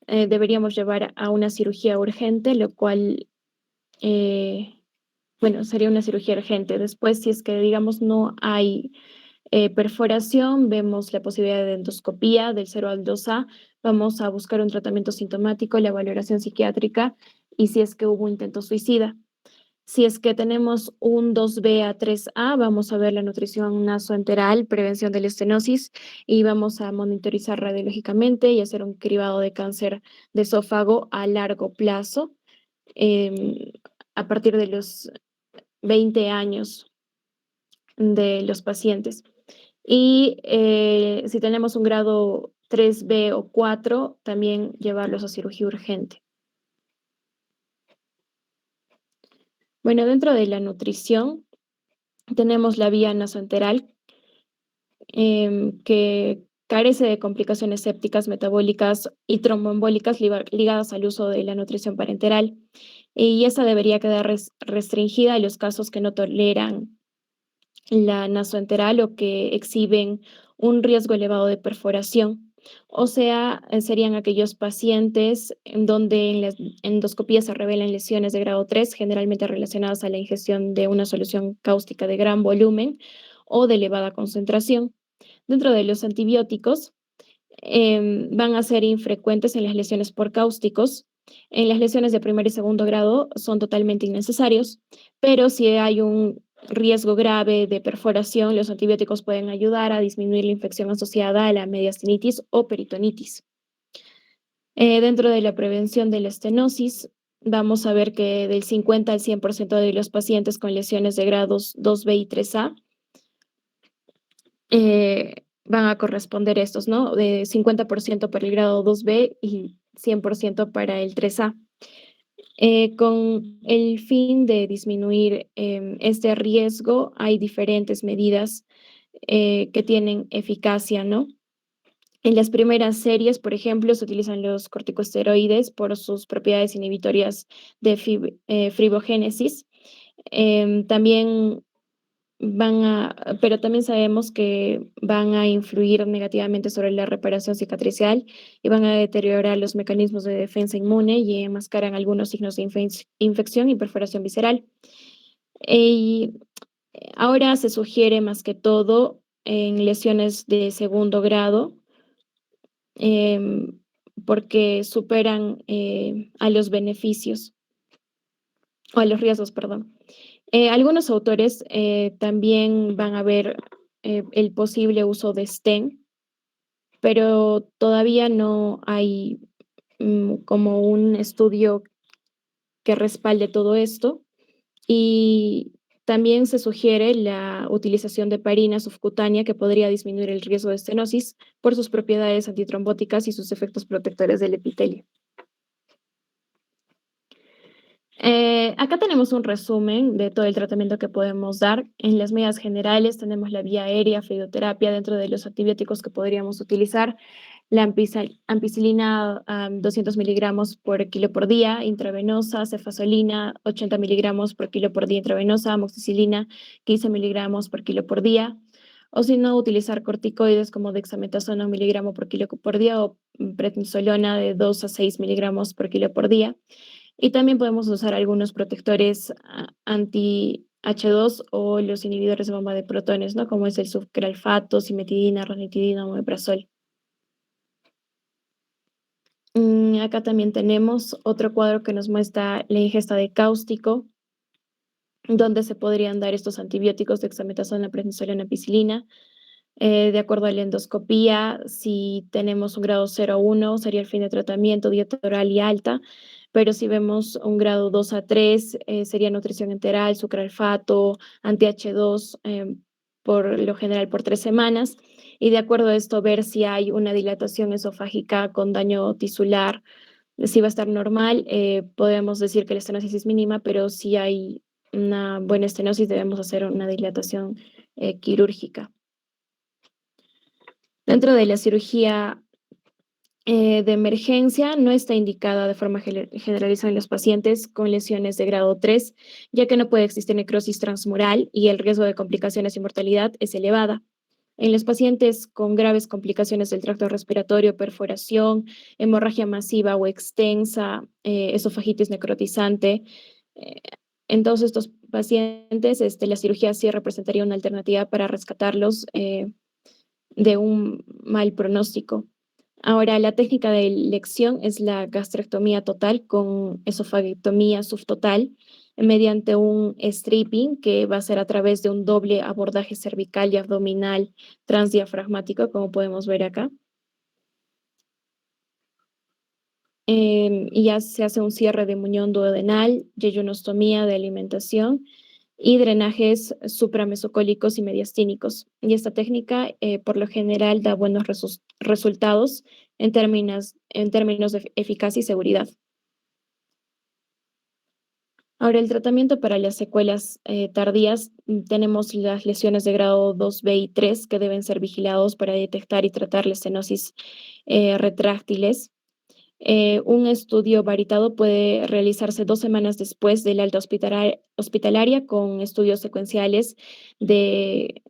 Speaker 6: deberíamos llevar a una cirugía urgente, lo cual, bueno, sería una cirugía urgente. Después, si es que, digamos, no hay perforación, vemos la posibilidad de endoscopía del 0 al 2A, vamos a buscar un tratamiento sintomático, la valoración psiquiátrica y si es que hubo intento suicida. Si es que tenemos un 2B a 3A, vamos a ver la nutrición nasoenteral, prevención de la estenosis, y vamos a monitorizar radiológicamente y hacer un cribado de cáncer de esófago a largo plazo, a partir de los 20 años de los pacientes. Y si tenemos un grado 3B o 4, también llevarlos a cirugía urgente. Bueno, dentro de la nutrición, Tenemos la vía nasoenteral, que carece de complicaciones sépticas, metabólicas y tromboembólicas ligadas al uso de la nutrición parenteral. Y esta debería quedar restringida a los casos que no toleran la nasoenteral o que exhiben un riesgo elevado de perforación. O sea, serían aquellos pacientes en donde en la endoscopía se revelan lesiones de grado 3, generalmente relacionadas a la ingestión de una solución cáustica de gran volumen o de elevada concentración. Dentro de los antibióticos, van a ser infrecuentes en las lesiones por cáusticos. En las lesiones de primer y segundo grado son totalmente innecesarios, pero si hay un riesgo grave de perforación, los antibióticos pueden ayudar a disminuir la infección asociada a la mediastinitis o peritonitis. Dentro de la prevención de la estenosis, vamos a ver que del 50 al 100% de los pacientes con lesiones de grados 2B y 3A van a corresponder estos, ¿no? De 50% para el grado 2B y 100% para el 3A. Con el fin de disminuir este riesgo, hay diferentes medidas que tienen eficacia, ¿no? En las primeras series, por ejemplo, se utilizan los corticosteroides por sus propiedades inhibitorias de fibrogénesis. También pero también sabemos que van a influir negativamente sobre la reparación cicatricial y van a deteriorar los mecanismos de defensa inmune y enmascaran algunos signos de infección y perforación visceral. Y ahora se sugiere más que todo en lesiones de segundo grado, porque superan a los beneficios, o a los riesgos, perdón. Algunos autores también van a ver el posible uso de stent, pero todavía no hay como un estudio que respalde todo esto. Y también se sugiere la utilización de heparina subcutánea que podría disminuir el riesgo de estenosis por sus propiedades antitrombóticas y sus efectos protectores del epitelio. Acá tenemos un resumen de todo el tratamiento que podemos dar. En las medidas generales tenemos la vía aérea, fluidoterapia, dentro de los antibióticos que podríamos utilizar, la ampicilina 200 miligramos por kilo por día, intravenosa, cefazolina 80 miligramos por kilo por día intravenosa, amoxicilina 15 miligramos por kilo por día, o si no, utilizar corticoides como dexametasona 1 miligramo por kilo por día o prednisolona de 2 a 6 miligramos por kilo por día. Y también podemos usar algunos protectores anti-H2 o los inhibidores de bomba de protones, ¿no? Como es el sucralfato, cimetidina, ranitidina o omeprazol. Acá también tenemos otro cuadro que nos muestra la ingesta de cáustico, donde se podrían dar estos antibióticos dexametasona, prednisolona, ampicilina. De acuerdo a la endoscopía, si tenemos un grado 0 a 1, sería el fin de tratamiento, dieta oral y alta, pero si vemos un grado 2 a 3, sería nutrición enteral, sucralfato, anti-H2, por lo general por 3 semanas, y de acuerdo a esto ver si hay una dilatación esofágica con daño tisular. Si va a estar normal, podemos decir que la estenosis es mínima, pero si hay una buena estenosis debemos hacer una dilatación quirúrgica. Dentro de la cirugía de emergencia no está indicada de forma generalizada en los pacientes con lesiones de grado 3, ya que no puede existir necrosis transmural y el riesgo de complicaciones y mortalidad es elevada. En los pacientes con graves complicaciones del tracto respiratorio, perforación, hemorragia masiva o extensa, esofagitis necrotizante, en todos estos pacientes la cirugía sí representaría una alternativa para rescatarlos de un mal pronóstico. Ahora, la técnica de elección es la gastrectomía total con esofagectomía subtotal mediante un stripping que va a ser a través de un doble abordaje cervical y abdominal transdiafragmático, como podemos ver acá. Y ya se hace un cierre de muñón duodenal, yeyonostomía de alimentación y drenajes supramesocólicos y mediastínicos. Y esta técnica, por lo general, da buenos resultados en términos de eficacia y seguridad. Ahora, el tratamiento para las secuelas tardías, tenemos las lesiones de grado 2B y 3 que deben ser vigilados para detectar y tratar la estenosis retráctiles. Un estudio varitado puede realizarse 2 semanas después del alta hospitalaria con estudios secuenciales de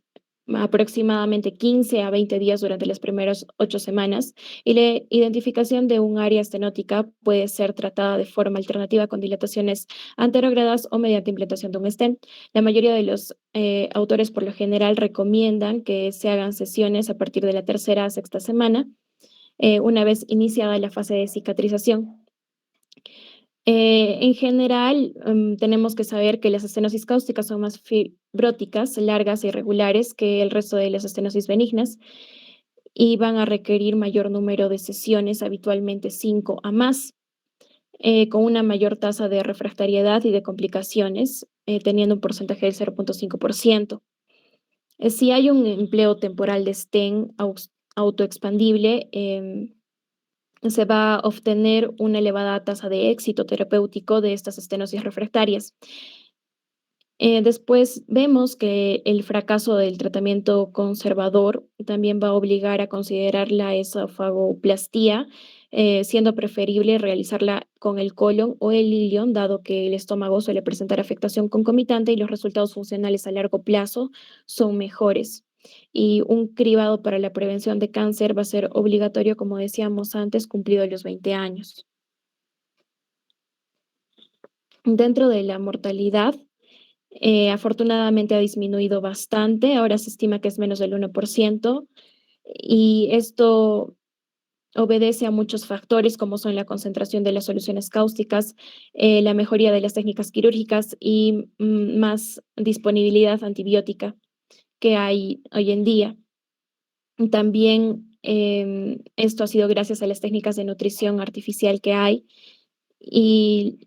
Speaker 6: aproximadamente 15 a 20 días durante las primeras 8 semanas, y la identificación de un área estenótica puede ser tratada de forma alternativa con dilataciones anterógradas o mediante implantación de un stent. La mayoría de los autores por lo general recomiendan que se hagan sesiones a partir de la tercera a sexta semana, una vez iniciada la fase de cicatrización. En general, tenemos que saber que las estenosis cáusticas son más fibróticas, largas e irregulares que el resto de las estenosis benignas, y van a requerir mayor número de sesiones, habitualmente 5 a más, con una mayor tasa de refractariedad y de complicaciones, teniendo un porcentaje del 0,5%. Si hay un empleo temporal de stent autoexpandible, se va a obtener una elevada tasa de éxito terapéutico de estas estenosis refractarias. Después vemos que el fracaso del tratamiento conservador también va a obligar a considerar la esofagoplastía, siendo preferible realizarla con el colon o el ilion, dado que el estómago suele presentar afectación concomitante y los resultados funcionales a largo plazo son mejores. Y un cribado para la prevención de cáncer va a ser obligatorio, como decíamos antes, cumplidos los 20 años. Dentro de la mortalidad, afortunadamente ha disminuido bastante, ahora se estima que es menos del 1%, y esto obedece a muchos factores como son la concentración de las soluciones cáusticas, la mejoría de las técnicas quirúrgicas y más disponibilidad antibiótica que hay hoy en día. También esto ha sido gracias a las técnicas de nutrición artificial que hay, y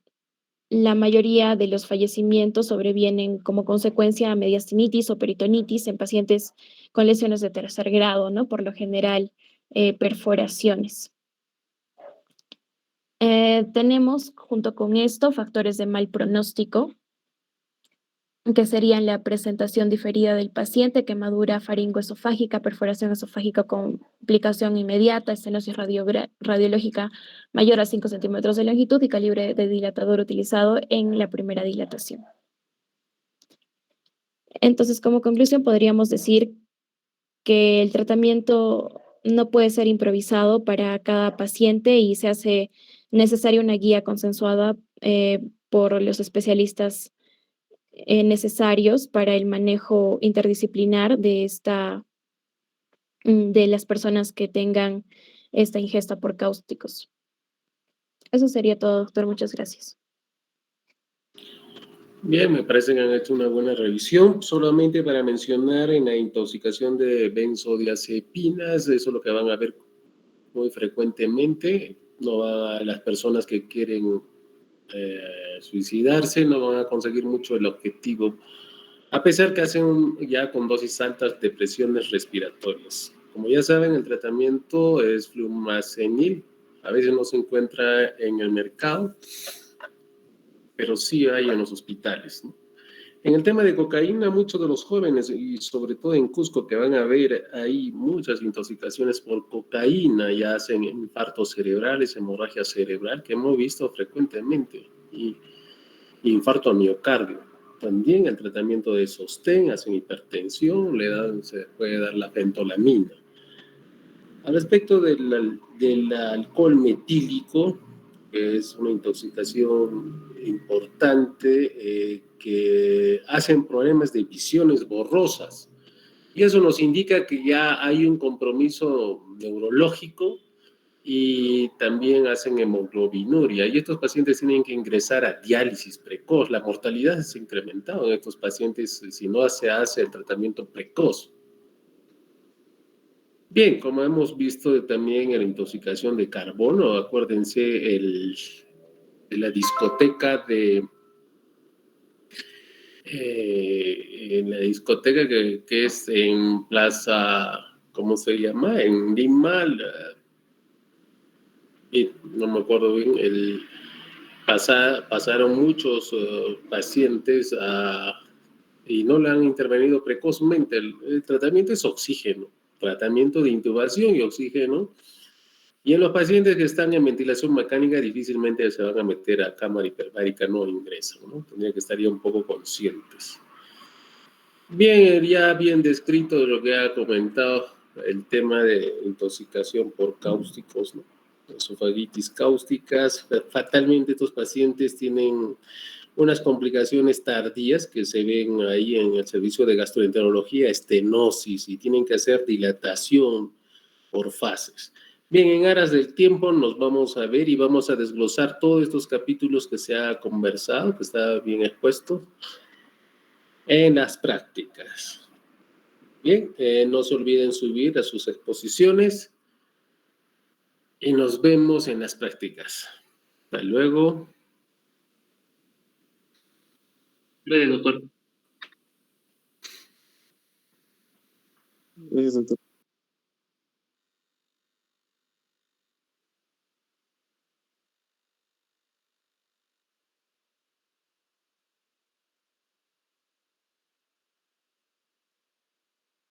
Speaker 6: la mayoría de los fallecimientos sobrevienen como consecuencia a mediastinitis o peritonitis en pacientes con lesiones de tercer grado, ¿no? Por lo general, perforaciones. Tenemos junto con esto factores de mal pronóstico, que serían la presentación diferida del paciente, quemadura faringoesofágica, perforación esofágica con complicación inmediata, estenosis radiológica mayor a 5 centímetros de longitud y calibre de dilatador utilizado en la primera dilatación. Entonces, como conclusión, podríamos decir que el tratamiento no puede ser improvisado para cada paciente y se hace necesaria una guía consensuada por los especialistas necesarios para el manejo interdisciplinar de las personas que tengan esta ingesta por cáusticos. Eso sería todo, doctor. Muchas gracias.
Speaker 2: Bien, me parece que han hecho una buena revisión. Solamente para mencionar, en la intoxicación de benzodiazepinas, eso es lo que van a ver muy frecuentemente. No va a las personas que quieren suicidarse, no van a conseguir mucho el objetivo, a pesar que hacen ya con dosis altas depresiones respiratorias. Como ya saben, el tratamiento es flumazenil. A veces no se encuentra en el mercado, pero sí hay en los hospitales, ¿no? En el tema de cocaína, muchos de los jóvenes, y sobre todo en Cusco, que van a ver ahí muchas intoxicaciones por cocaína, ya hacen infartos cerebrales, hemorragia cerebral, que hemos visto frecuentemente, y infarto a miocardio. También el tratamiento de sostén, hacen hipertensión, se puede dar la fentolamina. Al respecto del alcohol metílico, que es una intoxicación importante, que hacen problemas de visiones borrosas. Y eso nos indica que ya hay un compromiso neurológico y también hacen hemoglobinuria. Y estos pacientes tienen que ingresar a diálisis precoz. La mortalidad se ha incrementado en estos pacientes si no se hace el tratamiento precoz. Bien, como hemos visto también en la intoxicación de carbono, acuérdense de la discoteca en la discoteca que es en Plaza, ¿cómo se llama? En Lima, no me acuerdo bien, pasaron muchos pacientes y no le han intervenido precozmente. El tratamiento es oxígeno, tratamiento de intubación y oxígeno. Y en los pacientes que están en ventilación mecánica difícilmente se van a meter a cámara hiperbárica, no ingresan, ¿no? Tendrían que estar ya un poco conscientes. Bien, ya bien descrito lo que ha comentado el tema de intoxicación por cáusticos, ¿no? Esofagitis cáusticas. Fatalmente estos pacientes tienen unas complicaciones tardías que se ven ahí en el servicio de gastroenterología, estenosis, y tienen que hacer dilatación por fases. Bien, en aras del tiempo nos vamos a ver y vamos a desglosar todos estos capítulos que se ha conversado, que está bien expuesto, en las prácticas. Bien, no se olviden subir a sus exposiciones y nos vemos en las prácticas. Hasta luego.
Speaker 7: Gracias, doctor.
Speaker 5: Gracias, doctor.